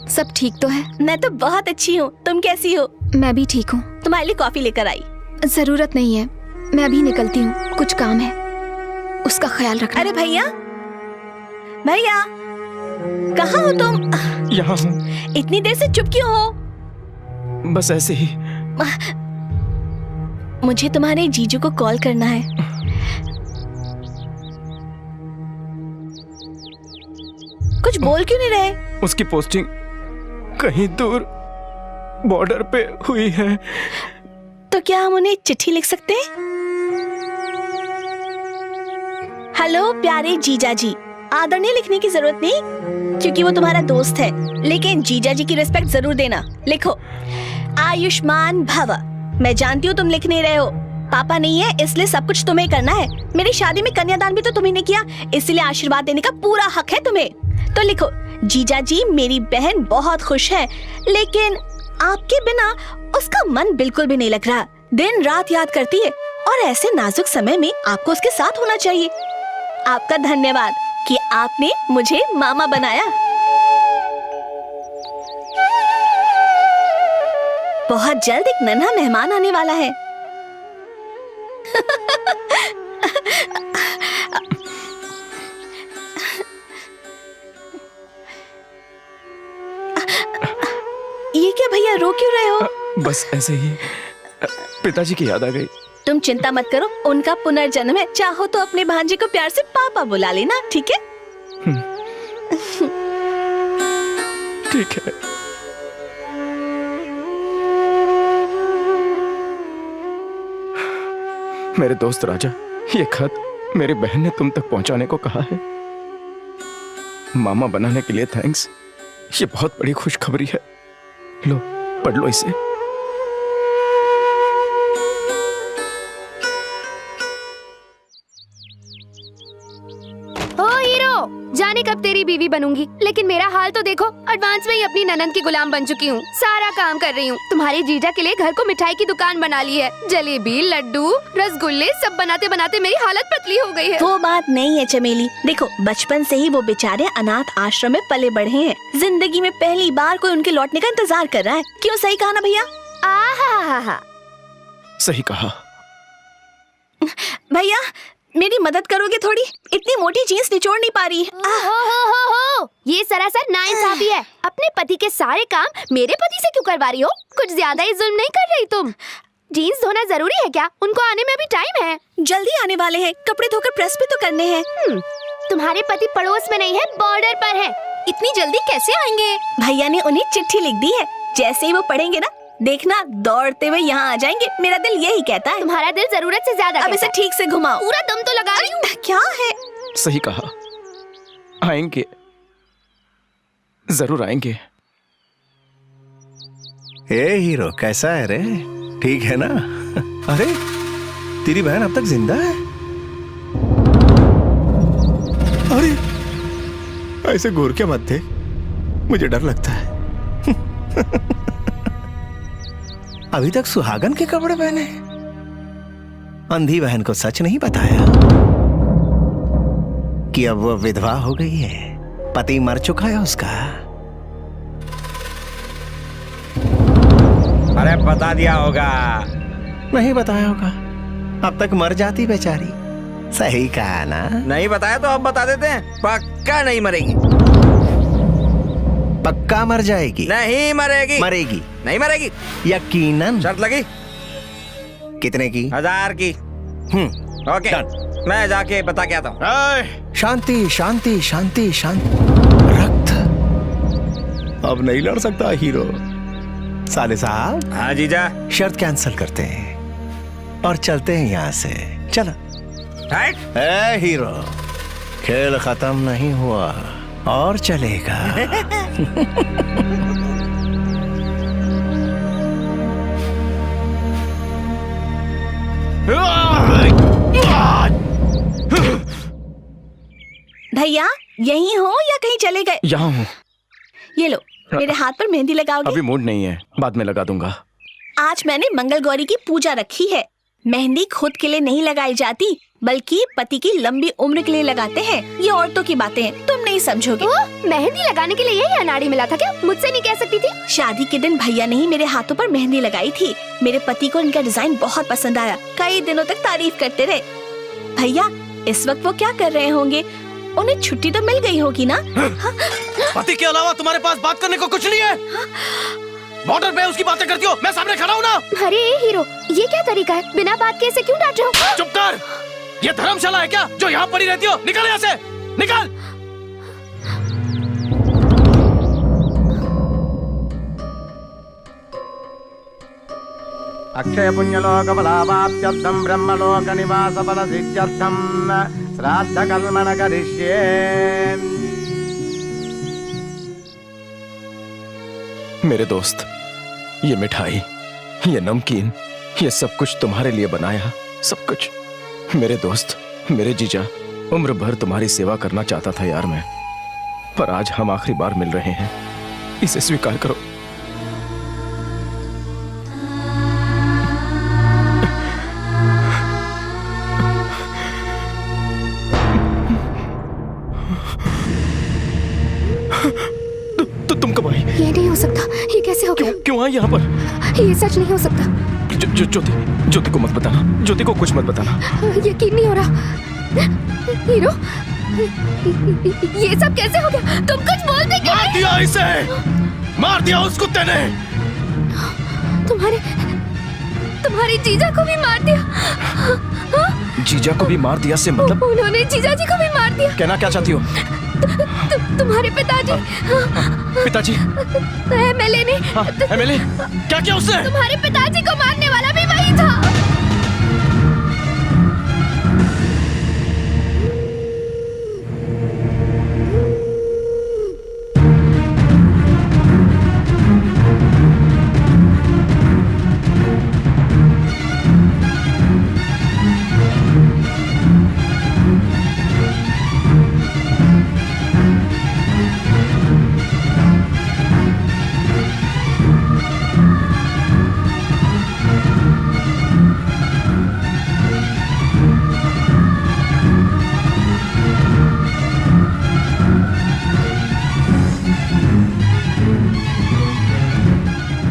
सब ठीक तो है? मैं तो बहुत अच्छी हूँ, तुम कैसी हो? मैं भी ठीक हूँ। तुम्हारे लिए कॉफी लेकर आई। जरूरत नहीं है, मैं अभी निकलती हूँ, कुछ काम है, उसका ख्याल रखना। अरे भैया, भैया कहाँ हो तुम? यहाँ हूँ। इतनी देर से चुप क्यों हो? बस ऐसे ही। मुझे तुम्हारे जीजू को कॉल करना है। कुछ बोल क्यों नहीं रहे? उसकी पोस्टिंग कहीं दूर बॉर्डर पे हुई है। तो क्या हम उन्हें चिट्ठी लिख सकते हैं? हेलो प्यारे जीजा जी, आदरणीय लिखने की जरूरत नहीं क्योंकि वो तुम्हारा दोस्त है, लेकिन जीजा जी की रिस्पेक्ट जरूर देना। लिखो, आयुष्मान भव। मैं जानती हूँ तुम लिख नहीं रहे हो, पापा नहीं है इसलिए सब कुछ तुम्हें करना है। मेरी शादी में कन्यादान भी तो तुम्ही ने किया, इसलिए आशीर्वाद देने का पूरा हक है तुम्हें। तो लिखो, जीजा जी मेरी बहन बहुत खुश है, लेकिन आपके बिना उसका मन बिल्कुल भी नहीं लग रहा। दिन रात याद करती है और ऐसे नाजुक समय में आपको उसके साथ होना चाहिए। आपका धन्यवाद कि आपने मुझे मामा बनाया। बहुत जल्द एक नन्हा मेहमान आने वाला है। ये क्या भैया, रो क्यों रहे हो? बस ऐसे ही पिताजी की याद आ गई। तुम चिंता मत करो, उनका पुनर्जन्म है। चाहो तो अपने भांजे को प्यार से पापा बुला लेना, ठीक है? ठीक है। मेरे दोस्त राजा, ये खत मेरी बहन ने तुम तक पहुंचाने को कहा है। मामा बनाने के लिए थैंक्स। ये बहुत बड़ी खुशखबरी है। लो, पढ़ लो इसे। ओ हीरो, जाने कब तेरी बीवी बनूंगी, लेकिन मेरा हाल तो देखो, एडवांस में ही अपनी ननद की गुलाम बन चुकी हूँ। सारा काम कर रही हूँ। तुम्हारे जीजा के लिए घर को मिठाई की दुकान बना ली है। जलेबी, लड्डू, रसगुल्ले सब बनाते बनाते मेरी हालत पतली हो गई है। वो बात नहीं है चमेली, देखो बचपन से ही वो बेचारे अनाथ आश्रम में पले बढ़े हैं। जिंदगी में पहली बार कोई उनके लौटने का इंतजार कर रहा है। क्यों, सही कहा ना भैया? आहा, सही कहा। भैया मेरी मदद करोगे थोड़ी? इतनी मोटी जीन्स निचोड़ नहीं पा रही। हो, ये सरासर नाइंसाफी है। अपने पति के सारे काम मेरे पति से क्यों करवा रही हो? कुछ ज्यादा ही जुल्म नहीं कर रही तुम? जीन्स धोना जरूरी है क्या? उनको आने में अभी टाइम है। जल्दी आने वाले हैं, कपड़े धोकर प्रेस भी तो करने हैं। तुम्हारे पति पड़ोस में नहीं है, बॉर्डर पर है। इतनी जल्दी कैसे आएंगे? भैया ने उन्हें चिट्ठी लिख दी है, जैसे ही वो पढ़ेंगे ना, देखना दौड़ते हुए यहाँ आ जाएंगे। मेरा दिल यही कहता है। तुम्हारा दिल जरूरत से ज्यादा अब इसे ठीक से घुमाओ। पूरा दम तो लगा रही हूँ। क्या है? सही कहा, आएंगे, जरूर आएंगे। ए हीरो, कैसा है रे? ठीक है ना? अरे तेरी बहन अब तक जिंदा है? अरे ऐसे घूर के मत थे, मुझे डर लगता है। अभी तक सुहागन के कपड़े पहने। अंधी बहन को सच नहीं बताया कि अब वो विधवा हो गई है, पति मर चुका है उसका। अरे बता दिया होगा। नहीं बताया होगा, अब तक मर जाती बेचारी। सही कहा ना? नहीं बताया तो अब बता देते हैं, पक्का नहीं मरेगी। पक्का मर जाएगी? नहीं मरेगी। मरेगी? नहीं मरेगी। यकीनन? शर्त लगी? कितने की? 1000 की। ओके, मैं जाके बता के आता हूँ। शांति शांति शांति शांति। रक्त अब नहीं लड़ सकता हीरो। साले साहब। हाँ जीजा। शर्त कैंसिल करते हैं और चलते हैं यहाँ से। चलो। ए हीरो, खेल खत्म नहीं हुआ और चलेगा। भैया यहीं हो या कहीं चले गए? यहाँ हूँ। ये लो, मेरे हाथ पर मेहंदी लगाओगे? अभी मूड नहीं है, बाद में लगा दूंगा। आज मैंने मंगल गौरी की पूजा रखी है। मेहंदी खुद के लिए नहीं लगाई जाती, बल्कि पति की लंबी उम्र के लिए लगाते हैं। ये औरतों की बातें हैं, तुम नहीं समझोगे। मेहंदी लगाने के लिए यही अनाड़ी मिला था क्या? मुझसे नहीं कह सकती थी? शादी के दिन भैया ने ही मेरे हाथों पर मेहंदी लगाई थी। मेरे पति को इनका डिजाइन बहुत पसंद आया, कई दिनों तक तारीफ करते रहे। भैया इस वक्त वो क्या कर रहे होंगे? उन्हें छुट्टी तो मिल गई होगी ना? पति के अलावा तुम्हारे पास बात करने को कुछ नहीं है? बॉर्डर पे उसकी बातें करती हो, मैं सामने खड़ा हूँ ना। अरे हीरो, ये क्या तरीका है? बिना बात के ऐसे क्यों डांट रहे हो? चुप कर। ये धर्मशाला है क्या जो यहाँ पड़ी रहती हो? निकल यहाँ से, निकल। अक्षय पुण्यलोक फलावाप्त्यर्थम ब्रह्मलोक निवास फल सिद्ध्यर्थम श्राद्ध कर्मण करिष्ये। मेरे दोस्त, ये मिठाई, ये नमकीन, ये सब कुछ तुम्हारे लिए बनाया, सब कुछ। मेरे दोस्त, मेरे जीजा, उम्र भर तुम्हारी सेवा करना चाहता था यार मैं, पर आज हम आखिरी बार मिल रहे हैं, इसे स्वीकार करो। तुम कब आई? ये नहीं हो सकता, ये कैसे हो गया? क्यों आई यहाँ पर? ये सच नहीं हो सकता। ज्योति को मत बताना, ज्योति को कुछ मत बताना। यकीन नहीं हो रहा। हीरो, ये सब कैसे हो गया? तुम कुछ बोलते क्यों? मार दिया इसे, मार दिया उस कुत्ते ने। तुम्हारे जीजा को भी मार दिया? जीजा को भी मार दिया से मतलब? उन्होंने जीजा जी को भी मार दिया। कहना क्या चाहती हो? तुम्हारे पिताजी। पिताजी? एमएलए ने। एमएलए? क्या किया उसने? तुम्हारे पिताजी को मारने वाला भी वही था।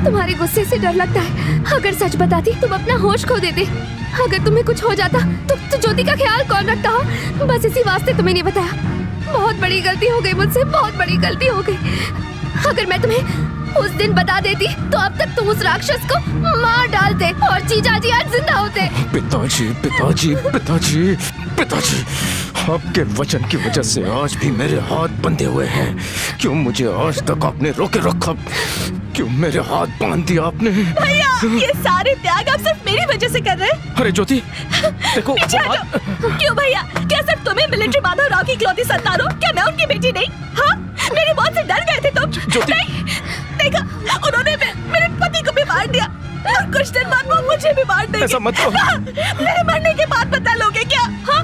तुम्हारे गुस्से से डर लगता है। अगर सच बताती तुम अपना होश खो देते। अगर तुम्हें कुछ हो जाता तो ज्योति का ख्याल कौन रखता हो? बस इसी वास्ते तुम्हें नहीं बताया। बहुत बड़ी गलती हो गई मुझसे, बहुत बड़ी गलती हो गई। अगर मैं तुम्हें उस दिन बता देती तो अब तक तुम उस राक्षस को मार डालते और जीजा जी आज जिंदा होते। पिताजी, पिताजी, पिताजी, पिताजी, आपके वचन की वजह से आज भी मेरे हाथ बंधे हुए हैं। क्यों मुझे आज तक आपने रोके रखा? क्यों मेरे हाथ बांध दिया आपने? भैया, ये सारे त्याग आप सिर्फ मेरी वजह से कर रहे हैं। अरे ज्योति, देखो। क्यों भैया? क्या सिर्फ तुम्हें मिलिट्री माधव राव की इकलौती संतान हो? क्या मैं उनकी बेटी नहीं? हाँ, मेरी मौत से डर गए थे तुम? नहीं, देखा, उन्होंने मेरे पति को भी मार दिया और कुछ दिन बाद वो मुझे भी मार देंगे। ऐसा मत कहो। मेरे मरने के बाद बता लोगे क्या? हाँ?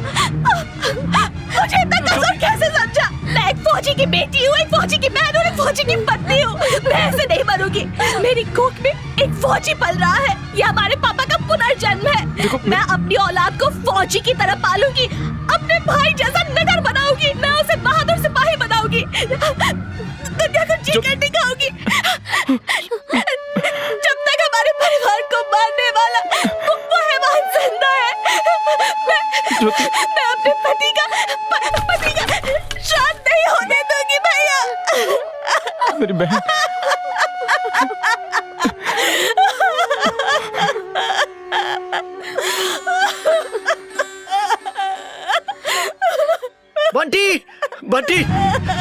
मुझे इतना कसूर कैसे समझा? मैं एक फौजी की बेटी हूँ, एक फौजी की बहन और एक फौजी की पत्नी हूँ। मैं ऐसे नहीं मरूंगी। मेरी कोख में एक फौजी पल रहा है। ये हमारे पापा का पुनर्जन्म है। मैं अपनी औलाद को फौजी की तरह पालूंगी, अपने भाई जैसा नगर बनाऊंगी। मैं उसे बहादुर सिपाही बनाऊंगी, दुनिया को जी कर दिखाऊंगी। जब तक हमारे परिवार को मारने वाला वो हैवान जिंदा है, मैं अपने पति का श्राद्ध नहीं होने दूंगी भैया। मेरी बहन। बंटी, बंटी,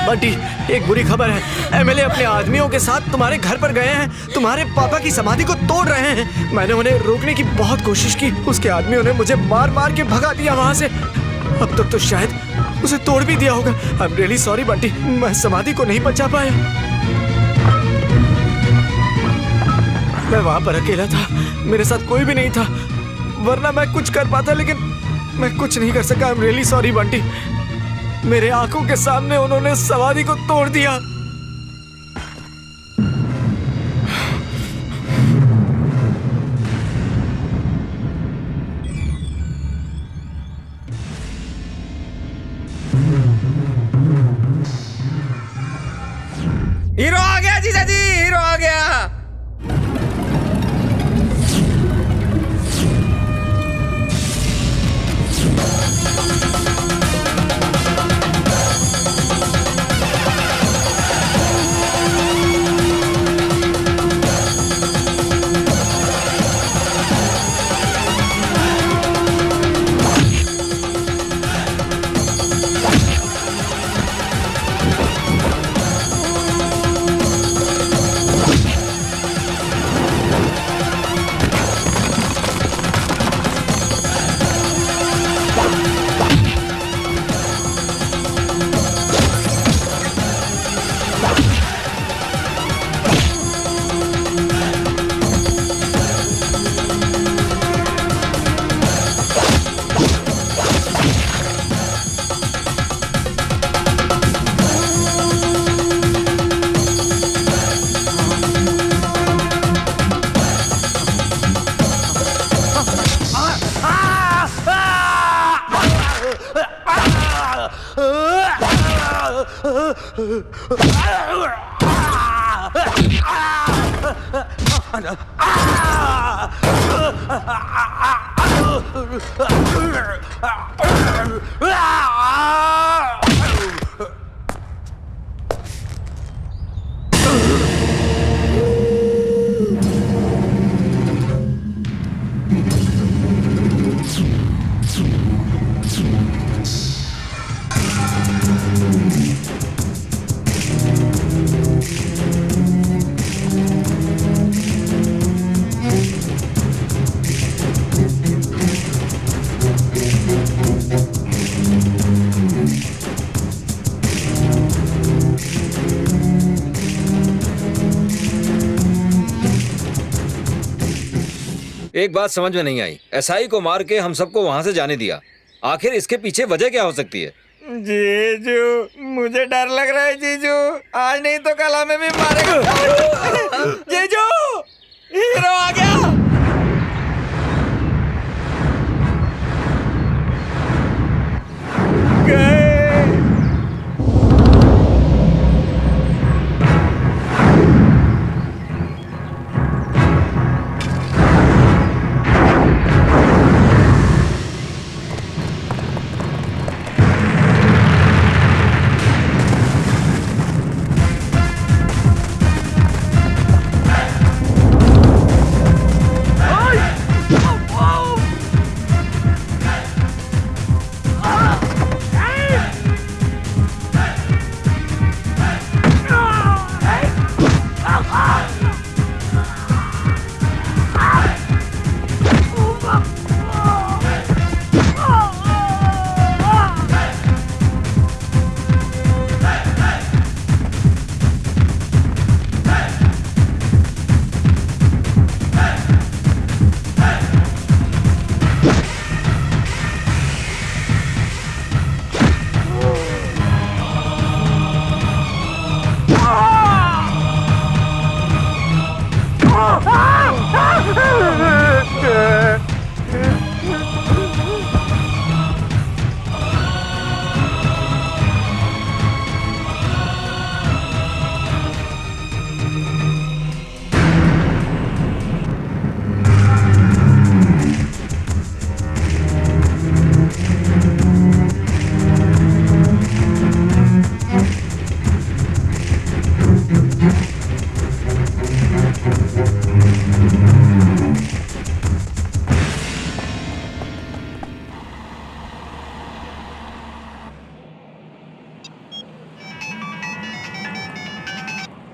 बंटी, एक बुरी खबर है। एमएलए अपने आदमियों के साथ तुम्हारे घर पर गए हैं, तुम्हारे पापा की समाधि को तोड़ रहे हैं। मैंने उन्हें रोकने की बहुत कोशिश की, उसके आदमियों ने मुझे मार मार के भगा दिया वहाँ से। अब तक तो शायद उसे तोड़ भी दिया होगा। I am really sorry Bunty, मैं समाधि को नहीं बचा पाया। मैं वहां पर अकेला था, मेरे साथ कोई भी नहीं था, वरना मैं कुछ कर पाता, लेकिन मैं कुछ नहीं कर सका। I am really sorry Bunty. मेरे आंखों के सामने उन्होंने समाधि को तोड़ दिया। हीरो आ गया जीजा जी, हीरो आ गया। एक बात समझ में नहीं आई, एसआई को मार के हम सबको वहां से जाने दिया, आखिर इसके पीछे वजह क्या हो सकती है? जीजू मुझे डर लग रहा है जीजू, आज नहीं तो कल हमें भी मारेगा। जीजू हीरो आ गया।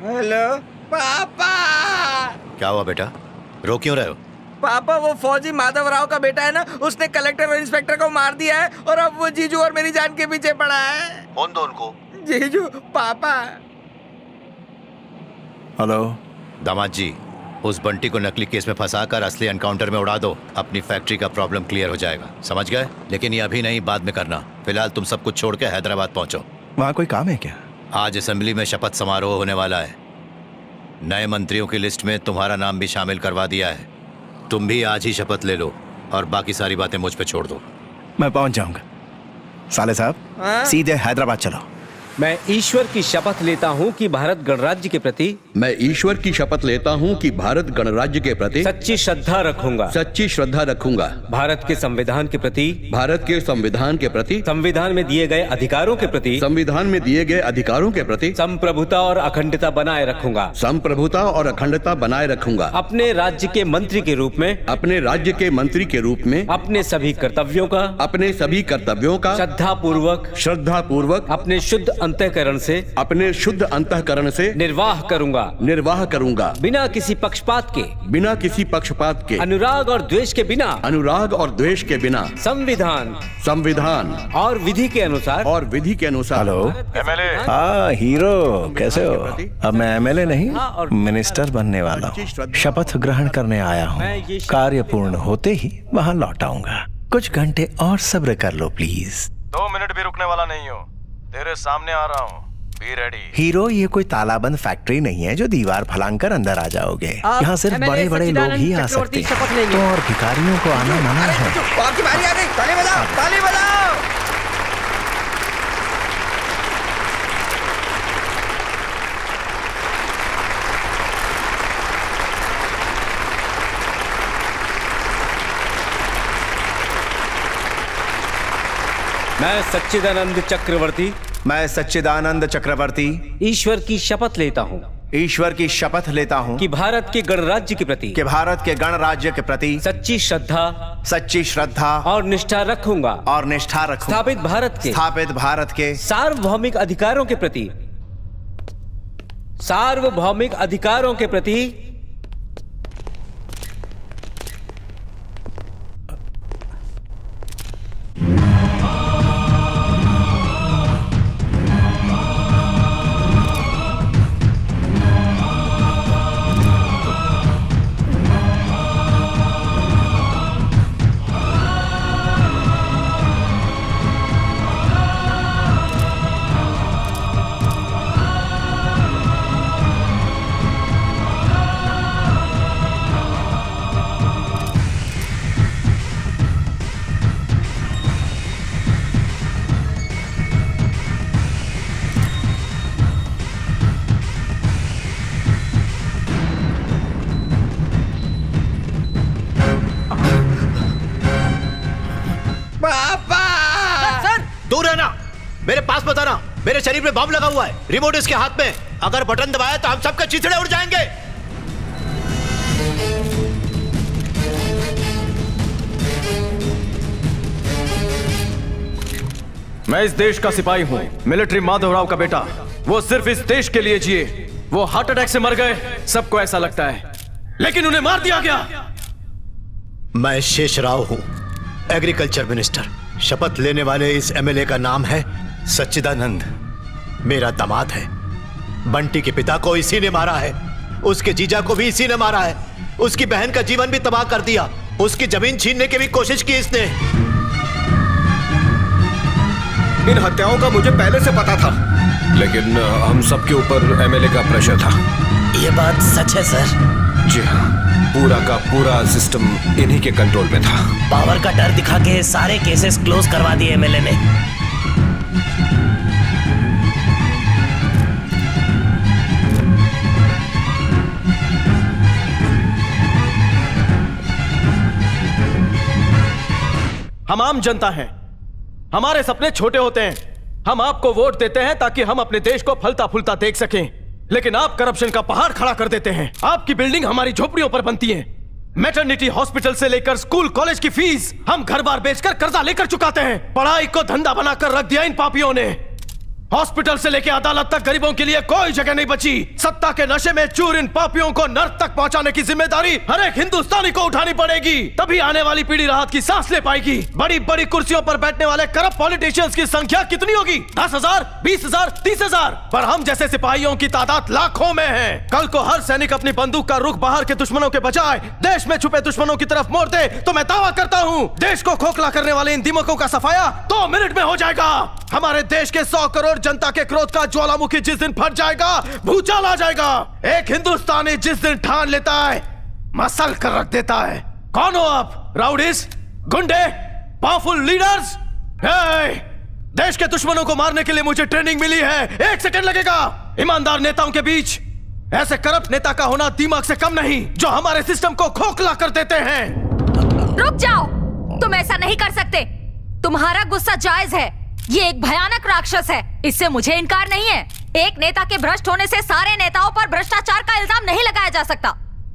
हेलो पापा। क्या हुआ बेटा, रो क्यों रहे हो? पापा वो फौजी माधव राव का बेटा है ना, उसने कलेक्टर और इंस्पेक्टर को मार दिया है और अब वो जीजू और मेरी जान के पीछे पड़ा है। कौन दो उनको? जीजू, पापा। हेलो दामाद जी, उस बंटी को नकली केस में फंसाकर असली एनकाउंटर में उड़ा दो, अपनी फैक्ट्री का प्रॉब्लम क्लियर हो जाएगा, समझ गए? लेकिन ये अभी नहीं, बाद में करना। फिलहाल तुम सब कुछ छोड़ के हैदराबाद पहुंचो। वहाँ कोई काम है क्या? आज असेंबली में शपथ समारोह होने वाला है। नए मंत्रियों की लिस्ट में तुम्हारा नाम भी शामिल करवा दिया है। तुम भी आज ही शपथ ले लो और बाकी सारी बातें मुझ पे छोड़ दो। मैं पहुंच जाऊंगा। साले साहब सीधे हैदराबाद चलो। मैं ईश्वर की शपथ लेता हूँ कि भारत गणराज्य के प्रति भारत के प्रति सच्ची श्रद्धा रखूंगा। भारत के संविधान के प्रति संविधान में दिए गए अधिकारों के प्रति संप्रभुता और अखंडता बनाए रखूंगा। अपने राज्य के मंत्री के रूप में अपने सभी कर्तव्यों का श्रद्धा पूर्वक अपने शुद्ध अंतःकरण से निर्वाह करूंगा। बिना किसी पक्षपात के अनुराग और द्वेष के बिना संविधान और विधि के अनुसार हेलो हाँ हीरो, कैसे हो? अब मैं एमएलए नहीं, मिनिस्टर बनने वाला हूँ। शपथ ग्रहण करने आया हूँ। कार्य पूर्ण होते ही वहाँ लौट आऊंगा। कुछ घंटे और सब्र कर लो प्लीज। 2 मिनट भी रुकने वाला नहीं हो, तेरे सामने आ रहा हूँ। Be ready. हीरो, ये कोई तालाबंद फैक्ट्री नहीं है जो दीवार फलांग कर अंदर आ जाओगे। यहाँ सिर्फ बड़े बड़े लोग ही आ सकते हैं, तो और भिखारियों को आना मना है। आपकी बारी आ गई, ताली बजाओ, ताली बजाओ। मैं सच्चिदानंद चक्रवर्ती ईश्वर की शपथ लेता हूँ कि भारत के गणराज्य के प्रति सच्ची श्रद्धा और निष्ठा रखूंगा। स्थापित भारत के सार्वभौमिक अधिकारों के प्रति मेरे पास बताना, मेरे शरीर में बम लगा हुआ है, रिमोट इसके हाथ में, अगर बटन दबाया तो हम सबके चिथड़े उड़ जाएंगे। मैं इस देश का सिपाही हूँ, मिलिट्री माधवराव का बेटा। वो सिर्फ इस देश के लिए जिए। वो हार्ट अटैक से मर गए, सबको ऐसा लगता है, लेकिन उन्हें मार दिया गया। मैं शेषराव हूँ, एग्रीकल्चर मिनिस्टर। शपथ लेने वाले इस एमएलए का नाम है सच्चिदानंद, मेरा दामाद है। बंटी के पिता को इसी ने मारा है, उसके जीजा को भी इसी ने मारा है, उसकी बहन का जीवन भी तबाह कर दिया, उसकी जमीन छीनने की भी कोशिश की इसने। इन हत्याओं का मुझे पहले से पता था, लेकिन हम सबके ऊपर एमएलए का प्रेशर था। ये बात सच है सर? जी हाँ, पूरा का पूरा सिस्टम इन्हीं के कंट्रोल में था। पावर का डर दिखा के सारे केसेस क्लोज करवा दिए एमएलए ने। हम आम जनता हैं, हमारे सपने छोटे होते हैं। हम आपको वोट देते हैं ताकि हम अपने देश को फलता फूलता देख सकें, लेकिन आप करप्शन का पहाड़ खड़ा कर देते हैं। आपकी बिल्डिंग हमारी झोपड़ियों पर बनती है। मैटरनिटी हॉस्पिटल से लेकर स्कूल कॉलेज की फीस हम घर बार बेचकर कर्जा लेकर चुकाते हैं। पढ़ाई को धंधा बनाकर रख दिया इन पापियों ने। हॉस्पिटल से लेके अदालत तक गरीबों के लिए कोई जगह नहीं बची। सत्ता के नशे में चूर इन पापियों को नर्क तक पहुंचाने की जिम्मेदारी हर एक हिंदुस्तानी को उठानी पड़ेगी। तभी आने वाली पीढ़ी राहत की सांस ले पाएगी। बड़ी बड़ी कुर्सियों पर बैठने वाले करप्ट पॉलिटिशियंस की संख्या कितनी होगी? 10,000, 20,000, 30,000, पर हम जैसे सिपाहियों की तादाद लाखों में है। कल को हर सैनिक अपनी बंदूक का रुख बाहर के दुश्मनों के बजाय देश में छुपे दुश्मनों की तरफ मोड़ दे तो मैं दावा करता हूँ देश को खोखला करने वाले इन दिमागों का सफाया 2 मिनट में हो जाएगा। हमारे देश के 100 करोड़ जनता के क्रोध का ज्वालामुखी जिस दिन फट जाएगा, भूचाल आ जाएगा। एक हिंदुस्तानी जिस दिन ठान लेता है, मसल कर रख देता है। कौन हो आप? राउडीज, गुंडे, पावरफुल लीडर्स? देश के दुश्मनों को मारने के लिए मुझे ट्रेनिंग मिली है। 1 सेकंड लगेगा। ईमानदार नेताओं के बीच ऐसे करप्ट नेता का होना दिमाग से कम नहीं, जो हमारे सिस्टम को खोखला कर देते हैं। रुक जाओ, तुम ऐसा नहीं कर सकते। तुम्हारा गुस्सा जायज है। ये एक भयानक राक्षस है, इससे मुझे इनकार नहीं है। एक नेता के भ्रष्ट होने से सारे नेताओं पर भ्रष्टाचार का इल्जाम नहीं लगाया जा सकता।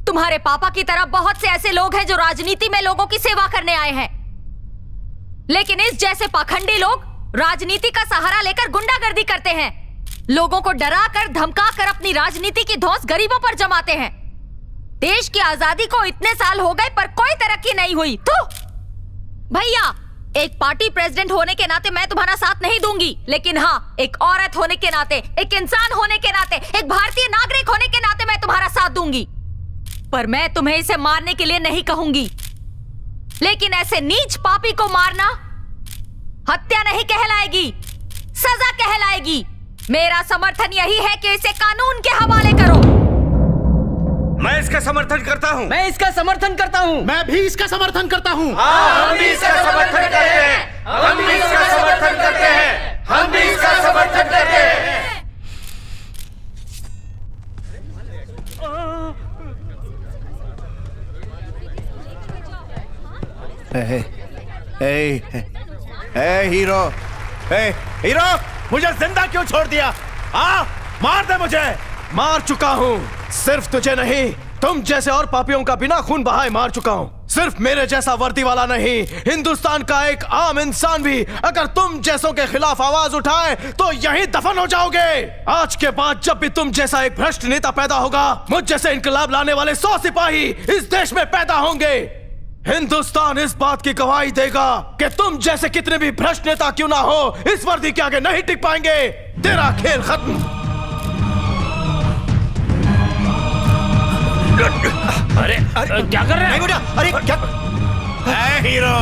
तुम्हारे पापा की तरह बहुत से ऐसे लोग हैं जो राजनीति में लोगों की सेवा करने आए हैं, लेकिन इस जैसे पाखंडी लोग राजनीति का सहारा लेकर गुंडागर्दी करते हैं। लोगों को डरा कर धमका कर अपनी राजनीति की धौंस गरीबों पर जमाते हैं। देश की आजादी को इतने साल हो गए पर कोई तरक्की नहीं हुई। तो भैया, एक पार्टी प्रेसिडेंट होने के नाते मैं तुम्हारा साथ नहीं दूंगी, लेकिन हाँ, एक औरत होने के नाते, एक इंसान होने के नाते, एक भारतीय नागरिक होने के नाते मैं तुम्हारा साथ दूंगी। पर मैं तुम्हें इसे मारने के लिए नहीं कहूंगी, लेकिन ऐसे नीच पापी को मारना हत्या नहीं कहलाएगी, सजा कहलाएगी। मेरा समर्थन यही है कि इसे कानून के हवाले करो। मैं इसका समर्थन करता हूँ। मैं इसका समर्थन करता हूँ। मैं भी इसका समर्थन करता हूँ। हम भी इसका समर्थन करते हैं। हम भी इसका समर्थन करते हैं। हम भी इसका समर्थन करते हैं। हीरो, हीरो, मुझे जिंदा क्यों छोड़ दिया? मार दे मुझे। मार चुका हूँ, सिर्फ तुझे नहीं, तुम जैसे और पापियों का बिना खून बहाए मार चुका हूँ। सिर्फ मेरे जैसा वर्दी वाला नहीं, हिंदुस्तान का एक आम इंसान भी अगर तुम जैसों के खिलाफ आवाज उठाए तो यहीं दफन हो जाओगे। आज के बाद जब भी तुम जैसा एक भ्रष्ट नेता पैदा होगा, मुझ जैसे इनकलाब लाने वाले 100 सिपाही इस देश में पैदा होंगे। हिंदुस्तान इस बात की गवाही देगा कि तुम जैसे कितने भी भ्रष्ट नेता क्यों ना हो, इस वर्दी के आगे नहीं टिक पाएंगे। तेरा खेल खत्म। अरे क्या कर रहे हैं? अरे क्या? हीरो,